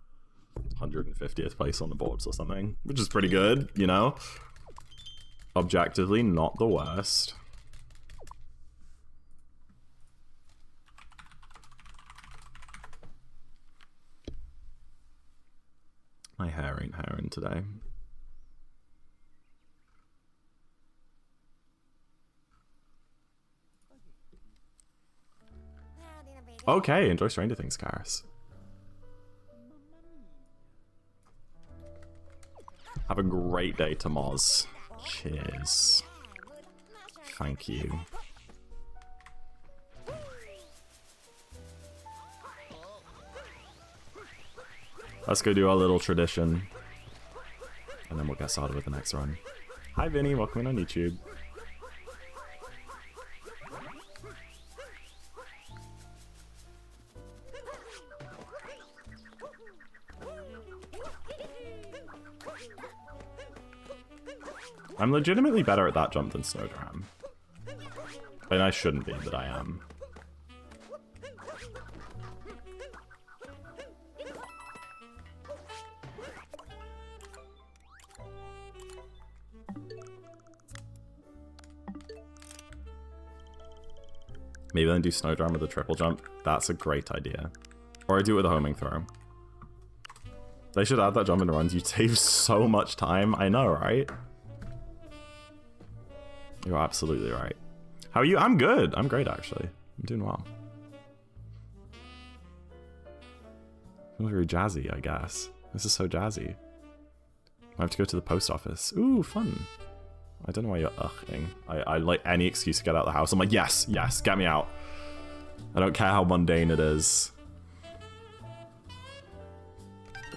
150th place on the boards or something, which is pretty good, you know? Objectively, not the worst. My hair ain't hairing today. Okay, enjoy Stranger Things, Karis. Have a great day, Tamaz. Cheers. Thank you. Let's go do our little tradition. And then we'll get started with the next run. Hi Vinny, welcome in on YouTube. I'm legitimately better at that jump than Snowdram. And I shouldn't be, but I am. Maybe then do Snowdram with a triple jump. That's a great idea. Or I do it with a homing throw. They should add that jump into runs. You'd save so much time. I know, right? You're absolutely right. How are you? I'm good. I'm great, actually. I'm doing well. Feels very jazzy, I guess. This is so jazzy. I have to go to the post office. Ooh, fun. I don't know why you're ughing. I like any excuse to get out of the house. I'm like, yes, yes, get me out. I don't care how mundane it is.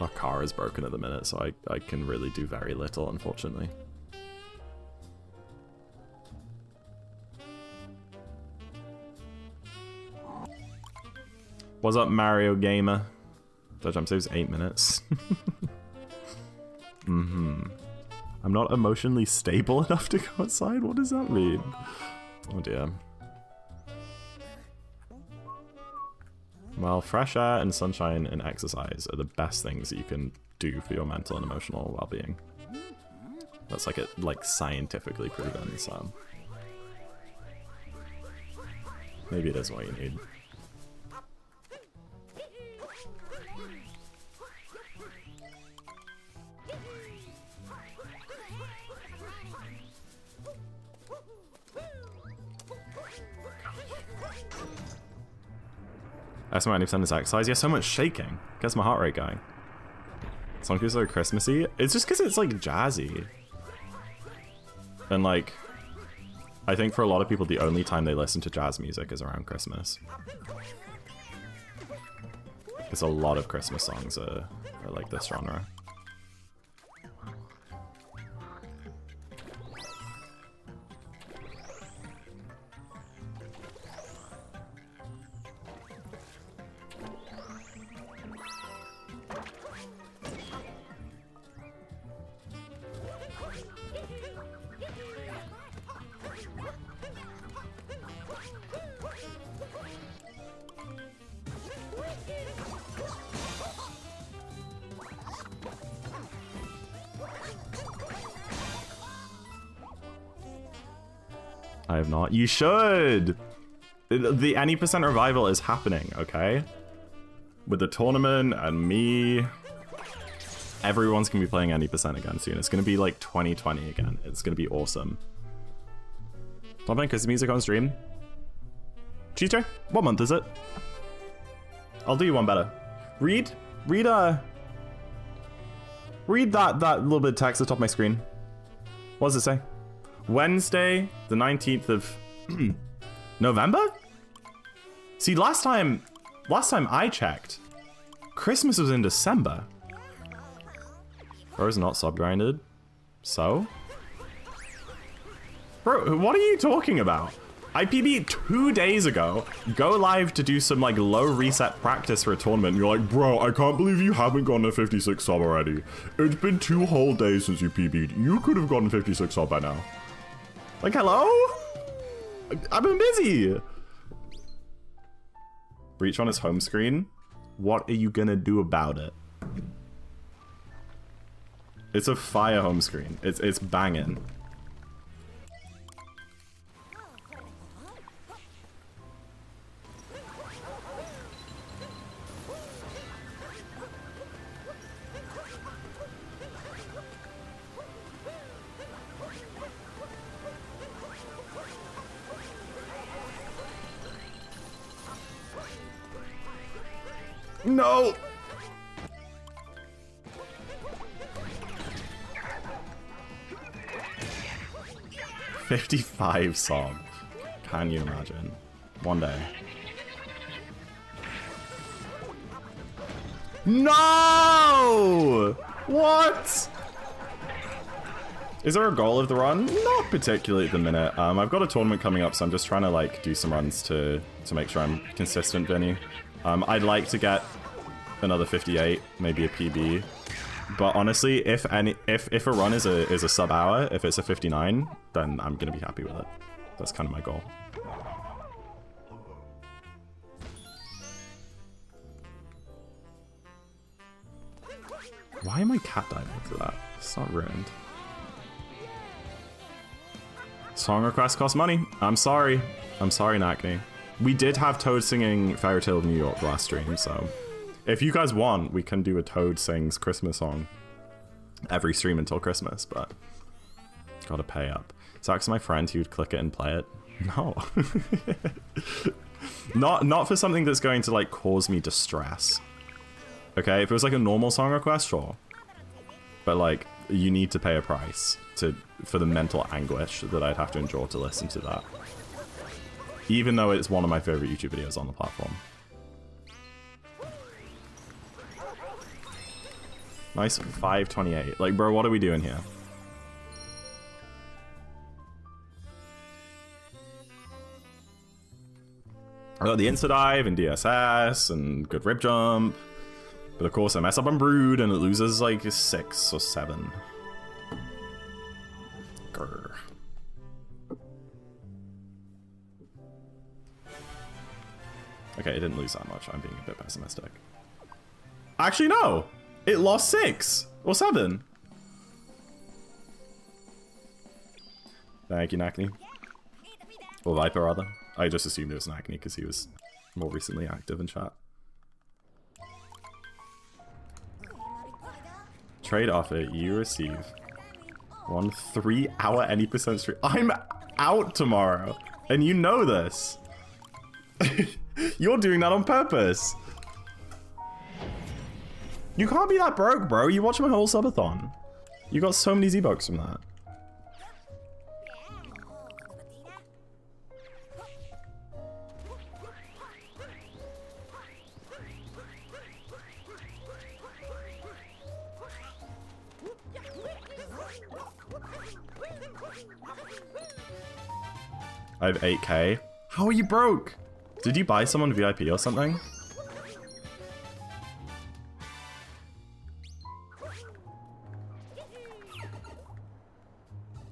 Our car is broken at the minute, so I can really do very little, unfortunately. What's up, Mario Gamer? That jump saves 8 minutes. I'm not emotionally stable enough to go outside? What does that mean? Oh dear. Well, fresh air and sunshine and exercise are the best things that you can do for your mental and emotional well-being. That's like scientifically proven, so maybe it is what you need. That's my 90% is exercise. Yeah, so much shaking. Gets my heart rate going. Song is so Christmassy. It's just because it's like jazzy. And like, I think for a lot of people, the only time they listen to jazz music is around Christmas. Because a lot of Christmas songs are like this genre. I have not. You should! The any percent revival is happening, okay? With the tournament and me. Everyone's gonna be playing any percent again soon. It's gonna be like 2020 again. It's gonna be awesome. Stop playing Christmas music on stream. Cheater, what month is it? I'll do you one better. Read that little bit of text at the top of my screen. What does it say? Wednesday, the 19th of November? See, last time I checked, Christmas was in December. Bro's not sub-grinded. So? Bro, what are you talking about? I PB'd 2 days ago, go live to do some like low reset practice for a tournament, and you're like, bro, I can't believe you haven't gotten a 56 sub already. It's been 2 whole days since you PB'd. You could have gotten 56 sub by now. Like, hello? I've been busy. Breach on his home screen? What are you gonna do about it? It's a fire home screen. It's banging. No! 55 song. Can you imagine? One day. No! What? Is there a goal of the run? Not particularly at the minute. I've got a tournament coming up, so I'm just trying to like do some runs to make sure I'm consistent, Vinny. I'd like to get another 58, maybe a PB. But honestly, if a run is a sub hour, if it's a 59, then I'm gonna be happy with it. That's kind of my goal. Why am I cat diving to that? It's not ruined. Song requests cost money. I'm sorry. I'm sorry, Nakni. We did have Toad singing Fairy Tale of New York last stream, so if you guys want, we can do a Toad sings Christmas song every stream until Christmas, but gotta pay up. Zach's my friend, he would click it and play it. No. Not for something that's going to like cause me distress. Okay, if it was like a normal song request, sure. But like, you need to pay a price for the mental anguish that I'd have to endure to listen to that. Even though it's one of my favorite YouTube videos on the platform. Nice 528. Like, bro, what are we doing here? I got the insta dive and DSS and good rib jump. But of course I mess up on Brood and it loses like 6 or 7. Grr. Okay, it didn't lose that much. I'm being a bit pessimistic. Actually, no! It lost 6 or 7. Thank you, Nakni. Or Viper, rather. I just assumed it was Nakni because he was more recently active in chat. Trade offer, you receive 1 3-hour any percent stream. I'm out tomorrow, and you know this. You're doing that on purpose. You can't be that broke, bro. You watched my whole subathon. You got so many Z-Bucks from that. I have 8k. How are you broke? Did you buy someone VIP or something?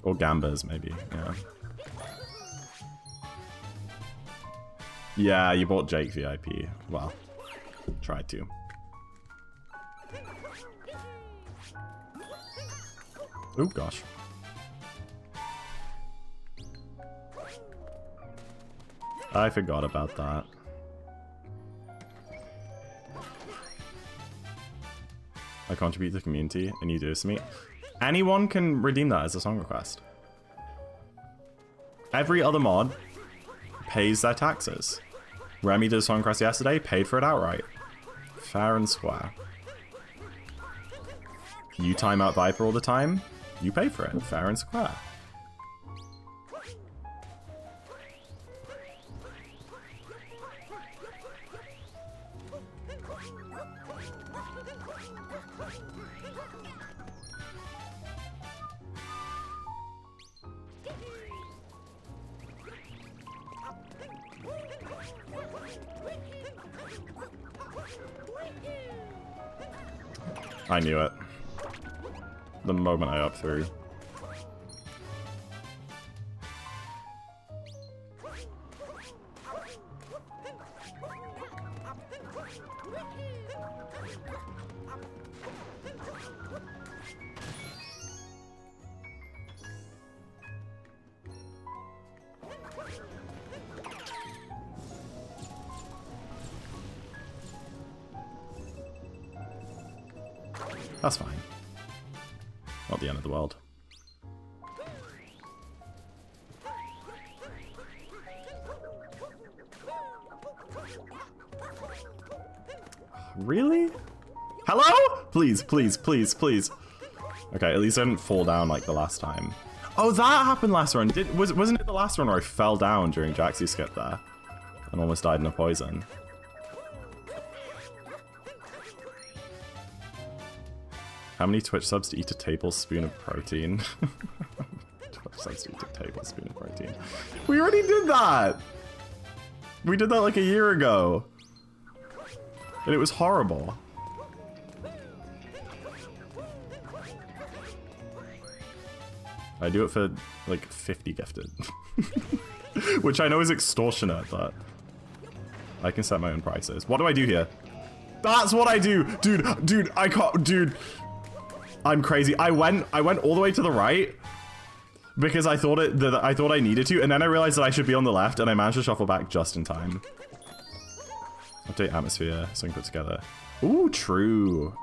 Or Gambas, maybe, yeah. Yeah, you bought Jake VIP. Well, tried to. Oh, gosh. I forgot about that. I contribute to the community and you do this to me. Anyone can redeem that as a song request. Every other mod pays their taxes. Remy did a song request yesterday, paid for it outright. Fair and square. You time out Viper all the time, you pay for it. Fair and square. I knew it. The moment I up through. That's fine. Not the end of the world. Really? Hello? Please, please, please, please. Okay, at least I didn't fall down like the last time. Oh, that happened last run. Wasn't it the last run where I fell down during Jaxie's skip there? And almost died in a poison? How many Twitch subs to eat a tablespoon of protein? Twitch subs to eat a tablespoon of protein. We already did that! We did that like a year ago. And it was horrible. I do it for like 50 gifted. Which I know is extortionate, but I can set my own prices. What do I do here? That's what I do! Dude, I can't, dude. I'm crazy. I went all the way to the right because I thought I needed to, and then I realized that I should be on the left, and I managed to shuffle back just in time. Update atmosphere so I can put together. Ooh, true.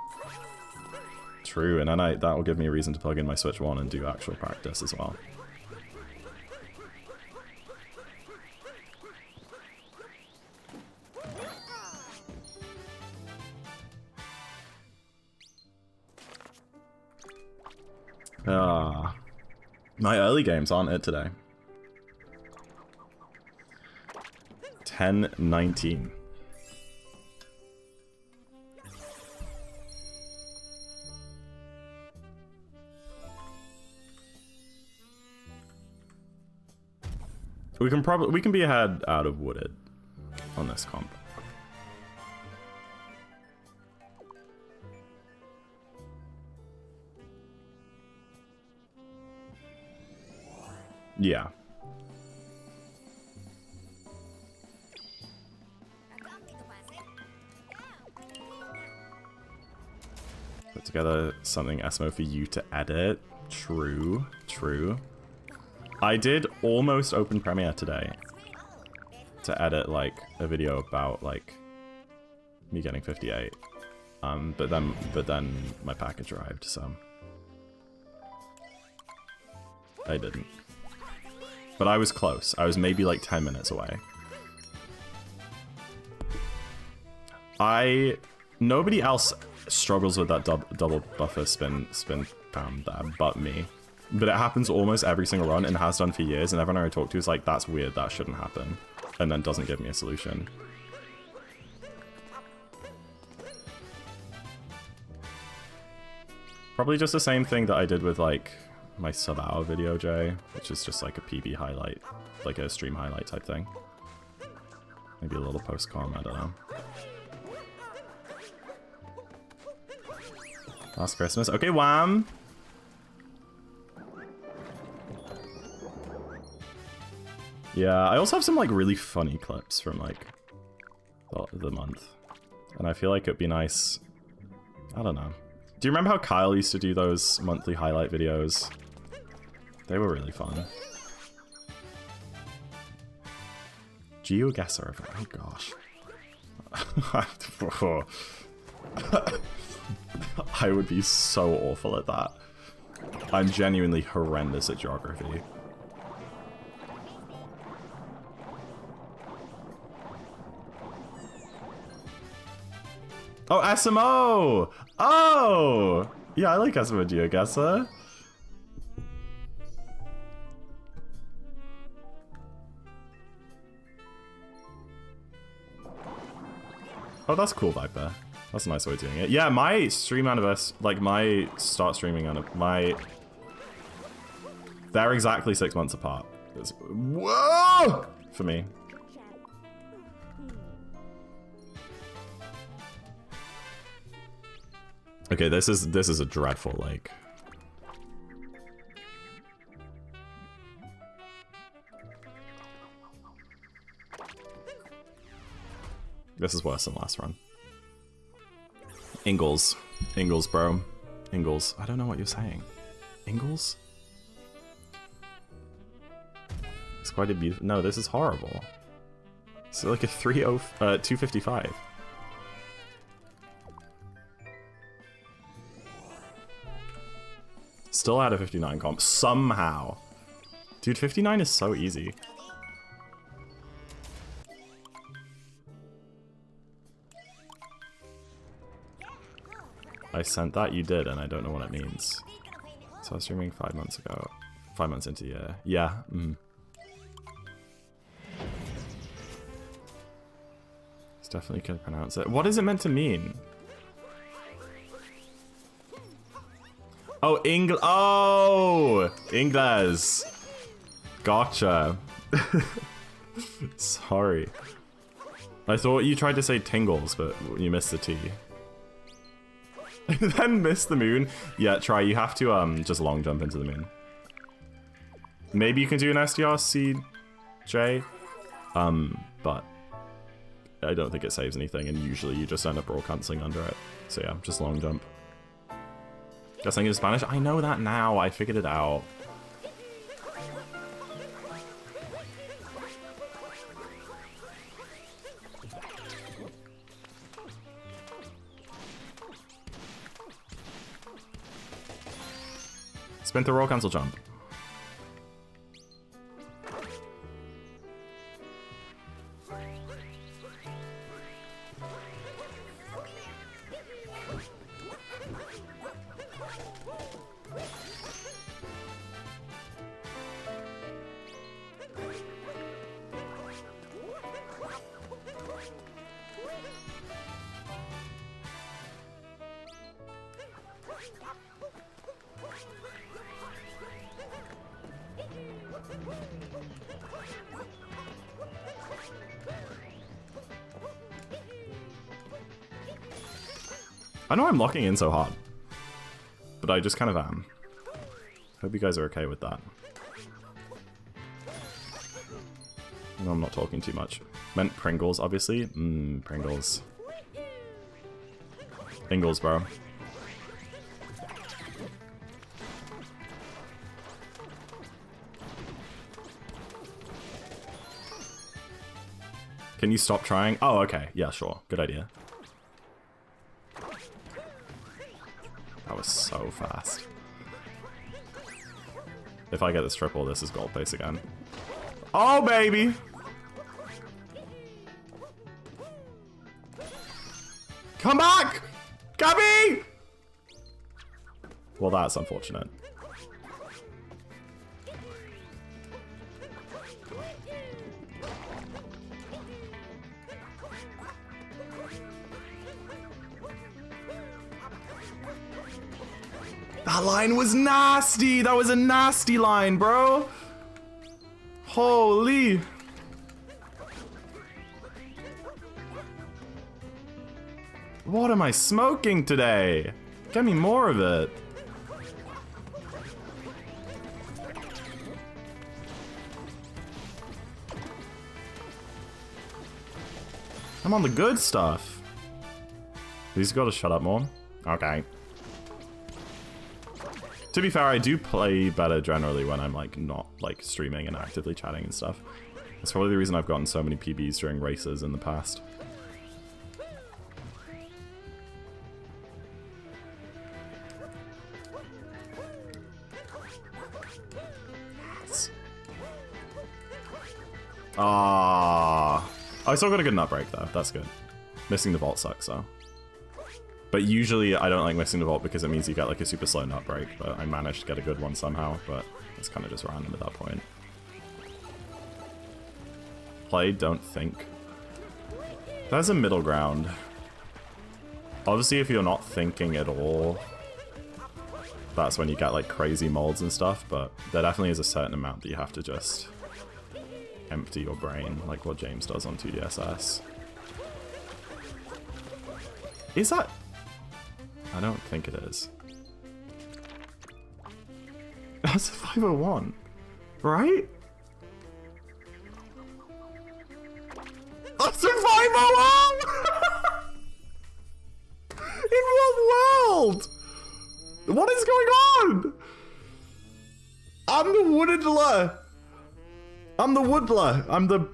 True, and then that will give me a reason to plug in my Switch 1 and do actual practice as well. My early games aren't it today. 10-19. We can be ahead out of Wooded on this comp. Yeah. Put together something SMO for you to edit. True, true. I did almost open Premiere today to edit like a video about like me getting 58. But then my package arrived, so I didn't. But I was close. I was maybe like 10 minutes away. Nobody else struggles with that double buffer spin pound there but me. But it happens almost every single run and has done for years, and everyone I talk to is like, that's weird, that shouldn't happen. And then doesn't give me a solution. Probably just the same thing that I did with like my sub-hour video, Jay, which is just like a PB highlight, like a stream highlight type thing. Maybe a little post-com, I don't know. Last Christmas. Okay, Wham! Yeah, I also have some like really funny clips from like the month. And I feel like it'd be nice. I don't know. Do you remember how Kyle used to do those monthly highlight videos? They were really fun. GeoGuessr. Oh gosh. I would be so awful at that. I'm genuinely horrendous at geography. Oh, SMO! Oh! Yeah, I like SMO GeoGuessr. Oh, that's cool, Viper. That's a nice way of doing it. Yeah, my stream anniversary, like my start streaming on they're exactly 6 months apart. Whoa! For me. Okay, this is a dreadful lake. This is worse than last run. Ingalls. Ingalls, bro. Ingalls. I don't know what you're saying. Ingalls? It's quite a beautiful... No, this is horrible. It's like a 255. Still out of 59 comp. Somehow. Dude, 59 is so easy. I sent that, you did, and I don't know what it means. So I was streaming 5 months ago. 5 months into, yeah. Yeah. Mm. He's definitely can pronounce it. What is it meant to mean? Oh, oh! Ingles. Gotcha. Sorry. I thought you tried to say tingles, but you missed the T. Then miss the moon. Yeah, try. You have to just long jump into the moon. Maybe you can do an SDRCJ, but I don't think it saves anything, and usually you just end up roll cancelling under it. So yeah, just long jump. Guessing in Spanish? I know that now. I figured it out. Spin the roll cancel jump. I know I'm locking in so hard, but I just kind of am. Hope you guys are okay with that. No, I'm not talking too much. Meant Pringles, obviously. Pringles. Ingles, bro. Can you stop trying? Oh, okay. Yeah, sure. Good idea. That was so fast. If I get this triple, this is gold base again. Oh, baby! Come back! Gabby! Well, that's unfortunate. That line was nasty! That was a nasty line, bro! Holy! What am I smoking today? Get me more of it. I'm on the good stuff. He's got to shut up more. Okay. To be fair, I do play better generally when I'm like not like streaming and actively chatting and stuff. That's probably the reason I've gotten so many PBs during races in the past. Ah, I still got a good nut break though. That's good. Missing the vault sucks though. But usually I don't like missing the vault because it means you get like a super slow nut break, but I managed to get a good one somehow, but it's kind of just random at that point. Play, don't think. There's a middle ground. Obviously if you're not thinking at all, that's when you get like crazy molds and stuff, but there definitely is a certain amount that you have to just empty your brain, like what James does on 2DSS. Is that... I don't think it is. That's a 501, right? That's a 501! In what world? What is going on? I'm the woodler. I'm the woodler. I'm the...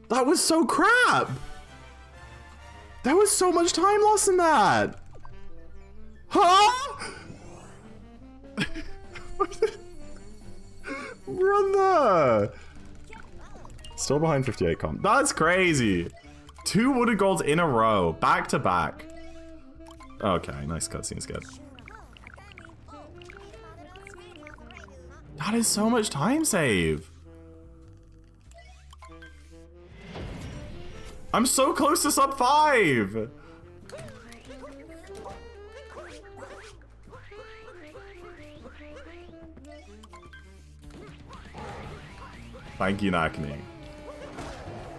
That was so crap. There was so much time lost in that. Huh? Brother. Still behind 58 comp. That's crazy. 2 wooded golds in a row, back to back. Okay, nice cutscene's good. That is so much time save. I'm so close to sub 5. Thank you, Nakni.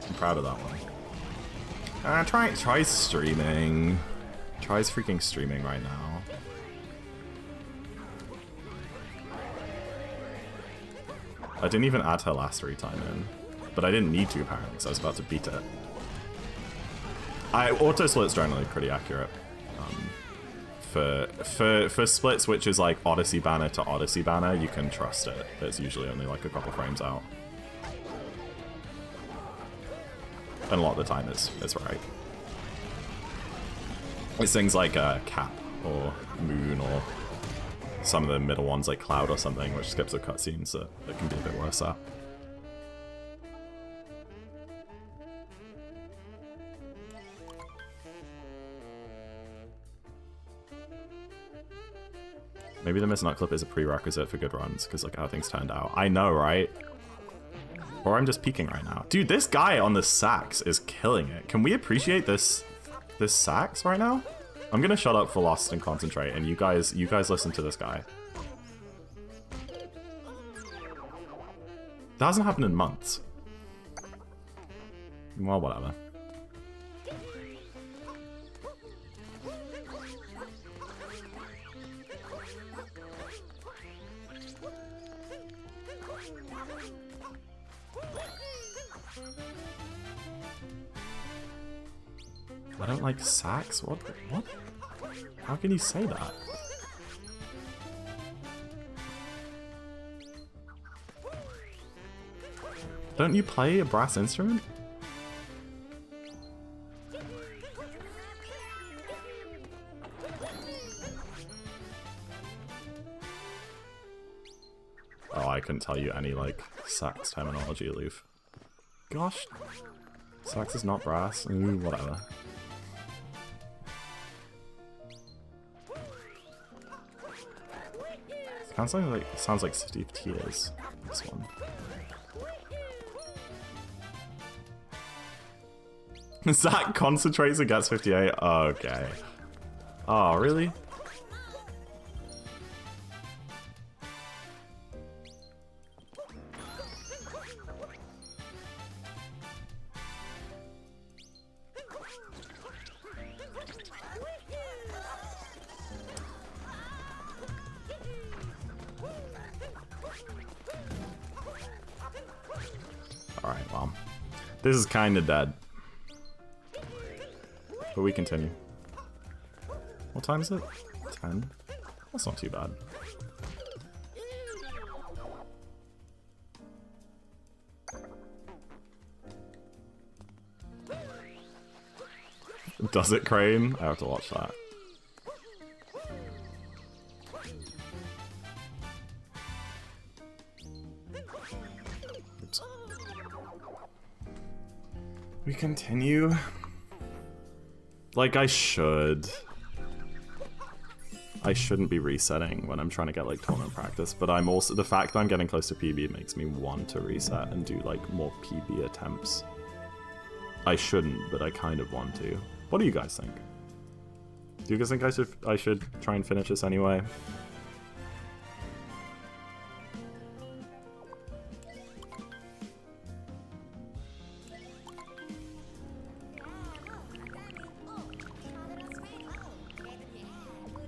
I'm proud of that one. Try streaming. Tries freaking streaming right now. I didn't even add her last retime in, but I didn't need to apparently, because I was about to beat it. Auto split's generally pretty accurate. For split switches like Odyssey banner to Odyssey banner, you can trust it. It's usually only like a couple frames out. And a lot of the time it's right. It's things like Cap or Moon or some of the middle ones like Cloud or something, which skips the cutscenes that can be a bit worse at. Maybe the Miss Nut Clip is a prerequisite for good runs, because look how things turned out. I know, right? Or I'm just peeking right now. Dude, this guy on the sax is killing it. Can we appreciate this sax right now? I'm gonna shut up for Lost and concentrate, and you guys listen to this guy. That hasn't happened in months. Well, whatever. I don't like sax? What? How can you say that? Don't you play a brass instrument? Oh, I couldn't tell you any, like, sax terminology, Aloof. Gosh. Sax is not brass. Ooh, whatever. It sounds like City of Tears, this one. Zack concentrates and gets 58? Okay. Oh, really? Alright, well. This is kinda dead. But we continue. What time is it? 10? That's not too bad. Does it, Crane? I have to watch that. Oops. We continue. Like I should. I shouldn't be resetting when I'm trying to get like tournament practice, but I'm also, the fact that I'm getting close to PB makes me want to reset and do like more PB attempts. I shouldn't, but I kind of want to. What do you guys think? Do you guys think I should try and finish this anyway?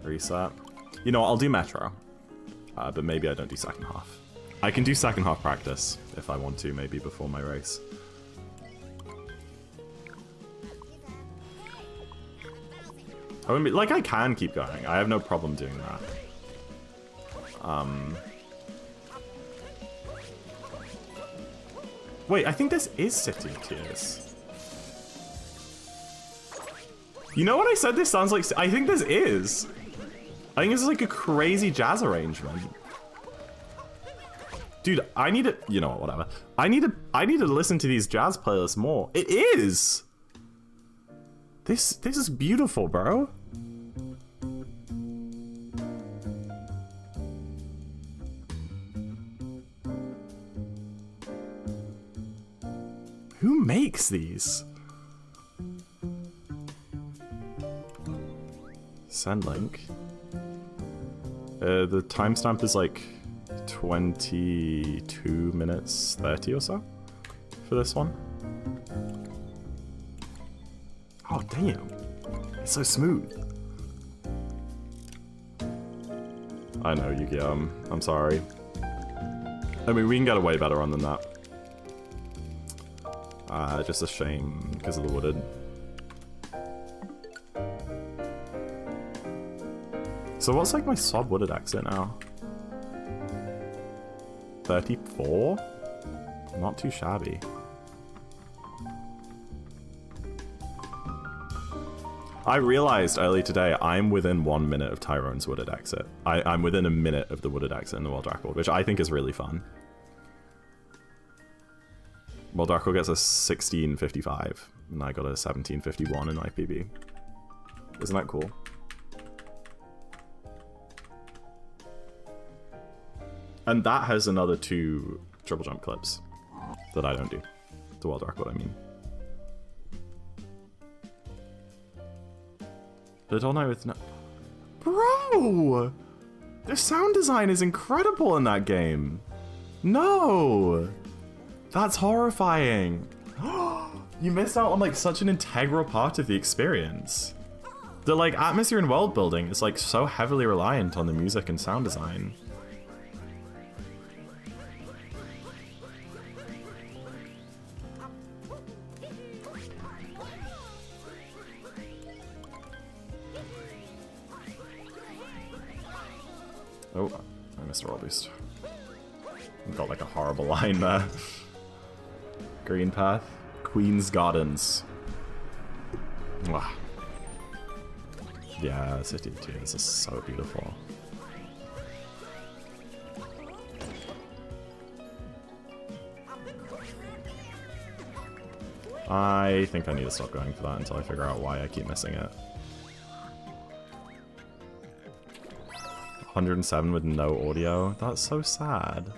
Reset. You know what, I'll do Metro. But maybe I don't do second half. I can do second half practice if I want to, maybe before my race. I wouldn't be, like, I can keep going. I have no problem doing that. Wait, I think this is City of Tears. You know what I said this sounds like? I think this is. I think this is like a crazy jazz arrangement. Dude, I need to, you know what, whatever. I need to listen to these jazz playlists more. It is. This is beautiful, bro. Who makes these? Send link. The timestamp is like 22 minutes 30 or so for this one. Oh, damn. It's so smooth. I know, Yu-Gi-Oh! I'm sorry. I mean, we can get a way better run than that. Just a shame because of the wooded. So what's like my sub wooded exit now? 34? Not too shabby. I realized early today I'm within 1 minute of Tyrone's wooded exit. I'm within a minute of the wooded exit in the world record, which I think is really fun. World record gets a 16:55, and I got a 17:51 in my PB. Isn't that cool? And that has another 2 triple jump clips that I don't do. The world record, I mean. But all night with no... Bro! The sound design is incredible in that game. No! That's horrifying. You missed out on like such an integral part of the experience. The like atmosphere and world building is like so heavily reliant on the music and sound design. Oh, I missed a roll boost. Got like a horrible line there. Green path. Queen's Gardens. Wow. Yeah, City of Tears is so beautiful. I think I need to stop going for that until I figure out why I keep missing it. 107 with no audio. That's so sad.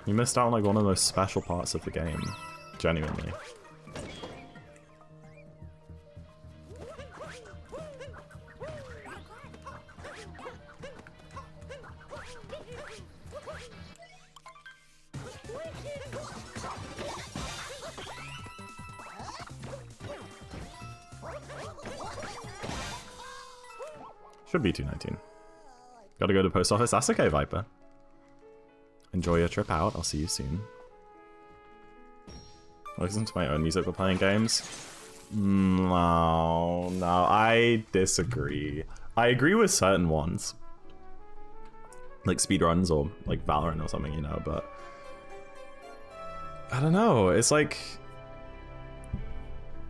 You missed out on like one of the most special parts of the game. Genuinely. Should be 219. Gotta go to post office. That's okay, Viper. Enjoy your trip out. I'll see you soon. I listen to my own music while playing games. No, I disagree. I agree with certain ones. Like speedruns or like Valorant or something, you know, but... I don't know, it's like...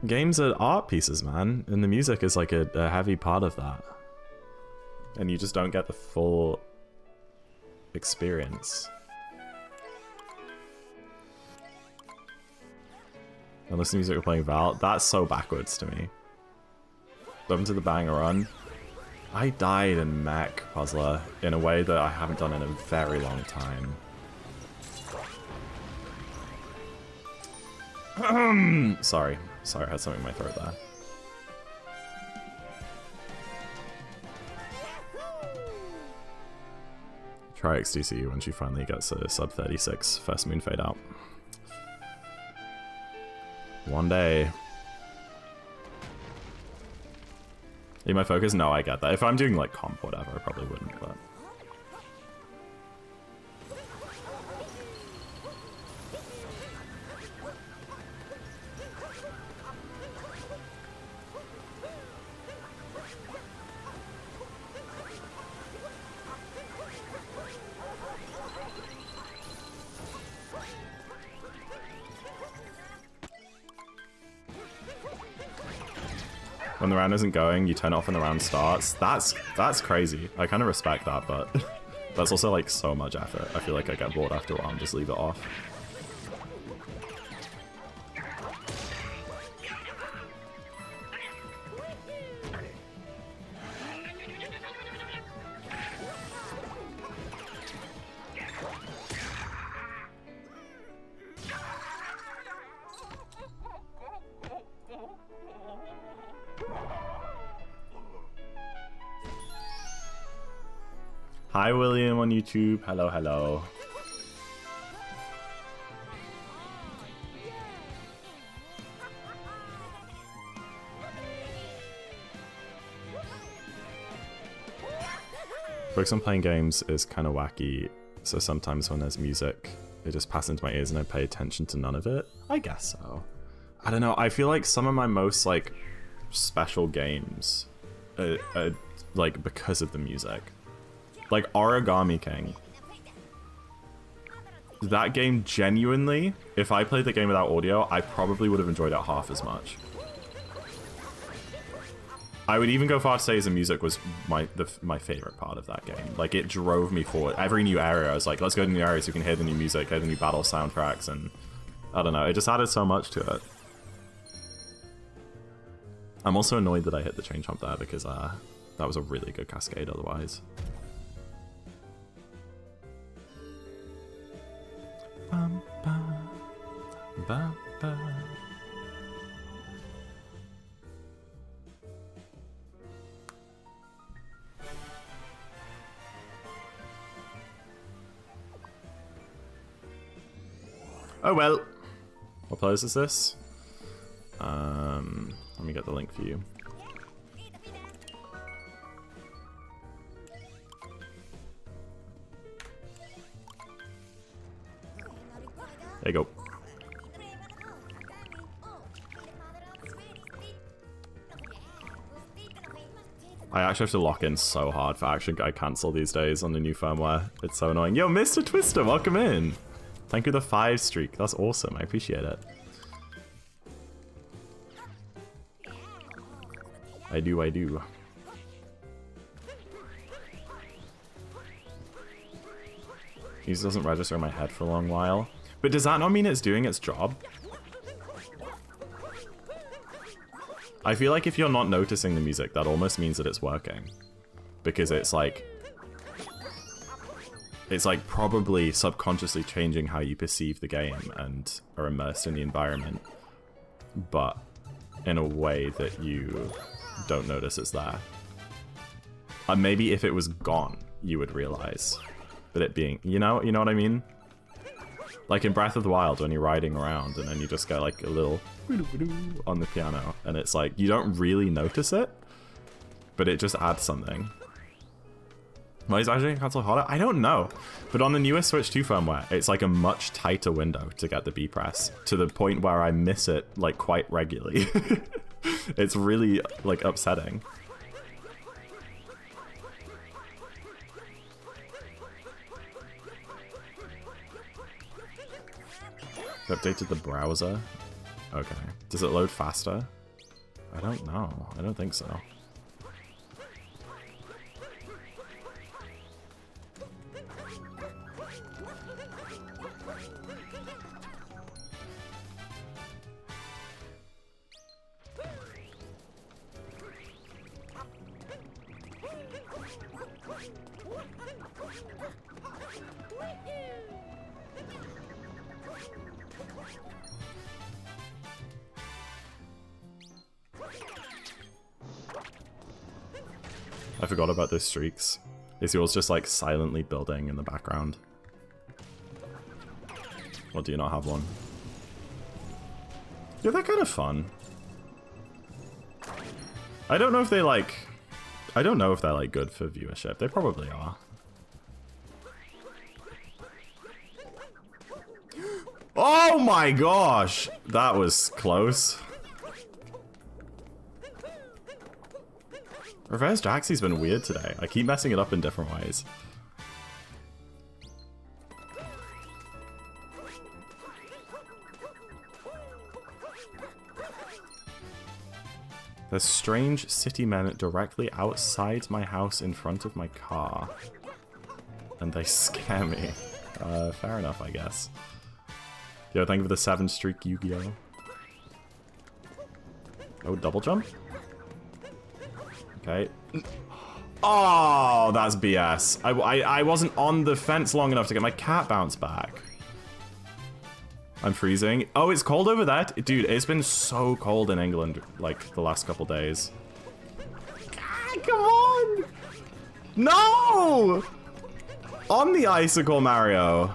Games are art pieces, man, and the music is like a heavy part of that. And you just don't get the full experience. And listen to music we're playing Val, that's so backwards to me. Welcome to the banger run. I died in Mech Puzzler in a way that I haven't done in a very long time. Sorry, I had something in my throat there. Try XDCU when she finally gets a sub 36 first moon fade out. One day. Need my focus? No, I get that. If I'm doing like comp or whatever, I probably wouldn't, but... When the round isn't going, you turn it off when the round starts. That's crazy. I kind of respect that, but that's also like so much effort. I feel like I get bored after a while and just leave it off. Hi, William on YouTube. Hello, hello. Focus on playing games is kind of wacky, so sometimes when there's music, it just passes into my ears and I pay attention to none of it. I guess so. I don't know, I feel like some of my most, like, special games are like, because of the music. Like, Origami King. That game, genuinely, if I played the game without audio, I probably would have enjoyed it half as much. I would even go far to say the music was my favorite part of that game. Like, it drove me forward. Every new area, I was like, let's go to new areas so we can hear the new music, hear the new battle soundtracks, and I don't know, it just added so much to it. I'm also annoyed that I hit the chain jump there because that was a really good cascade otherwise. Bum, bum, bum, bum. Oh well. What pose is this? Let me get the link for you. There you go. I actually have to lock in so hard for Action Guy cancel these days on the new firmware. It's so annoying. Yo, Mr. Twister, welcome in. Thank you for the 5 streak. That's awesome. I appreciate it. I do, I do. Music doesn't register in my head for a long while. But does that not mean it's doing its job? I feel like if you're not noticing the music, that almost means that it's working. Because it's like probably subconsciously changing how you perceive the game and are immersed in the environment, but in a way that you don't notice it's there. And maybe if it was gone, you would realize that it being, you know what I mean? Like in Breath of the Wild when you're riding around and then you just get like a little on the piano and it's like, you don't really notice it, but it just adds something. Why is Action Console harder? I don't know. But on the newest Switch 2 firmware, it's like a much tighter window to get the B press, to the point where I miss it like quite regularly. It's really like upsetting. They updated the browser? Okay. Does it load faster? I don't know. I don't think so. I forgot about those streaks. Is yours just like silently building in the background? Or do you not have one? Yeah, they're kind of fun. I don't know if they like... I don't know if they're like good for viewership. They probably are. Oh my gosh! That was close. Reverse Jaxie's been weird today. I keep messing it up in different ways. There's strange city men directly outside my house in front of my car. And they scare me. Fair enough, I guess. Yo, thank you for the 7 streak, Yu-Gi-Oh! Oh, double jump? Okay. Oh, that's BS. I wasn't on the fence long enough to get my cat bounced back. I'm freezing. Oh, it's cold over there? Dude, it's been so cold in England, like, the last couple days. Ah, come on! No! On the icicle, Mario!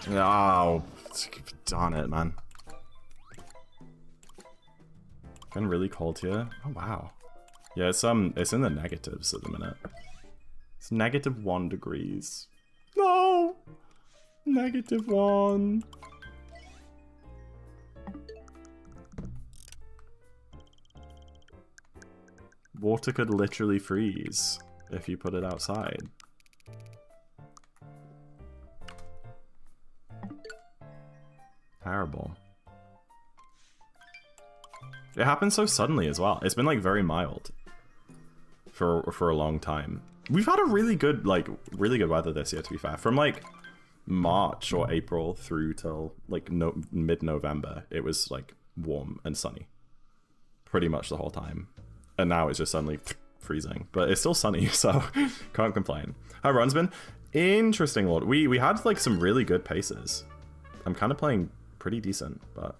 Oh, darn it, man. Been really cold here. Oh, wow. Yeah, it's in the negatives at the minute. It's -1 degrees. No! -1. Water could literally freeze if you put it outside. Terrible. It happened so suddenly as well. It's been like very mild for a long time. We've had a really good weather this year, to be fair. From like March or April through till like mid-November, it was like warm and sunny pretty much the whole time. And now it's just suddenly freezing, but it's still sunny, so can't complain. How run's been? Interesting, Lord. We had like some really good paces. I'm kind of playing pretty decent, but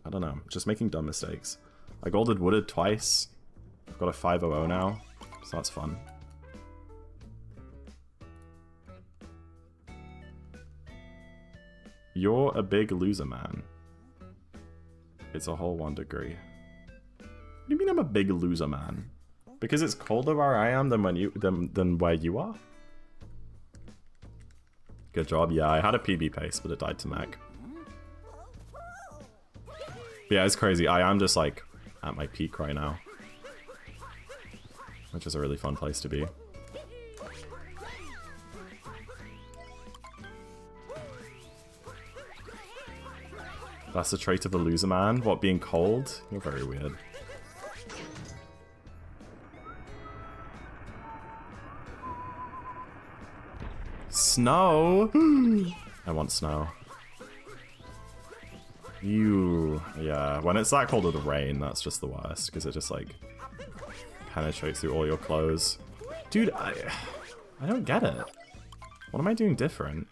I don't know. Just making dumb mistakes. I golded wooded twice. I've got a 500 now, so that's fun. You're a big loser, man. It's a whole 1 degree. What do you mean I'm a big loser, man? Because it's colder where I am than where you are? Good job. Yeah, I had a PB pace, but it died to mech. Yeah, it's crazy. I am just like at my peak right now, which is a really fun place to be. That's the trait of a loser, man. What, being cold? You're very weird. Snow? I want snow. Yeah, when it's that cold with the rain, that's just the worst, because it just like penetrates through all your clothes. Dude, I don't get it. What am I doing different?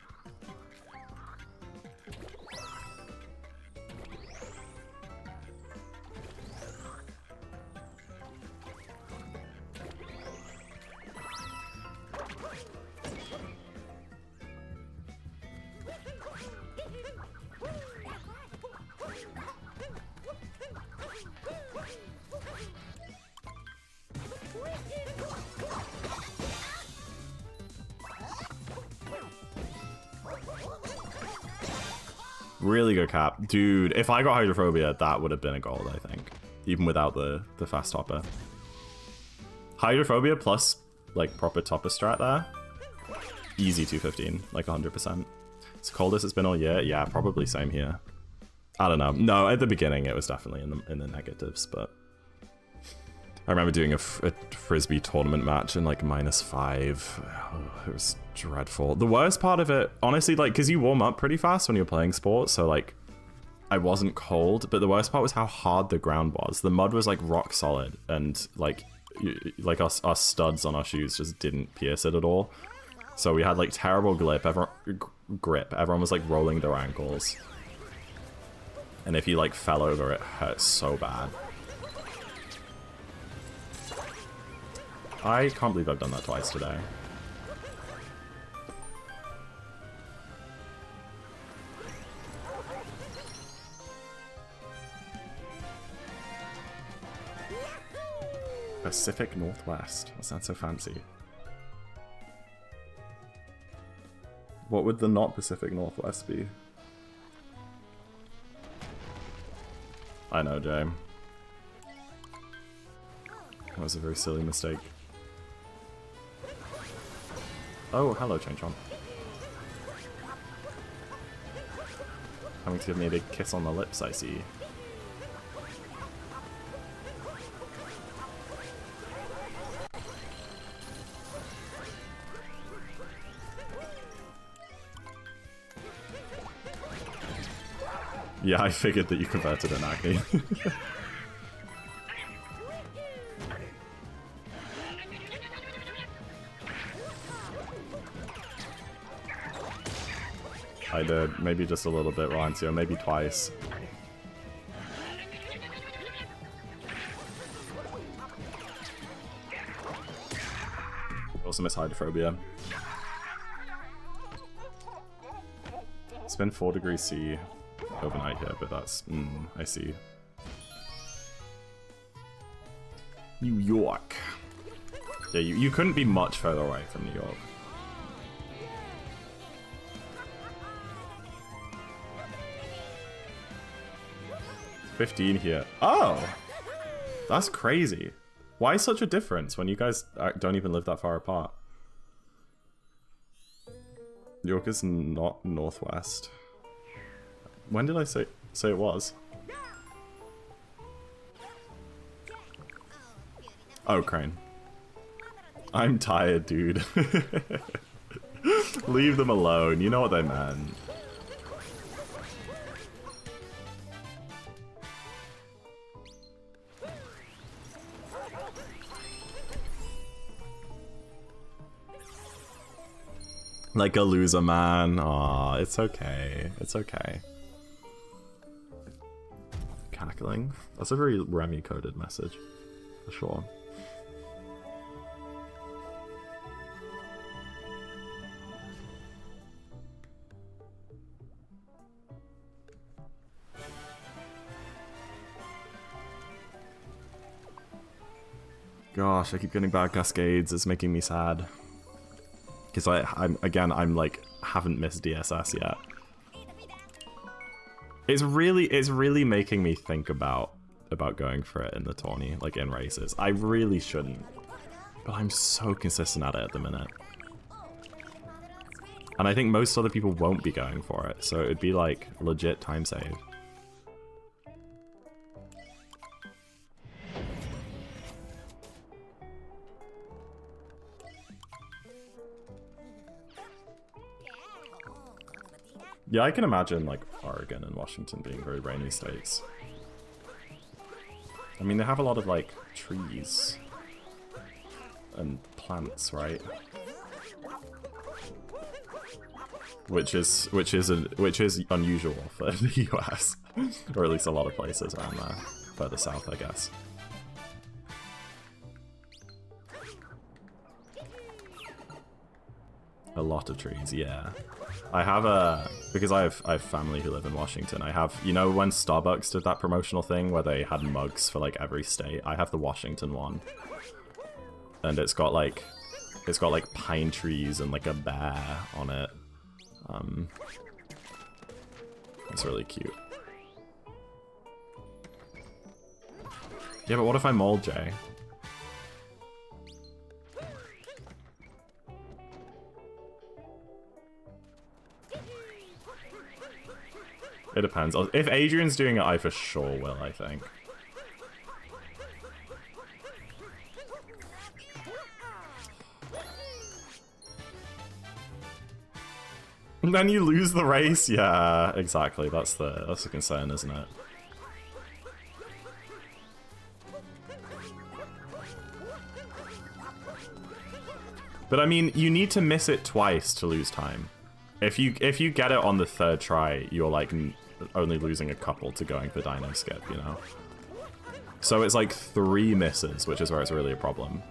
Really good cap. Dude, if I got Hydrophobia, that would have been a gold, I think. Even without the fast topper. Hydrophobia plus, like, proper topper strat there. Easy 215, like 100%. It's coldest it's been all year. Yeah, probably same here. I don't know. No, at the beginning it was definitely in the negatives, but... I remember doing a Frisbee tournament match in like -5. Oh, it was dreadful. The worst part of it, honestly, like, because you warm up pretty fast when you're playing sports, so like, I wasn't cold, but the worst part was how hard the ground was. The mud was like rock solid, and like our studs on our shoes just didn't pierce it at all. So we had like terrible grip. Everyone was like rolling their ankles, and if you like fell over, it hurt so bad. I can't believe I've done that twice today. Pacific Northwest. That sounds so fancy. What would the not Pacific Northwest be? I know, Jay. That was a very silly mistake. Oh, hello, Changchon. Coming to give me a big kiss on the lips, I see. Yeah, I figured that you converted an acne. I did. Maybe just a little bit, Rancio. Maybe twice. awesome, it's hydrophobia. It's been 4 degrees C overnight here, but that's... I see. New York. Yeah, you couldn't be much further away from New York. It's 15 here. Oh! That's crazy. Why such a difference when you guys don't even live that far apart? New York is not northwest. When did I say it was? Oh, Crane. I'm tired, dude. Leave them alone. You know what they meant. Like a loser, man. Aw, it's okay. It's okay. Cackling. That's a very Remy-coded message, for sure. Gosh, I keep getting bad cascades. It's making me sad. Because I'm like, haven't missed DSS yet. It's really making me think about going for it in the tourney, like in races. I really shouldn't, but I'm so consistent at it at the minute. And I think most other people won't be going for it, so it'd be like legit time save. Yeah, I can imagine like Oregon and Washington being very rainy states. I mean, they have a lot of like trees and plants, right? Which is unusual for the US, or at least a lot of places around there, further south, I guess. A lot of trees, yeah. I have because I have family who live in Washington. I have, you know, when Starbucks did that promotional thing where they had mugs for like every state. I have the Washington one, and it's got like pine trees and like a bear on it. It's really cute. Yeah, but what if I mold Jay? It depends. If Adrian's doing it, I for sure will, I think. And then you lose the race? Yeah, exactly. That's the concern, isn't it? But I mean, you need to miss it twice to lose time. If you get it on the third try, you're like only losing a couple to going for Dino Skip, you know? So it's like 3 misses, which is where it's really a problem.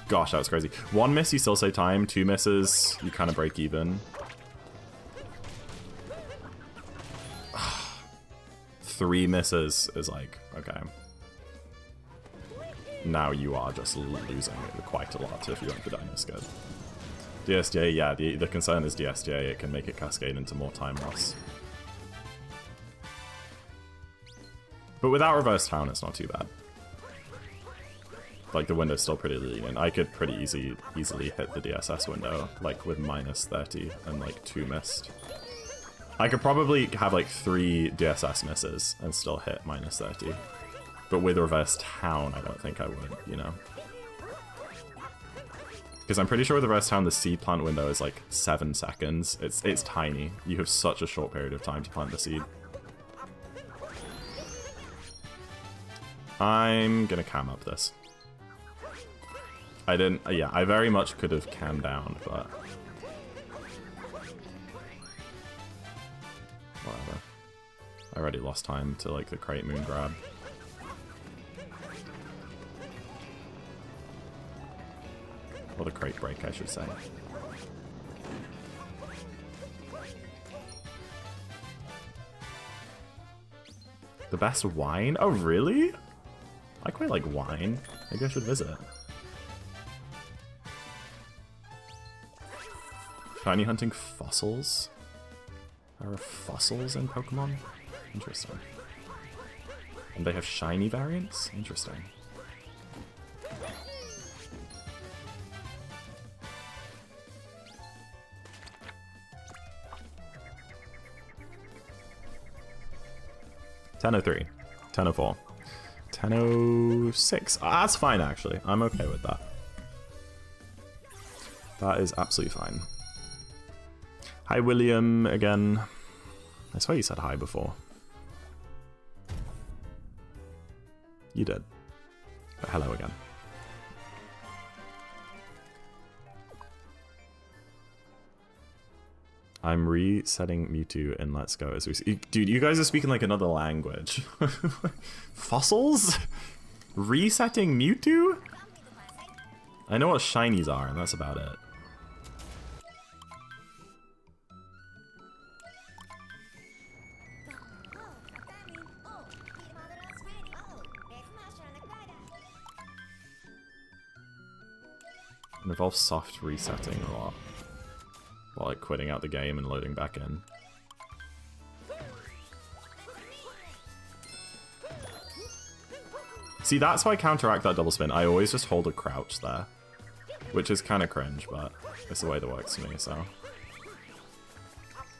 Gosh, that was crazy. 1 miss, you still save time. 2 misses, you kind of break even. 3 misses is like, okay. Now you are just losing quite a lot if you went for Dino Skip. DSJ, yeah, the concern is DSJ, it can make it cascade into more time loss. But without reverse town, it's not too bad. Like, the window's still pretty lenient. I could pretty easily hit the DSS window, like, with -30 and, like, 2 missed. I could probably have, like, 3 DSS misses and still hit -30. But with reverse town, I don't think I would, you know? Because I'm pretty sure with reverse town, the seed plant window is, like, 7 seconds. It's tiny. You have such a short period of time to plant the seed. I'm gonna cam up this. I didn't... yeah, I very much could have cammed down, but... whatever. I already lost time to, like, the crate moon grab. Or the crate break, I should say. The best wine? Oh, really? I quite like wine. Maybe I should visit. Shiny hunting fossils? There are fossils in Pokemon? Interesting. And they have shiny variants? Interesting. $10.03, $10.04, $10.06. That's fine, actually. I'm okay with that. That is absolutely fine. Hi, William, again. I swear you said hi before. You did. But hello again. I'm resetting Mewtwo in Let's Go as we speak. Dude, you guys are speaking like another language. Fossils? Resetting Mewtwo? I know what shinies are, and that's about it. It involves soft resetting a lot. While like quitting out the game and loading back in. See, that's why I counteract that double spin. I always just hold a crouch there. Which is kind of cringe, but it's the way that works for me, so.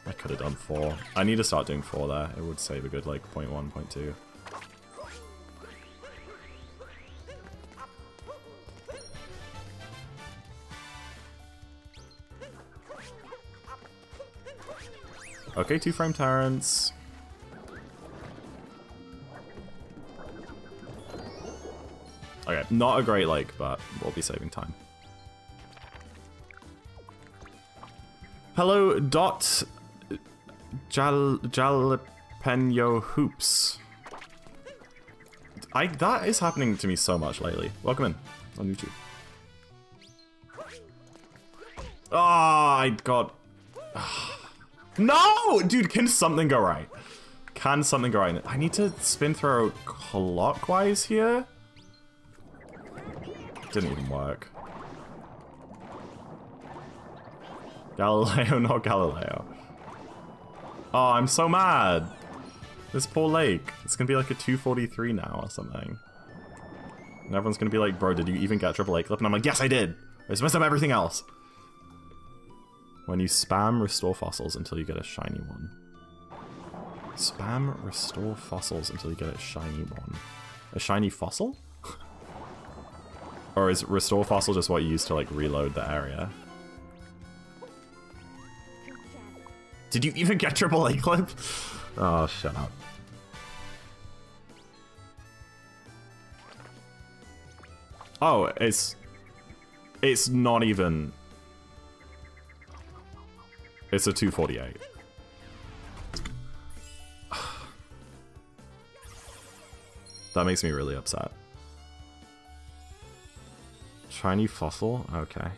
I could have done 4. I need to start doing 4 there. It would save a good like 0.1, 0.2. Okay, 2-frame Terrence. Okay, not a great lake, but we'll be saving time. Hello, Dot Jalapeno Hoops. That is happening to me so much lately. Welcome in on YouTube. Ah, I got. No! Dude, can something go right? Can something go right? I need to spin throw clockwise here? Didn't even work. Galileo, not Galileo. Oh, I'm so mad. This poor lake. It's gonna be like a 243 now or something. And everyone's gonna be like, bro, did you even get triple lake clip? And I'm like, yes, I did. I just messed up everything else. When you spam restore fossils until you get a shiny one. Spam restore fossils until you get a shiny one. A shiny fossil? Or is restore fossil just what you use to like reload the area? Did you even get triple A clip? Oh, shut up. Oh, it's not even. It's a 248. That makes me really upset. Shiny fossil? Okay.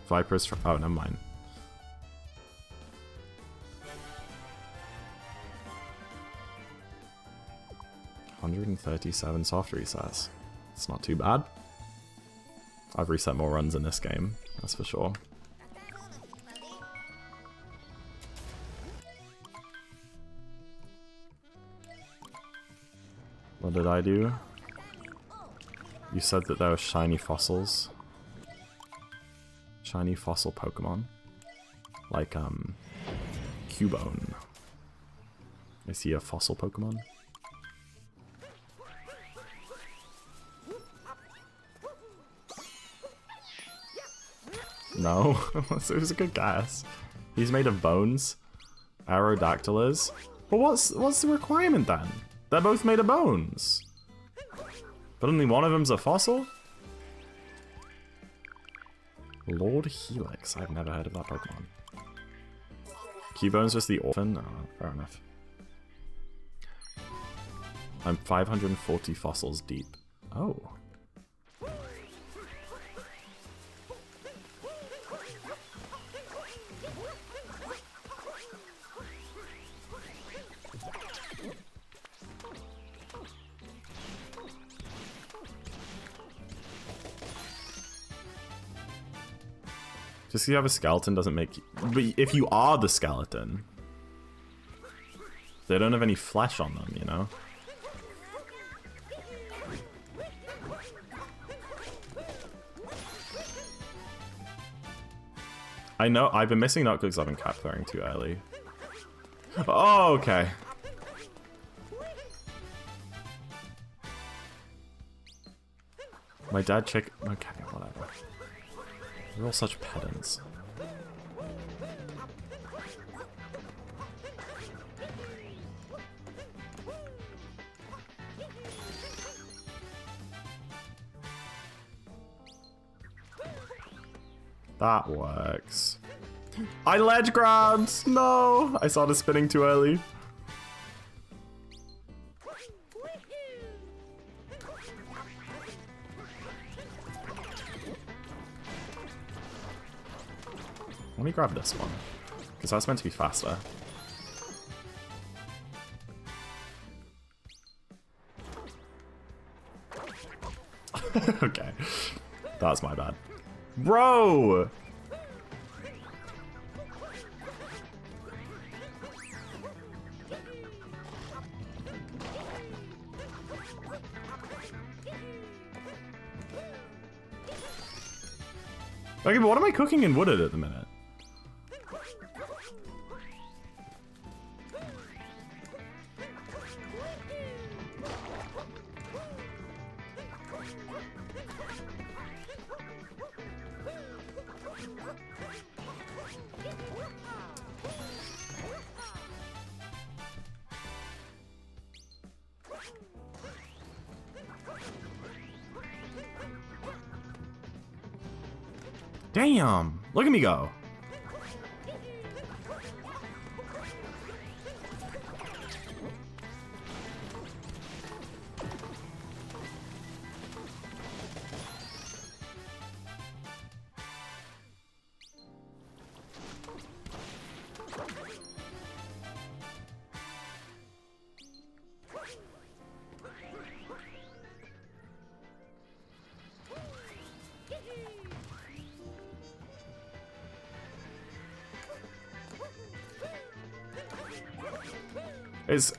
Viper's... Oh, never mind. $137 soft resets. It's not too bad. I've reset more runs in this game, that's for sure. What did I do? You said that there were shiny fossils. Shiny fossil Pokemon. Like, Cubone. Is he a fossil Pokemon? No? It was a good guess. He's made of bones. Aerodactylus. But what's the requirement then? They're both made of bones. But only one of them's a fossil? Lord Helix. I've never heard of that Pokemon. Cubone's just the orphan? Oh, fair enough. I'm 540 fossils deep. Oh. Just 'cause you have a skeleton doesn't make you... But if you are the skeleton, they don't have any flesh on them, you know? I know, I've been missing out because I've been cap throwing too early. Oh, okay. My dad okay, whatever. We're all such pedants. That works. I ledge grabbed! No! I started spinning too early. Let me grab this one, because that's meant to be faster. Okay, that's my bad. Bro! Okay, but what am I cooking in wooded at the minute? Damn! Look at me go!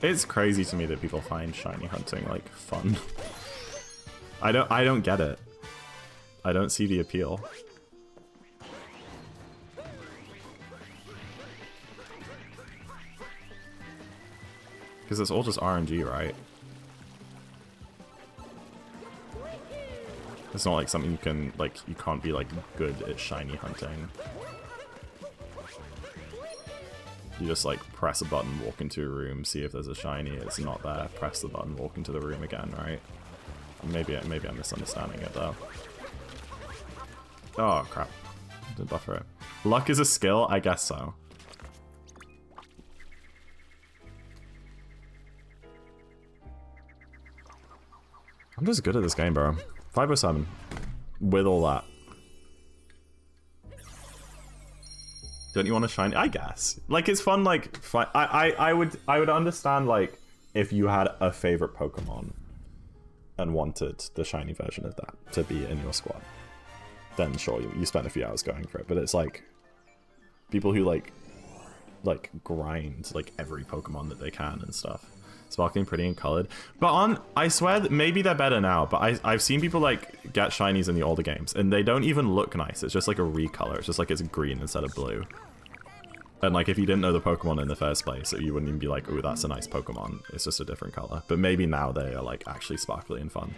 It's crazy to me that people find shiny hunting like fun. I don't get it. I don't see the appeal. Because it's all just RNG, right? It's not like something you can like you can't be like good at shiny hunting. You just like press a button, walk into a room, see if there's a shiny, it's not there, press the button, walk into the room again, right? Maybe I'm misunderstanding it though. Oh crap. Didn't buffer it. Luck is a skill? I guess so. I'm just good at this game, bro. 507. With all that. Don't you want to shine? I guess. Like, it's fun, like, I would understand, like, if you had a favorite Pokemon and wanted the shiny version of that to be in your squad. Then, sure, you spend a few hours going for it. But it's, like, people who, like grind, like, every Pokemon that they can and stuff. Sparkling, pretty, and colored. But I swear that maybe they're better now, but I've seen people, like, get shinies in the older games, and they don't even look nice. It's just, like, a recolor. It's just, like, it's green instead of blue. And, like, if you didn't know the Pokemon in the first place, you wouldn't even be like, ooh, that's a nice Pokemon. It's just a different color. But maybe now they are, like, actually sparkly and fun.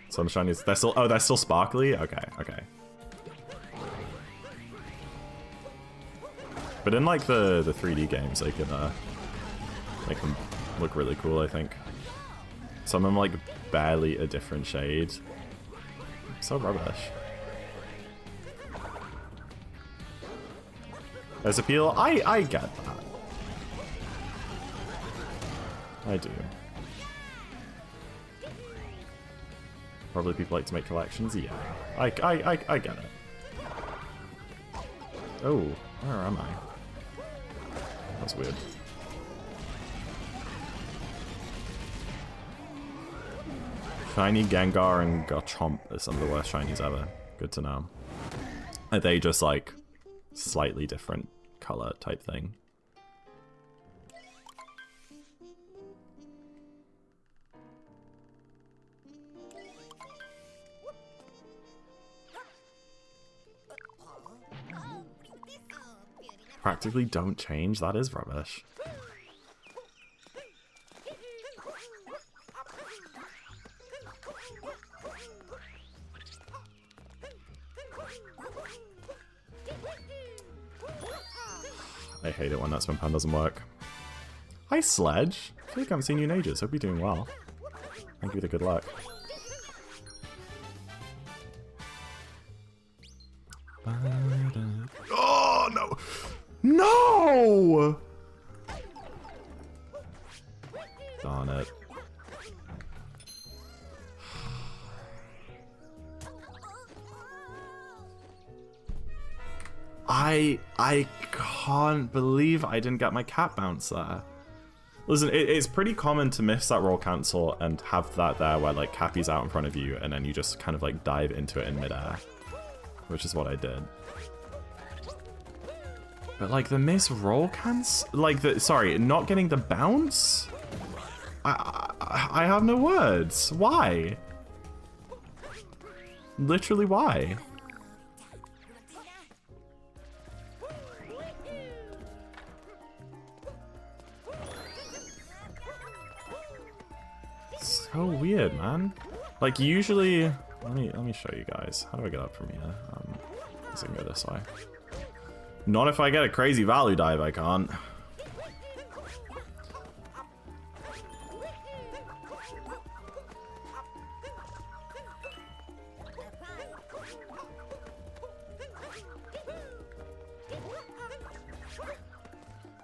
Some shinies, they're still sparkly? Okay, okay. But in, like, the 3D games, they can make them look really cool, I think. Some of them, like, barely a different shade. So rubbish. There's appeal? I get that. I do. Probably people like to make collections? Yeah. I get it. Oh, where am I? That's weird. Shiny Gengar and Garchomp are some of the worst shinies ever. Good to know. Are they just like slightly different color type thing? Practically don't change? That is rubbish. I hate it when that swim pan doesn't work. Hi, Sledge. I feel like I haven't seen you in ages. Hope you're doing well. Thank you for the good luck. Oh, no! No! Darn it. I can't believe I didn't get my cat bounce there. Listen, it's pretty common to miss that roll cancel and have that there where like Cappy's out in front of you and then you just kind of like dive into it in midair, which is what I did. But like the miss roll cancel, like the, sorry, not getting the bounce? I have no words. Why? Literally why? So weird, man. Like usually, let me show you guys. How do I get up from here? I guess I can go this way. Not if I get a crazy value dive, I can't.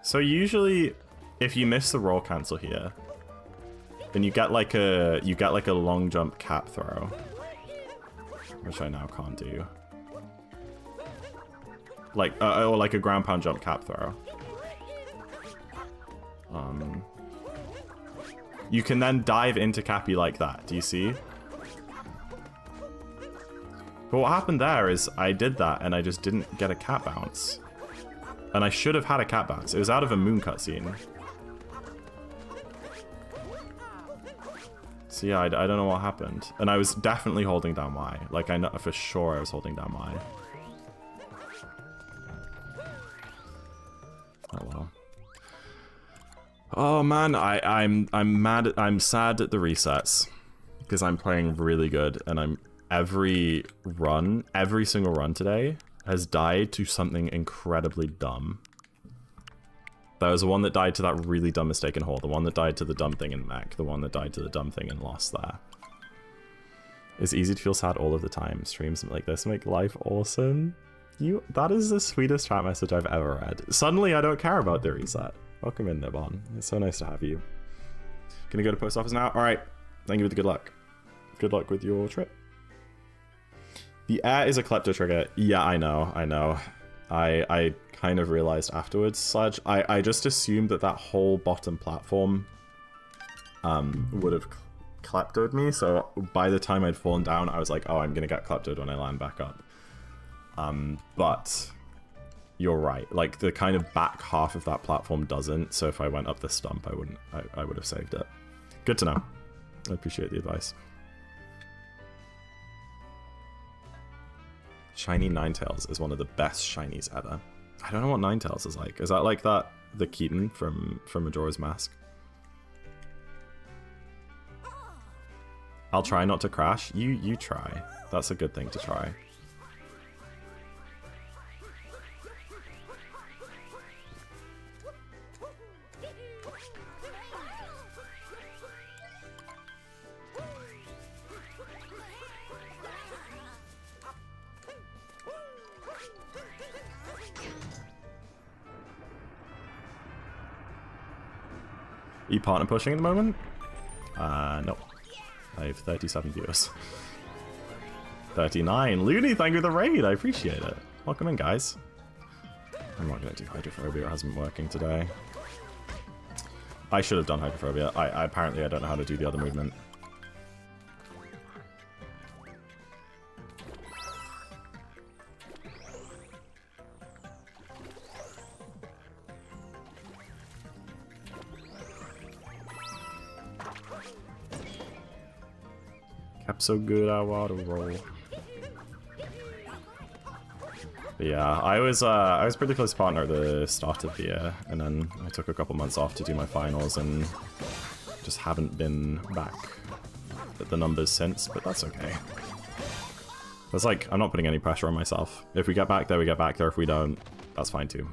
So usually, if you miss the roll cancel here, then you get like a long jump cap throw, which I now can't do. Like or like a ground pound jump cap throw. You can then dive into Cappy like that. Do you see? But what happened there is I did that and I just didn't get a cat bounce. And I should have had a cat bounce. It was out of a moon cutscene. So yeah, I don't know what happened. And I was definitely holding down Y. Like I know for sure I was holding down Y. Oh well. Oh man, I'm mad. I'm sad at the resets because I'm playing really good, and every single run today has died to something incredibly dumb. There was the one that died to that really dumb mistake in Hall, the one that died to the dumb thing in Mech, the one that died to the dumb thing in Lost there. It's easy to feel sad all of the time. Streams like this make life awesome. That is the sweetest chat message I've ever read. Suddenly I don't care about the reset. Welcome in, Nibon. It's so nice to have you. Gonna go to post office now? Alright. Thank you for the good luck. Good luck with your trip. The air is a klepto trigger. Yeah, I know. I kind of realized afterwards, Sledge. I just assumed that whole bottom platform would have kleptoed me, so by the time I'd fallen down, I was like, oh, I'm gonna get kleptoed when I land back up. But you're right. Like, the kind of back half of that platform doesn't, so if I went up the stump, I would have saved it. Good to know. I appreciate the advice. Shiny Ninetales is one of the best shinies ever. I don't know what Ninetales is like. Is that like the Keaton from Majora's Mask? I'll try not to crash. You try. That's a good thing to try. Are you partner pushing at the moment? No. I have 37 viewers. 39. Looney, thank you for the raid. I appreciate it. Welcome in, guys. I'm not going to do hydrophobia. It hasn't been working today. I should have done hydrophobia. Apparently I don't know how to do the other movement. rap so good I want to roll. But yeah, I was pretty close partner at the start of the year, and then I took a couple months off to do my finals, and just haven't been back at the numbers since, but that's okay. It's like, I'm not putting any pressure on myself. If we get back there, we get back there. If we don't, that's fine too.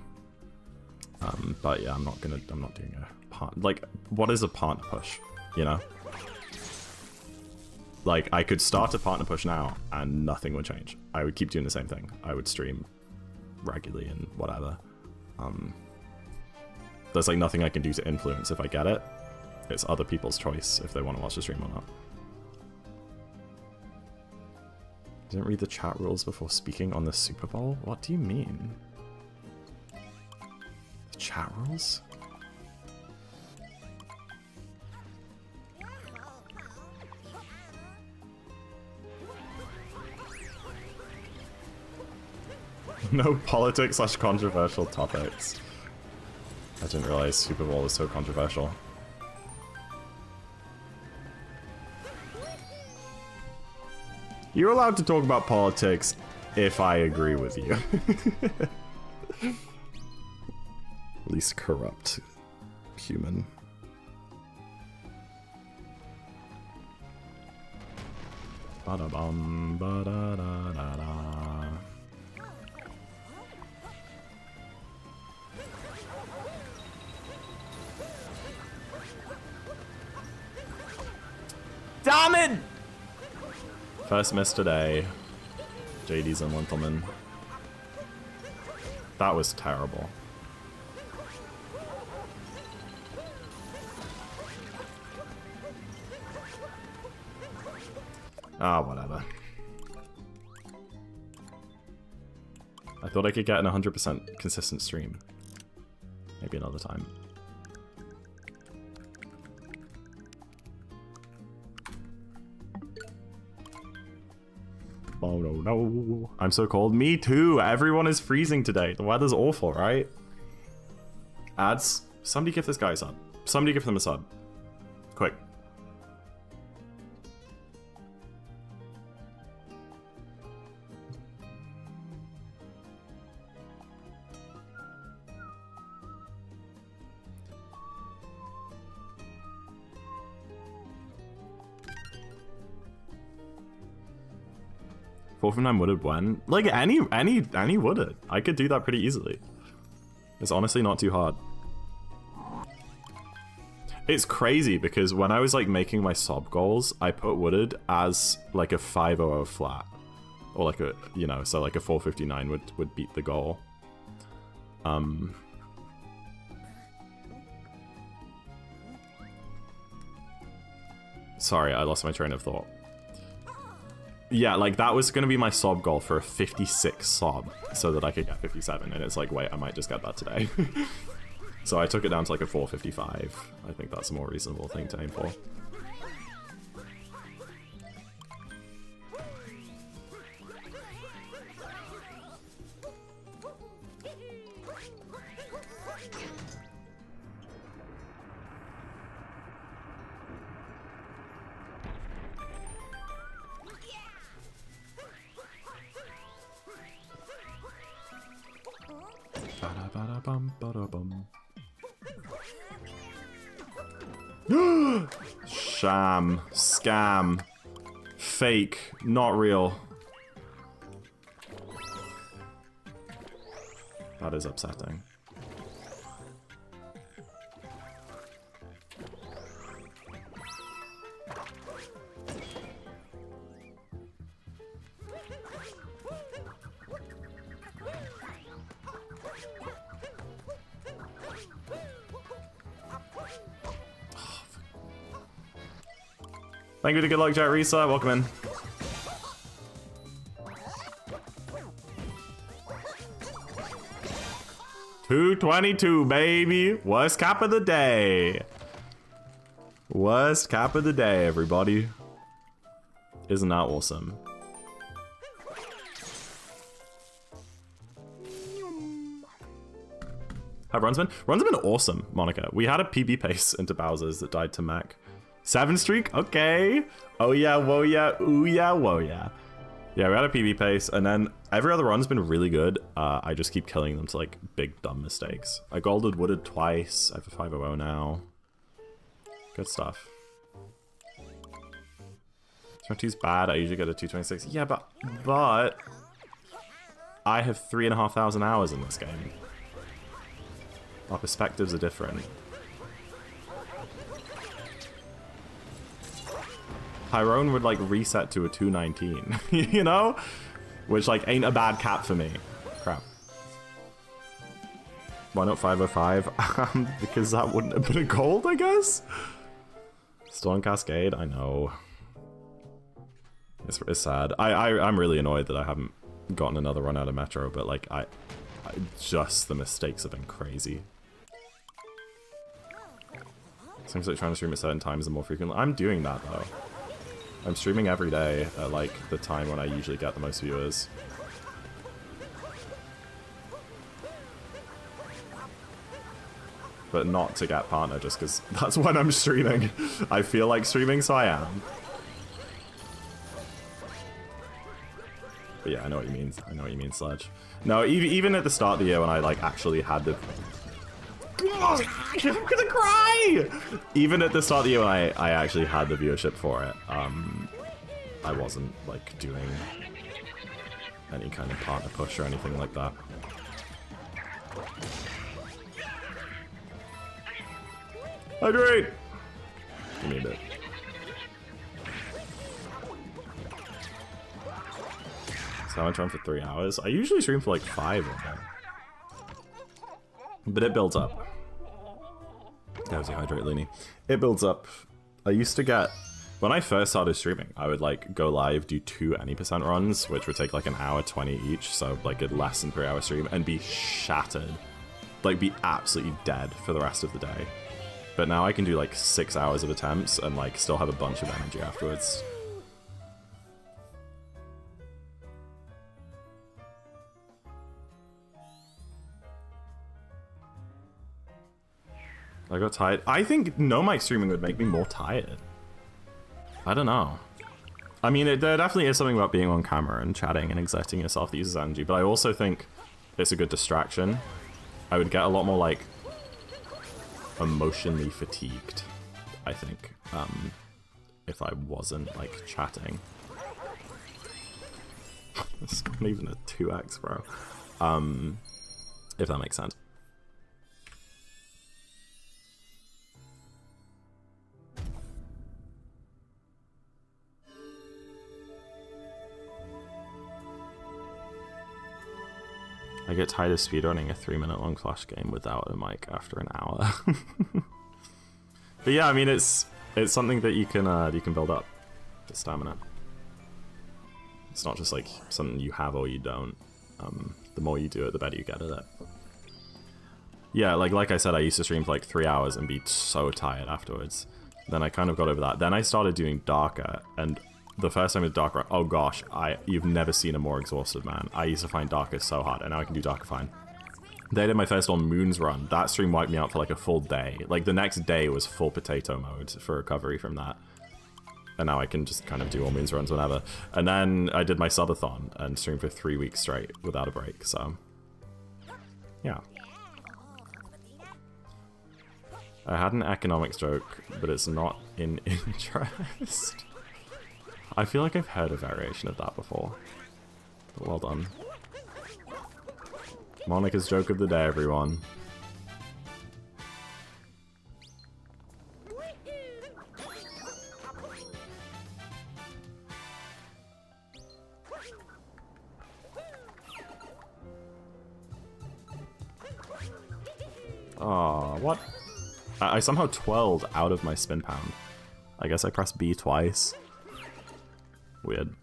But yeah, I'm not doing a part, like, what is a partner push, you know? Like, I could start a partner push now and nothing would change. I would keep doing the same thing. I would stream regularly and whatever. There's like nothing I can do to influence if I get it. It's other people's choice if they want to watch the stream or not. Didn't read the chat rules before speaking on the Super Bowl? What do you mean? The chat rules? No politics/controversial topics. I didn't realize Super Bowl was so controversial. You're allowed to talk about politics if I agree with you. Least corrupt human. Ba-da-bum, ba-da-da-da-da. Damn it! First miss today. JD's and Winkelman. That was terrible. Ah, whatever. I thought I could get an 100% consistent stream. Maybe another time. Oh no, no. I'm so cold. Me too. Everyone is freezing today. The weather's awful, right? Ads. Somebody give this guy a sub. Somebody give them a sub. Quick. Four from 9 wooded when? Like any wooded. I could do that pretty easily. It's honestly not too hard. It's crazy because when I was like making my sob goals, I put wooded as like a 500 flat. Or like a, you know, so like a 459 would beat the goal. Sorry, I lost my train of thought. Yeah, like that was going to be my sob goal for a 56 sob so that I could get 57, and it's like, wait, I might just get that today. So I took it down to like a 455. I think that's a more reasonable thing to aim for. Sham, scam, fake, not real. That is upsetting. Thank you to Good Luck Jet Risa, welcome in. $222, baby. Worst cap of the day. Worst cap of the day, everybody. Isn't that awesome? How Run's been? Run's been awesome, Monica. We had a PB pace into Bowser's that died to Mech. 7 streak? Okay. Oh yeah, whoa yeah, ooh yeah, whoa yeah. Yeah, we had a PB pace, and then every other run's been really good. I just keep killing them to like big dumb mistakes. I golded wooded twice. I have a 500 now. Good stuff. 22's bad. I usually get a 226. Yeah, but I have 3,500 hours in this game. Our perspectives are different. Tyrone would like reset to a 219, you know? Which like ain't a bad cap for me. Crap. Why not 505? Because that wouldn't have been a gold, I guess? Storm Cascade, I know. It's sad. I'm really annoyed that I haven't gotten another run out of Metro, but like just the mistakes have been crazy. Seems like trying to stream at certain times and more frequently. I'm doing that though. I'm streaming every day at like the time when I usually get the most viewers. But not to get partner, just because that's when I'm streaming. I feel like streaming, so I am. But yeah, I know what you mean. I know what you mean, Sledge. No, even at the start of the year when I like actually had the... I'm gonna cry! Even at the start of the year when I actually had the viewership for it, I wasn't like doing any kind of partner push or anything like that. Hydrate! Give me a bit. So I trying for 3 hours. I usually stream for like 5 or more. But it builds up. That was a hydrate, Looney. It builds up. I used to get... When I first started streaming, I would like go live, do 2 any % runs, which would take like an hour 20 each, so like a less than 3 hour stream, and be shattered. Like be absolutely dead for the rest of the day. But now I can do like 6 hours of attempts and like still have a bunch of energy afterwards. I got tired. I think no mic streaming would make me more tired. I don't know. I mean, there definitely is something about being on camera and chatting and exerting yourself that uses energy, but I also think it's a good distraction. I would get a lot more, like, emotionally fatigued, I think, if I wasn't, like, chatting. It's not even a 2x, bro. If that makes sense. I get tired of speedrunning a 3-minute long Flash game without a mic after an hour. But yeah, I mean, it's something that you can build up, the stamina. It's not just like something you have or you don't. The more you do it, the better you get at it. Yeah, like I said, I used to stream for like 3 hours and be so tired afterwards. Then I kind of got over that. Then I started doing Darker, and the first time with Darker, oh gosh, you've never seen a more exhausted man. I used to find Darker so hard, and now I can do Darker fine. Then I did my first on Moon's run. That stream wiped me out for like a full day. Like the next day was full potato mode for recovery from that. And now I can just kind of do all Moon's runs whenever. And then I did my subathon and streamed for 3 weeks straight without a break, so... yeah. I had an economics joke, but it's not in interest. I feel like I've heard a variation of that before. But well done. Monica's joke of the day, everyone. Aw, what? I somehow twirled out of my spin pound. I guess I pressed B twice. Weird.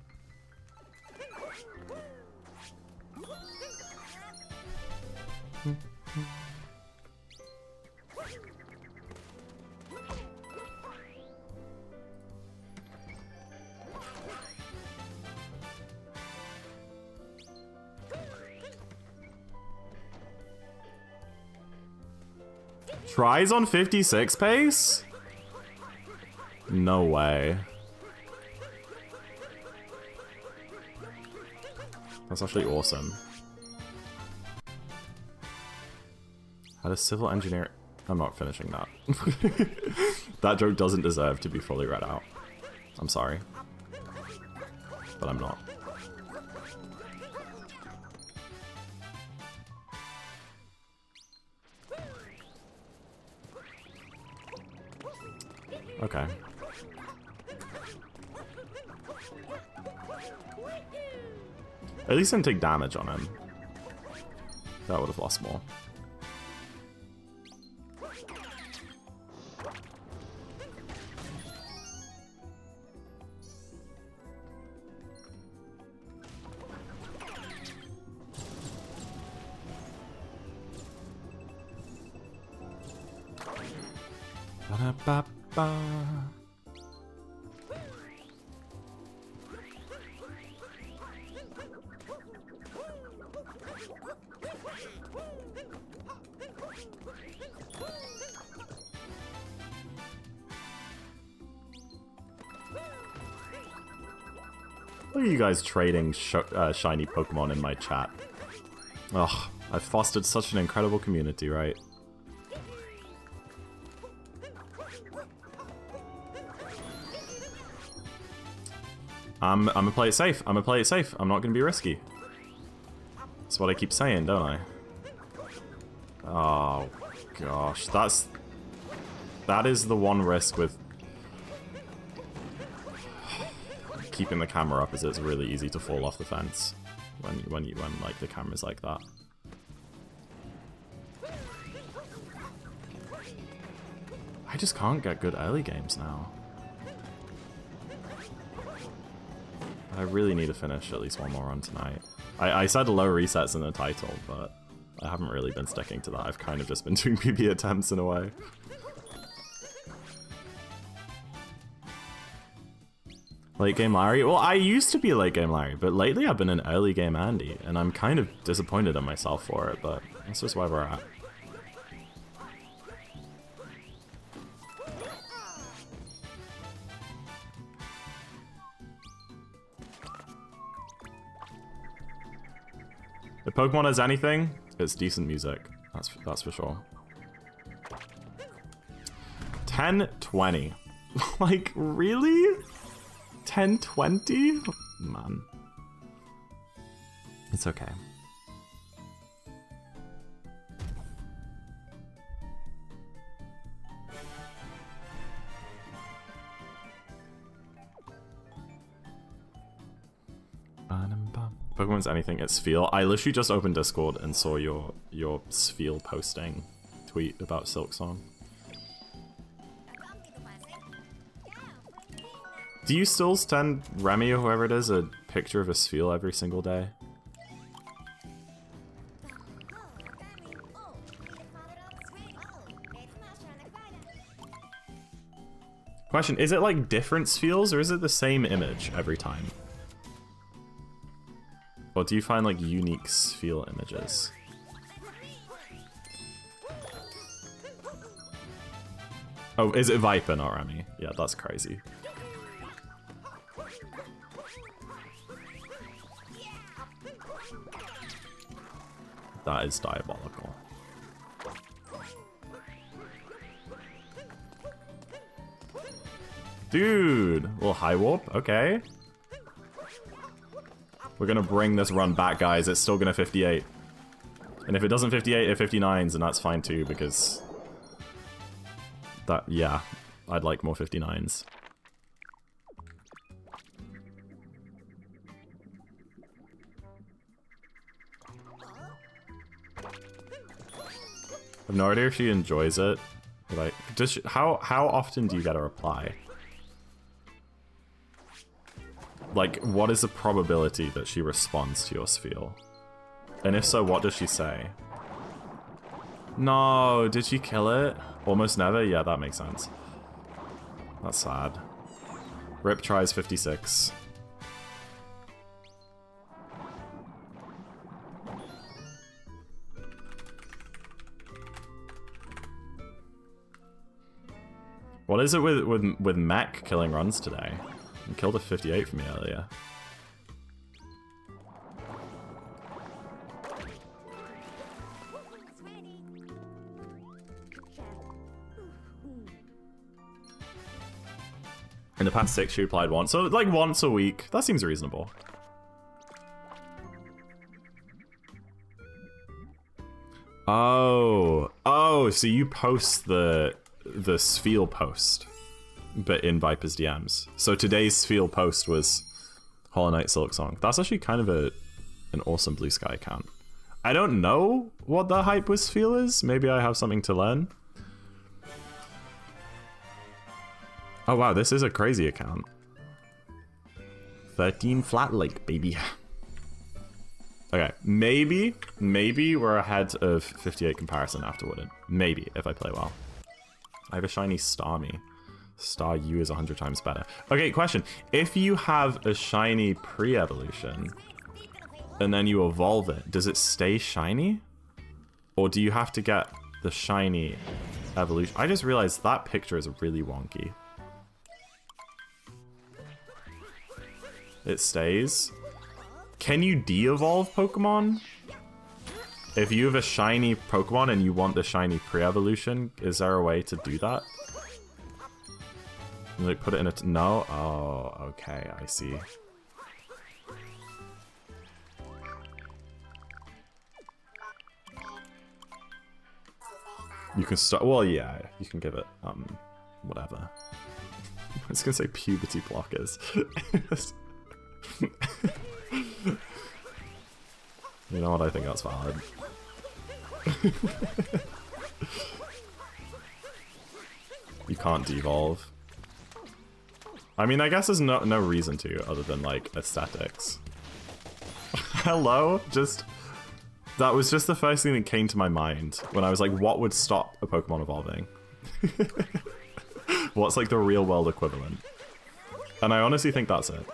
Tries on 56 pace? No way. That's actually awesome. How does civil engineer... I'm not finishing that. That joke doesn't deserve to be fully read out. I'm sorry. But I'm not. Okay. At least I didn't take damage on him. That would have lost more. Ba-da-ba-ba. Look at you guys trading shiny Pokemon in my chat. Ugh, I've fostered such an incredible community, right? I'm gonna play it safe. I'm gonna play it safe. I'm not gonna be risky. That's what I keep saying, don't I? Oh, gosh. That is the one risk with keeping the camera up, is it's really easy to fall off the fence when like the camera's like that. I just can't get good early games now. I really need to finish at least one more run tonight. I said low resets in the title, but I haven't really been sticking to that. I've kind of just been doing PB attempts in a way. Late game Larry? Well, I used to be late game Larry, but lately I've been an early game Andy, and I'm kind of disappointed in myself for it, but that's just where we're at. If Pokemon has anything, it's decent music. That's for sure. 10-20. Like, really? 10-20? Man. It's okay. Pokemon's anything, it's Sfeel. I literally just opened Discord and saw your Sfeel posting tweet about Silksong. Do you still send Remy or whoever it is a picture of a Sfeel every single day? Question, is it like different Sfeels or is it the same image every time? Or do you find like unique Sfeel images? Oh, is it Viper, not Remy? Yeah, that's crazy. That is diabolical. Dude, a little high warp, okay. We're gonna bring this run back, guys. It's still gonna 58. And if it doesn't 58, it 59s, and that's fine too, because... that, yeah, I'd like more 59s. I have no idea if she enjoys it. Like, does she, how often do you get a reply? Like, what is the probability that she responds to your Sfeel? And if so, what does she say? No, did she kill it? Almost never? Yeah, that makes sense. That's sad. Rip tries 56. What is it with mech killing runs today? He killed a 58 for me earlier. In the past 6, she replied once. So, like, once a week. That seems reasonable. Oh. Oh, so you post the Sfeel post, but in Viper's DMs. So today's Sfeel post was Hollow Knight Silk Song. That's actually kind of an awesome Blue Sky account. I don't know what the hype with Sfeel is. Maybe I have something to learn. Oh wow, this is a crazy account. 13 flat lake, baby. Okay, maybe we're ahead of 58 comparison afterward. Maybe, if I play well. I have a shiny Starmie. Star U is 100 times better. Okay, question. If you have a shiny pre-evolution, and then you evolve it, does it stay shiny? Or do you have to get the shiny evolution? I just realized that picture is really wonky. It stays. Can you de-evolve Pokemon? If you have a shiny Pokemon and you want the shiny pre-evolution, is there a way to do that? Like put it in a... No? Oh, okay, I see. You can start... Well, yeah, you can give it, whatever. I was gonna say puberty blockers. You know what? I think that's valid. You can't devolve. I mean, I guess there's no reason to, other than, like, aesthetics. Hello? That was just the first thing that came to my mind when I was like, what would stop a Pokemon evolving? What's, like, the real-world equivalent? And I honestly think that's it.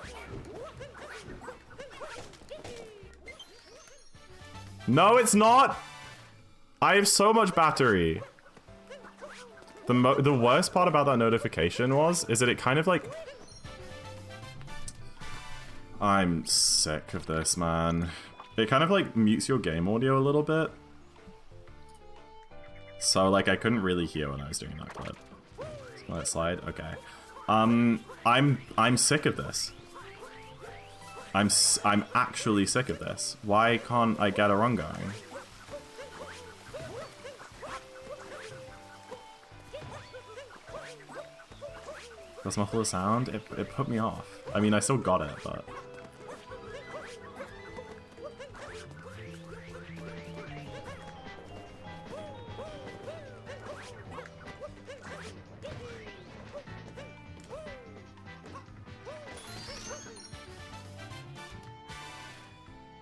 No, it's not! I have so much battery. The worst part about that notification is that it kind of like... I'm sick of this, man. It kind of like mutes your game audio a little bit. So like I couldn't really hear when I was doing that clip. Let it slide? Okay. I'm sick of this. I'm actually sick of this. Why can't I get a run going? Does muffle the sound? It put me off. I mean, I still got it, but...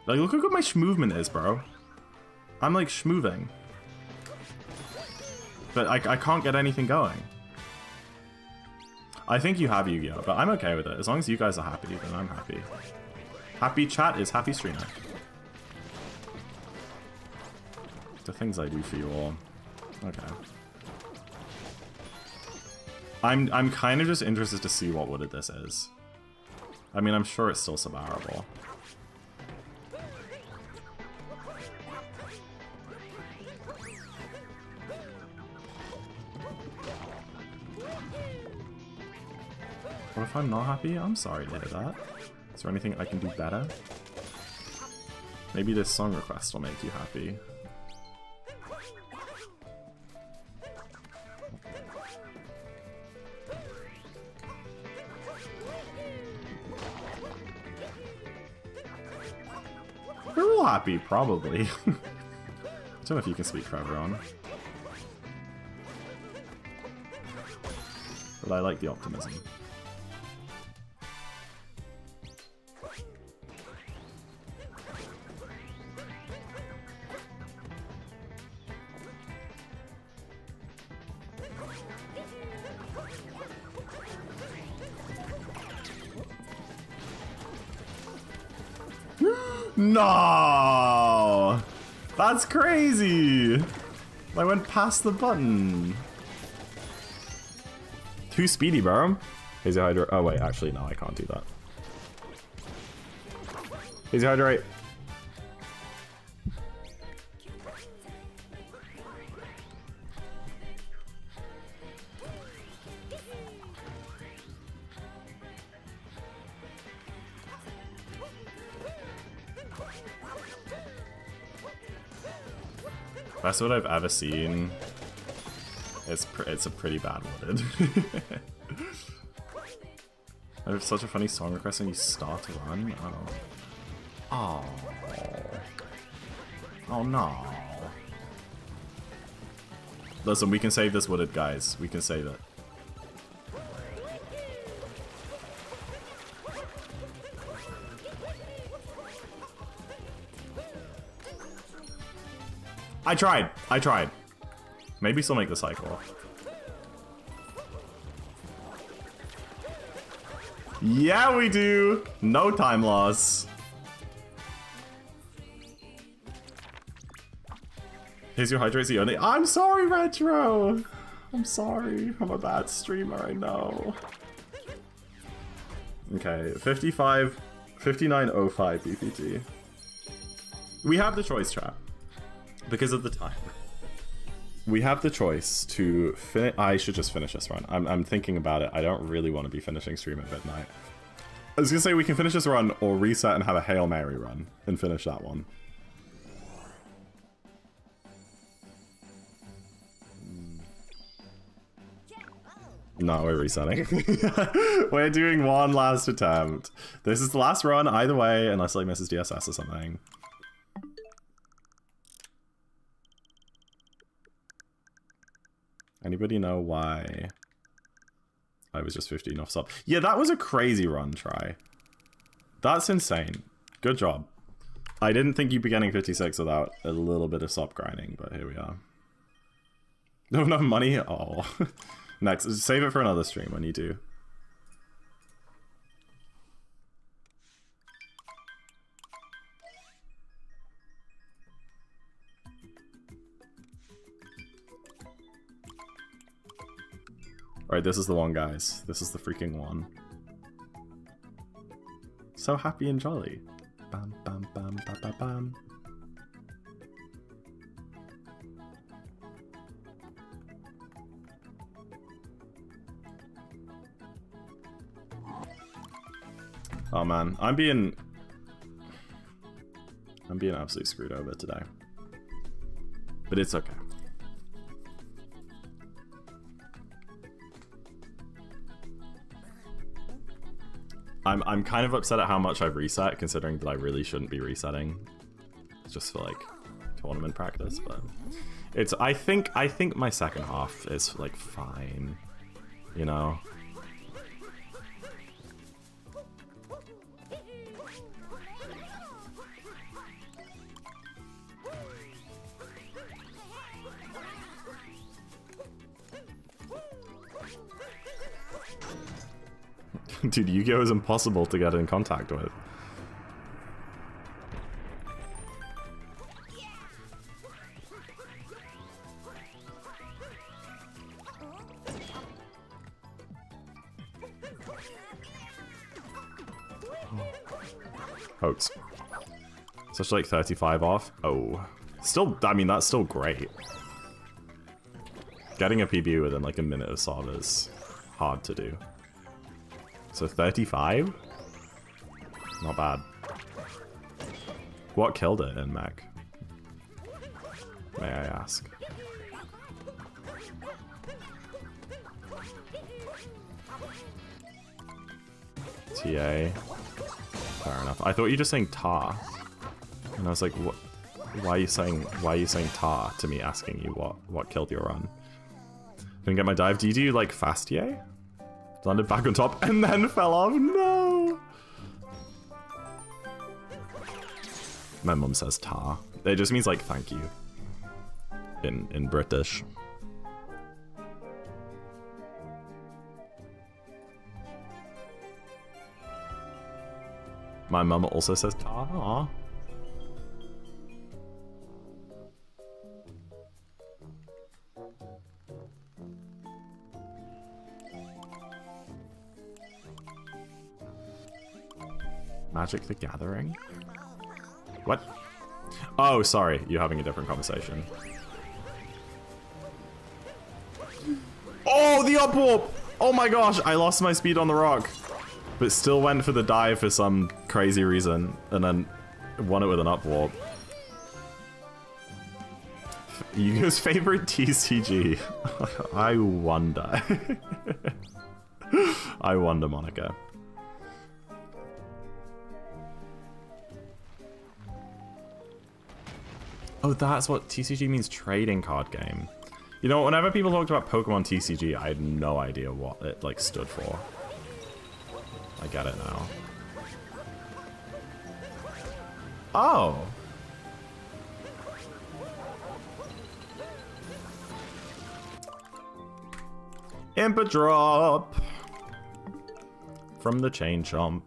Like, look how good my movement is, bro. I'm like schmoving. But I can't get anything going. I think you have Yu-Gi-Oh, but I'm okay with it. As long as you guys are happy, then I'm happy. Happy chat is happy streamer. The things I do for you all. Okay. I'm kind of just interested to see what wooded this is. I mean, I'm sure it's still survivable. What if I'm not happy? I'm sorry to hear that. Is there anything I can do better? Maybe this song request will make you happy. We're all happy, probably. I don't know if you can speak for everyone. But I like the optimism. No! That's crazy! I went past the button. Too speedy, bro. Hazy Hydra. Oh, wait, actually, no, I can't do that. Hazy Hydrate. That's what I've ever seen. It's a pretty bad wooded. I have such a funny song request when you start to run. Oh. Oh no. Listen, we can save this wooded, guys. We can save it. I tried. Maybe still make the cycle. Yeah, we do. No time loss. Here's your hydrate's the only. I'm sorry, Retro. I'm sorry. I'm a bad streamer, I know. Okay, 5905 BPT. We have the choice, chat. Because of the time. We have the choice to finish. I should just finish this run. I'm thinking about it. I don't really want to be finishing stream at midnight. I was gonna say we can finish this run or reset and have a Hail Mary run and finish that one. No, we're resetting. We're doing one last attempt. This is the last run either way, unless like misses DSS or something. Anybody know why I was just 15 off sub? Yeah, that was a crazy run try. That's insane. Good job. I didn't think you'd be getting 56 without a little bit of sub grinding, but here we are. No enough money? Oh. Next, save it for another stream when you do. Alright, this is the one, guys. This is the freaking one. So happy and jolly. Bam, bam, bam, bam, bam, bam. Oh man, I'm being absolutely screwed over today. But it's okay. I'm kind of upset at how much I've reset, considering that I really shouldn't be resetting. Just for like tournament practice, but it's I think my second half is like fine, you know. Dude, Yu-Gi-Oh! Is impossible to get in contact with. Hoax. Such like 35 off? Oh. Still, I mean, that's still great. Getting a PB within like a minute of solve is hard to do. So 35? Not bad. What killed it in mech? May I ask? TA. Fair enough. I thought you were just saying tar. And I was like, what? Why are you saying tar to me asking you what killed your run? Didn't get my dive. Do you do like fast TA? Landed back on top and then fell off. No! My mum says tar. It just means like thank you. In British. My mum also says tar. Aww. Magic the Gathering? What? Oh, sorry. You're having a different conversation. Oh, the up warp! Oh my gosh, I lost my speed on the rock. But still went for the dive for some crazy reason. And then won it with an up warp. Yugo's favorite TCG? I wonder. I wonder, Monica. Oh, that's what TCG means, trading card game. You know, whenever people talked about Pokemon TCG, I had no idea what it, like, stood for. I get it now. Oh! Impa Drop! From the Chain Chomp.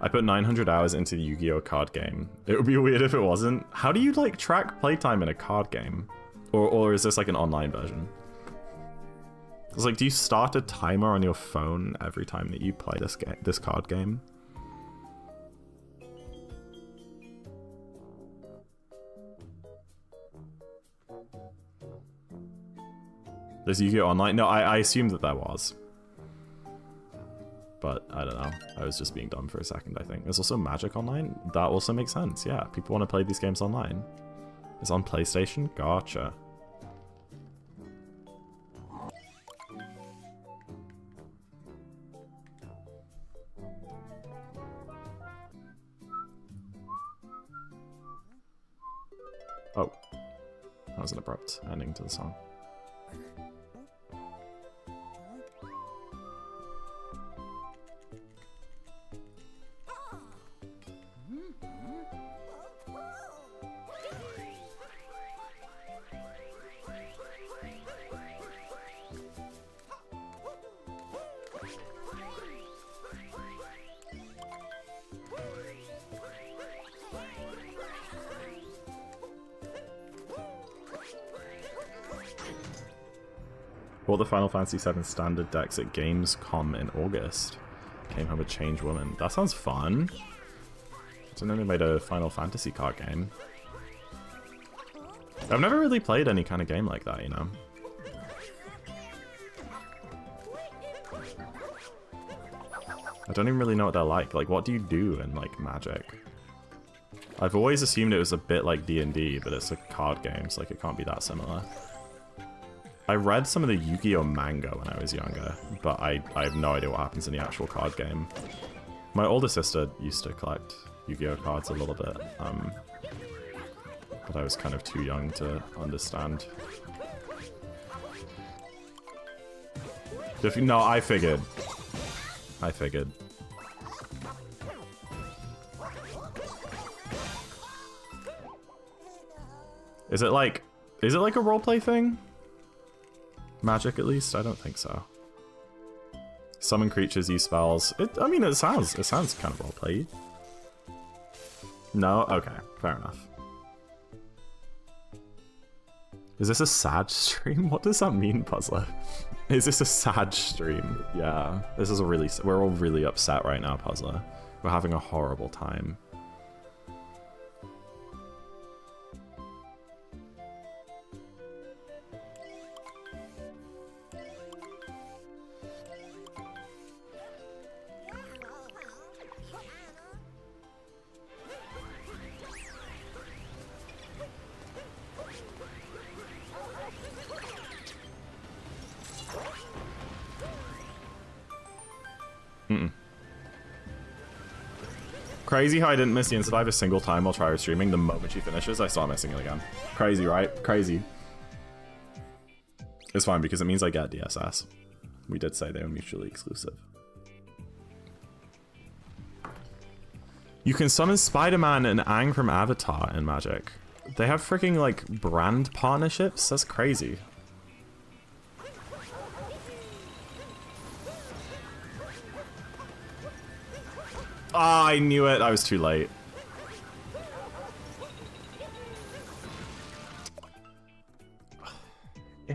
I put 900 hours into the Yu-Gi-Oh card game. It would be weird if it wasn't. How do you, like, track playtime in a card game? Or is this, like, an online version? It's like, do you start a timer on your phone every time that you play this card game? There's Yu-Gi-Oh online? No, I assumed that there was. But I don't know. I was just being dumb for a second, I think. There's also Magic Online? That also makes sense, yeah. People want to play these games online. It's on PlayStation? Gotcha. Oh. That was an abrupt ending to the song. Bought the Final Fantasy VII standard decks at Gamescom in August. Came home with Change Woman. That sounds fun. I didn't know they made a Final Fantasy card game. I've never really played any kind of game like that, you know? I don't even really know what they're like. Like, what do you do in, like, Magic? I've always assumed it was a bit like D&D, but it's a card game, so, like, it can't be that similar. I read some of the Yu-Gi-Oh manga when I was younger, but I have no idea what happens in the actual card game. My older sister used to collect Yu-Gi-Oh cards a little bit, but I was kind of too young to understand. No, I figured. Is it like a roleplay thing? Magic, at least? I don't think so. Summon creatures, use spells. I mean, it sounds kind of roleplay. No? Okay, fair enough. Is this a sad stream? What does that mean, Puzzler? Is this a sad stream? Yeah, this is we're all really upset right now, Puzzler. We're having a horrible time. Crazy how I didn't miss the Instant Dive a single time while Try streaming. The moment she finishes, I start missing it again. Crazy, right? Crazy. It's fine because it means I get DSS. We did say they were mutually exclusive. You can summon Spider-Man and Aang from Avatar in Magic. They have freaking, like, brand partnerships? That's crazy. Ah, I knew it. I was too late.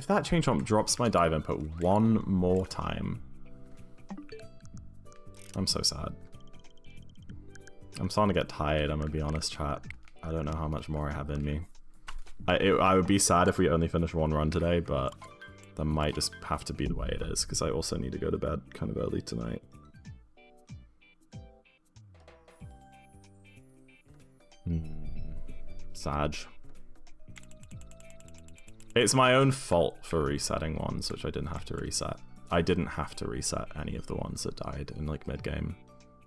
that chain chomp drops my dive input one more time. I'm so sad. I'm starting to get tired, I'm gonna be honest, chat. I don't know how much more I have in me. I would be sad if we only finish one run today, but that might just have to be the way it is, because I also need to go to bed kind of early tonight. Sag. It's my own fault for resetting ones, which I didn't have to reset. I didn't have to reset any of the ones that died in like mid-game,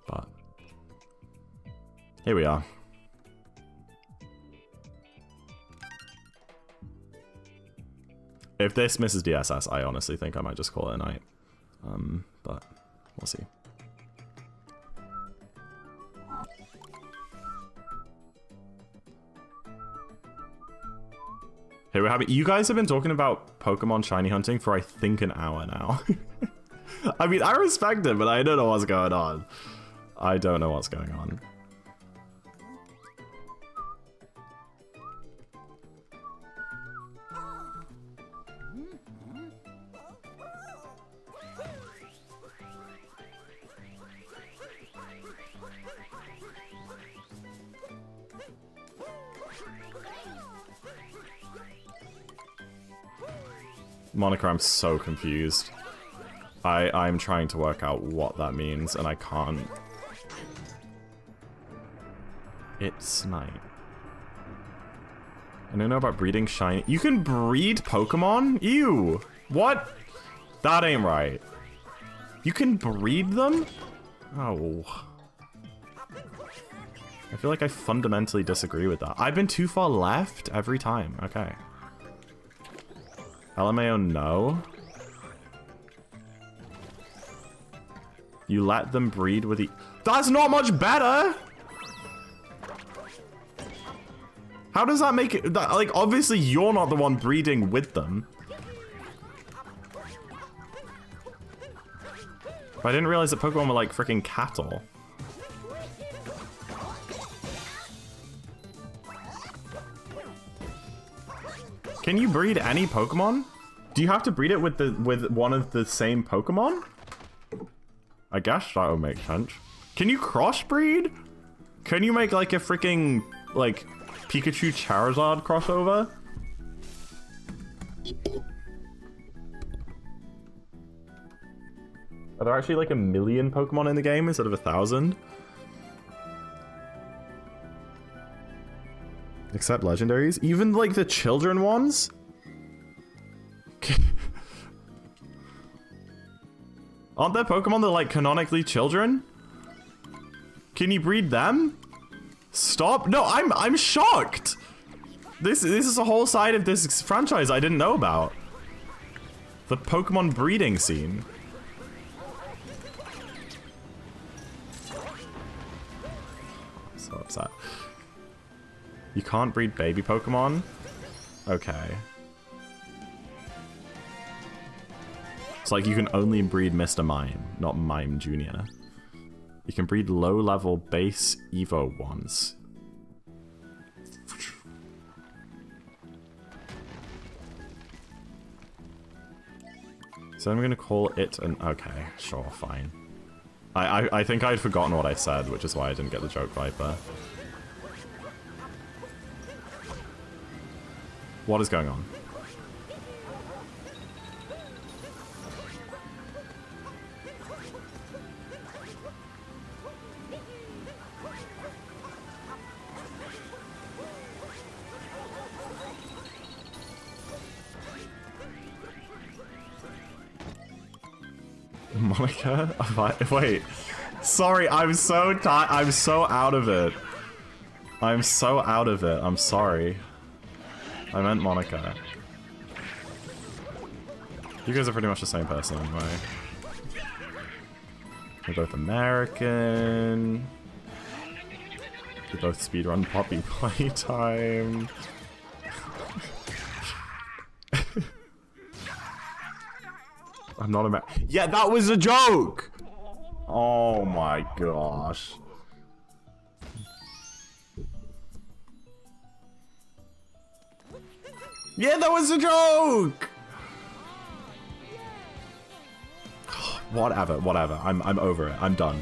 but here we are. If this misses DSS, I honestly think I might just call it a night. But we'll see. Hey, we're happy. You guys have been talking about Pokemon shiny hunting for I think an hour now. I mean, I respect it, but I don't know what's going on. I don't know what's going on. Monica, I'm so confused. I'm trying to work out what that means, and I can't. It's night. I don't know about breeding shiny. You can breed Pokemon? Ew! What? That ain't right. You can breed them? Oh. I feel like I fundamentally disagree with that. I've been too far left every time. Okay. LMAO, no. You let them breed with That's not much better! How does that make it? Like, obviously you're not the one breeding with them. But I didn't realize that Pokemon were like freaking cattle. Can you breed any Pokemon? Do you have to breed it with one of the same Pokemon? I guess that would make sense. Can you crossbreed? Can you make like a freaking like Pikachu Charizard crossover? Are there actually like 1 million Pokemon in the game instead of 1,000? Except legendaries? Even like the children ones? Aren't there Pokemon that are like canonically children? Can you breed them? Stop. No, I'm shocked. This is a whole side of this franchise I didn't know about. The Pokemon breeding scene. I'm so upset. You can't breed baby Pokemon? Okay. It's like you can only breed Mr. Mime, not Mime Jr. You can breed low-level base Evo ones. So I'm gonna call it an... Okay, sure, fine. I think I'd forgotten what I said, which is why I didn't get the joke right there. What is going on? Monica? Wait. Sorry, I'm so tired. I'm so out of it. I'm so out of it. I'm sorry. I meant Monica. You guys are pretty much the same person anyway. We're both American. We both speedrun Poppy Playtime. I'm not American. Yeah, that was a joke! Oh my gosh. Yeah, that was a joke! Whatever. I'm over it. I'm done.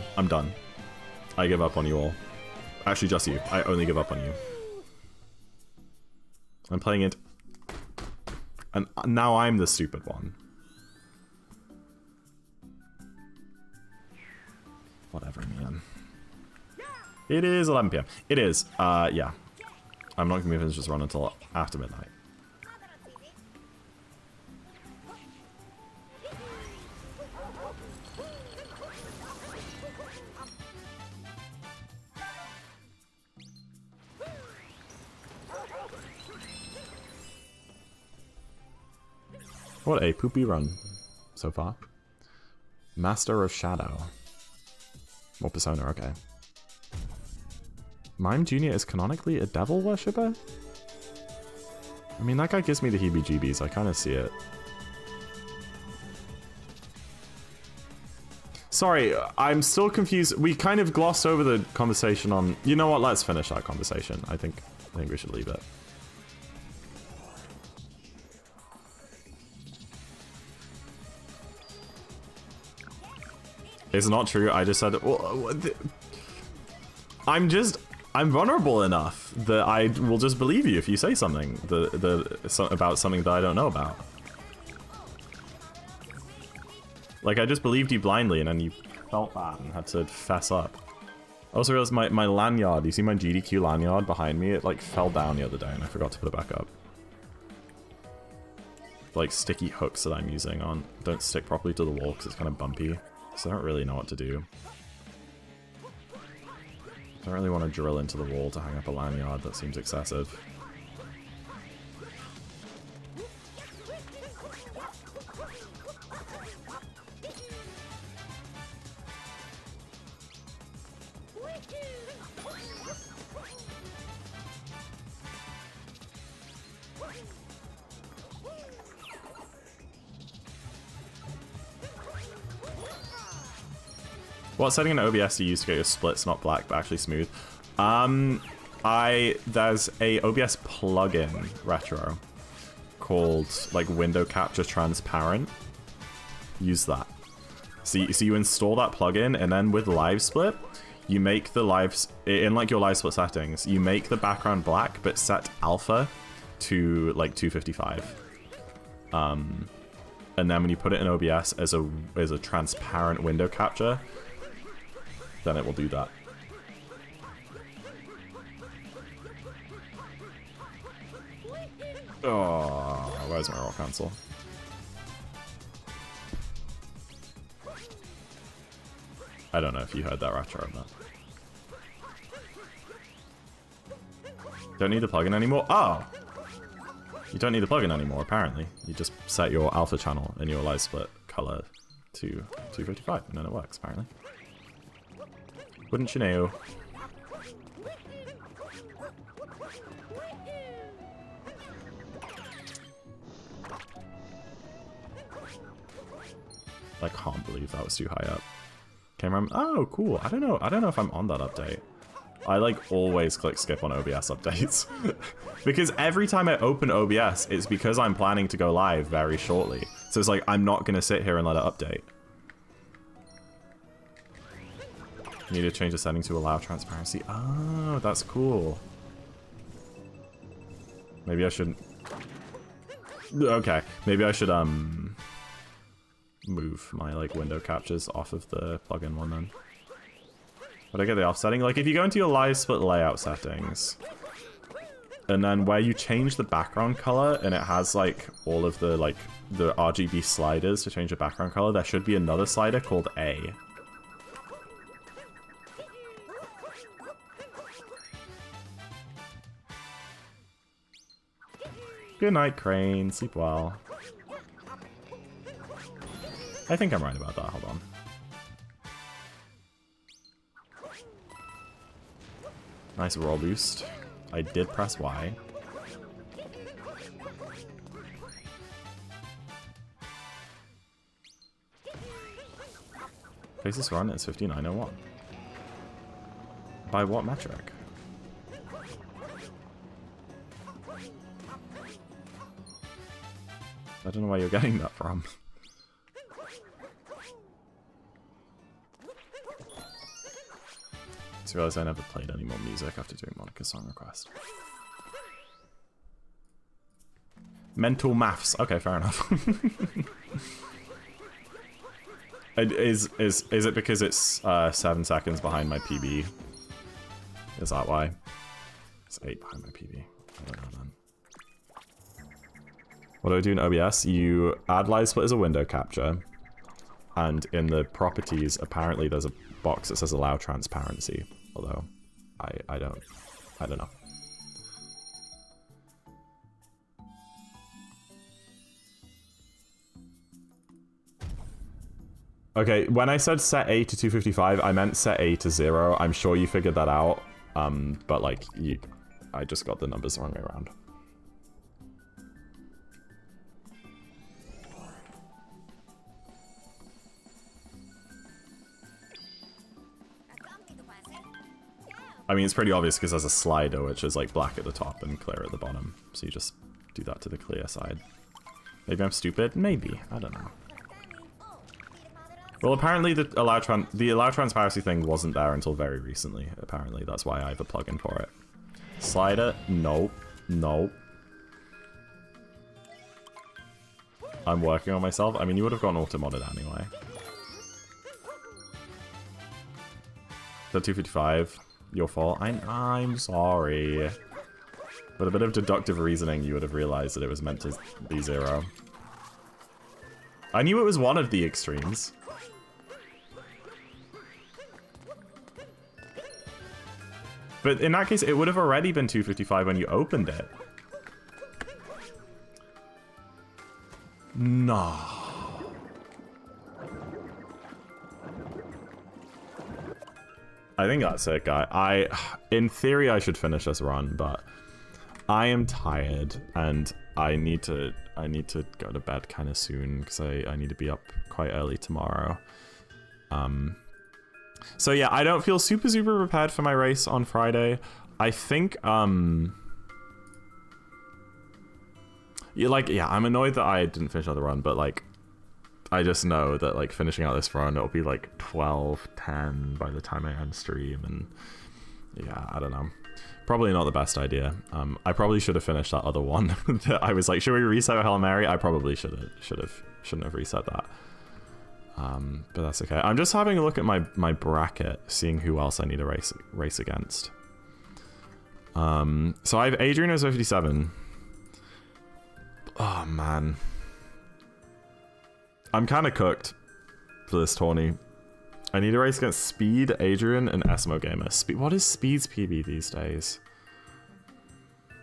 I give up on you all. Actually, just you. I only give up on you. I'm playing it. And now I'm the stupid one. Whatever, man. It is 11 PM. It is. Yeah. I'm not gonna finish this run until after midnight. What a poopy run so far. Master of Shadow. More Persona, okay. Mime Jr. is canonically a devil worshipper? I mean, that guy gives me the heebie-jeebies. I kind of see it. Sorry, I'm still confused. We kind of glossed over the conversation on... You know what? Let's finish that conversation. I think we should leave it. It's not true. I just said... Well, I'm vulnerable enough that I will just believe you if you say something about something that I don't know about. Like, I just believed you blindly and then you felt that and had to fess up. I also realized my lanyard, you see my GDQ lanyard behind me? It like fell down the other day and I forgot to put it back up. Like sticky hooks that I'm using don't stick properly to the wall because it's kind of bumpy. So I don't really know what to do. I don't really want to drill into the wall to hang up a lanyard. That seems excessive. What setting in OBS do you use to get your splits not black but actually smooth? There's a OBS plugin retro called like Window Capture Transparent. Use that. So you install that plugin and then with Live Split, you make the in like your Live Split settings, you make the background black but set alpha to like 255. And then when you put it in OBS as a transparent window capture, then it will do that. Oh, where's my roll cancel? I don't know if you heard that retro or not. Don't need the plugin anymore? Oh! You don't need the plugin anymore, apparently. You just set your alpha channel in your live split color to 255, and then it works, apparently. Wouldn't you know? I can't believe that was too high up. Camera. Oh, cool. I don't know if I'm on that update. I like always click skip on OBS updates. Because every time I open OBS, it's because I'm planning to go live very shortly. So it's like, I'm not going to sit here and let it update. Need to change the setting to allow transparency. Oh, that's cool. Maybe I shouldn't... Okay, maybe I should, move my, like, window captures off of the plugin one then. But I get the offsetting. Like, if you go into your live split layout settings, and then where you change the background color, and it has, like, all of the, like, the RGB sliders to change the background color, there should be another slider called A. Good night, Crane. Sleep well. I think I'm right about that. Hold on. Nice roll boost. I did press Y. Faces run is 5901. By what metric? I don't know where you're getting that from. Just realized I never played any more music after doing Monica's song request. Mental maths. Okay, fair enough. Is it because it's 7 seconds behind my PB? Is that why? It's 8 behind my PB. I don't know then. What do I do in OBS? You add live split as a window capture, and in the properties, apparently there's a box that says allow transparency. Although, I don't know. Okay, when I said set A to 255, I meant set A to 0. I'm sure you figured that out, but like, I just got the numbers the wrong way around. I mean, it's pretty obvious because there's a slider which is like black at the top and clear at the bottom. So you just do that to the clear side. Maybe I'm stupid? Maybe. I don't know. Well, apparently the allow transparency thing wasn't there until very recently. Apparently, that's why I have a plugin for it. Slider? Nope. Nope. I'm working on myself. I mean, you would have gotten auto-modded anyway. The 255. Your fault. I'm sorry. With a bit of deductive reasoning, you would have realized that it was meant to be 0. I knew it was one of the extremes. But in that case, it would have already been 255 when you opened it. No. I think that's it, guy. In theory, I should finish this run, but I am tired and I need to go to bed kind of soon because I need to be up quite early tomorrow. So yeah, I don't feel super prepared for my race on Friday. I think I'm annoyed that I didn't finish another run, but like I just know that like finishing out this run, it'll be like 12:10 by the time I end stream, and yeah, I don't know. Probably not the best idea. I probably should have finished that other one. That I was like, should we reset Hail Mary? I probably shouldn't have reset that. But that's okay. I'm just having a look at my bracket, seeing who else I need to race against. So I have Adrian as 57. Oh man. I'm kind of cooked for this tourney. I need to race against Speed, Adrian, and Esmo Gamer. What is Speed's PB these days?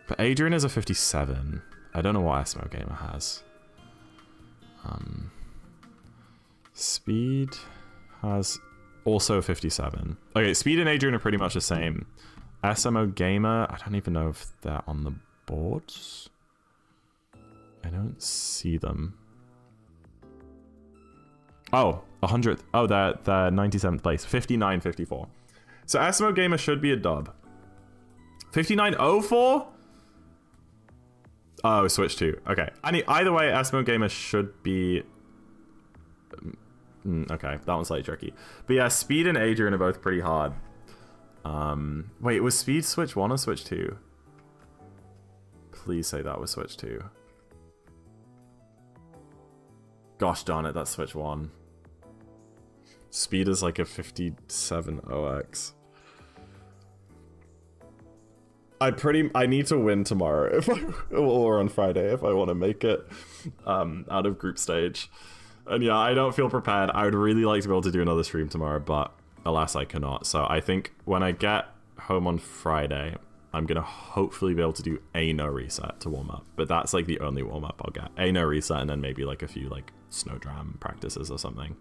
But Adrian is a 57. I don't know what Esmo Gamer has. Speed has also 57. Okay, Speed and Adrian are pretty much the same. SMO Gamer, I don't even know if they're on the boards. I don't see them. Oh, 100th. Oh, they're 97th place. 59-54. So SMO Gamer should be a dub. 59-04? Oh, switch 2. Okay. Either way, SMO Gamer should be... Okay, that one's slightly tricky. But yeah, Speed and Adrian are both pretty hard. Wait, was Speed switch 1 or switch 2? Please say that was switch 2. Gosh darn it, that's switch 1. Speed is like a 57 OX. I need to win tomorrow or on Friday if I want to make it out of group stage. And yeah, I don't feel prepared. I would really like to be able to do another stream tomorrow, but alas, I cannot. So I think when I get home on Friday, I'm going to hopefully be able to do a no reset to warm up. But that's like the only warm up I'll get. A no reset and then maybe like a few like snowdram practices or something.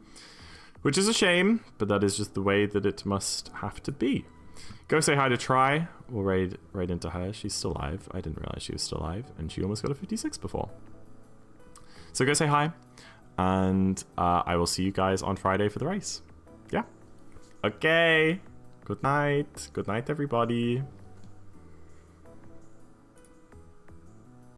Which is a shame, but that is just the way that it must have to be. Go say hi to Try. We'll raid into her. She's still alive. I didn't realize she was still alive. And she almost got a 56 before. So go say hi. And I will see you guys on Friday for the race. Yeah. Okay. Good night. Good night, everybody.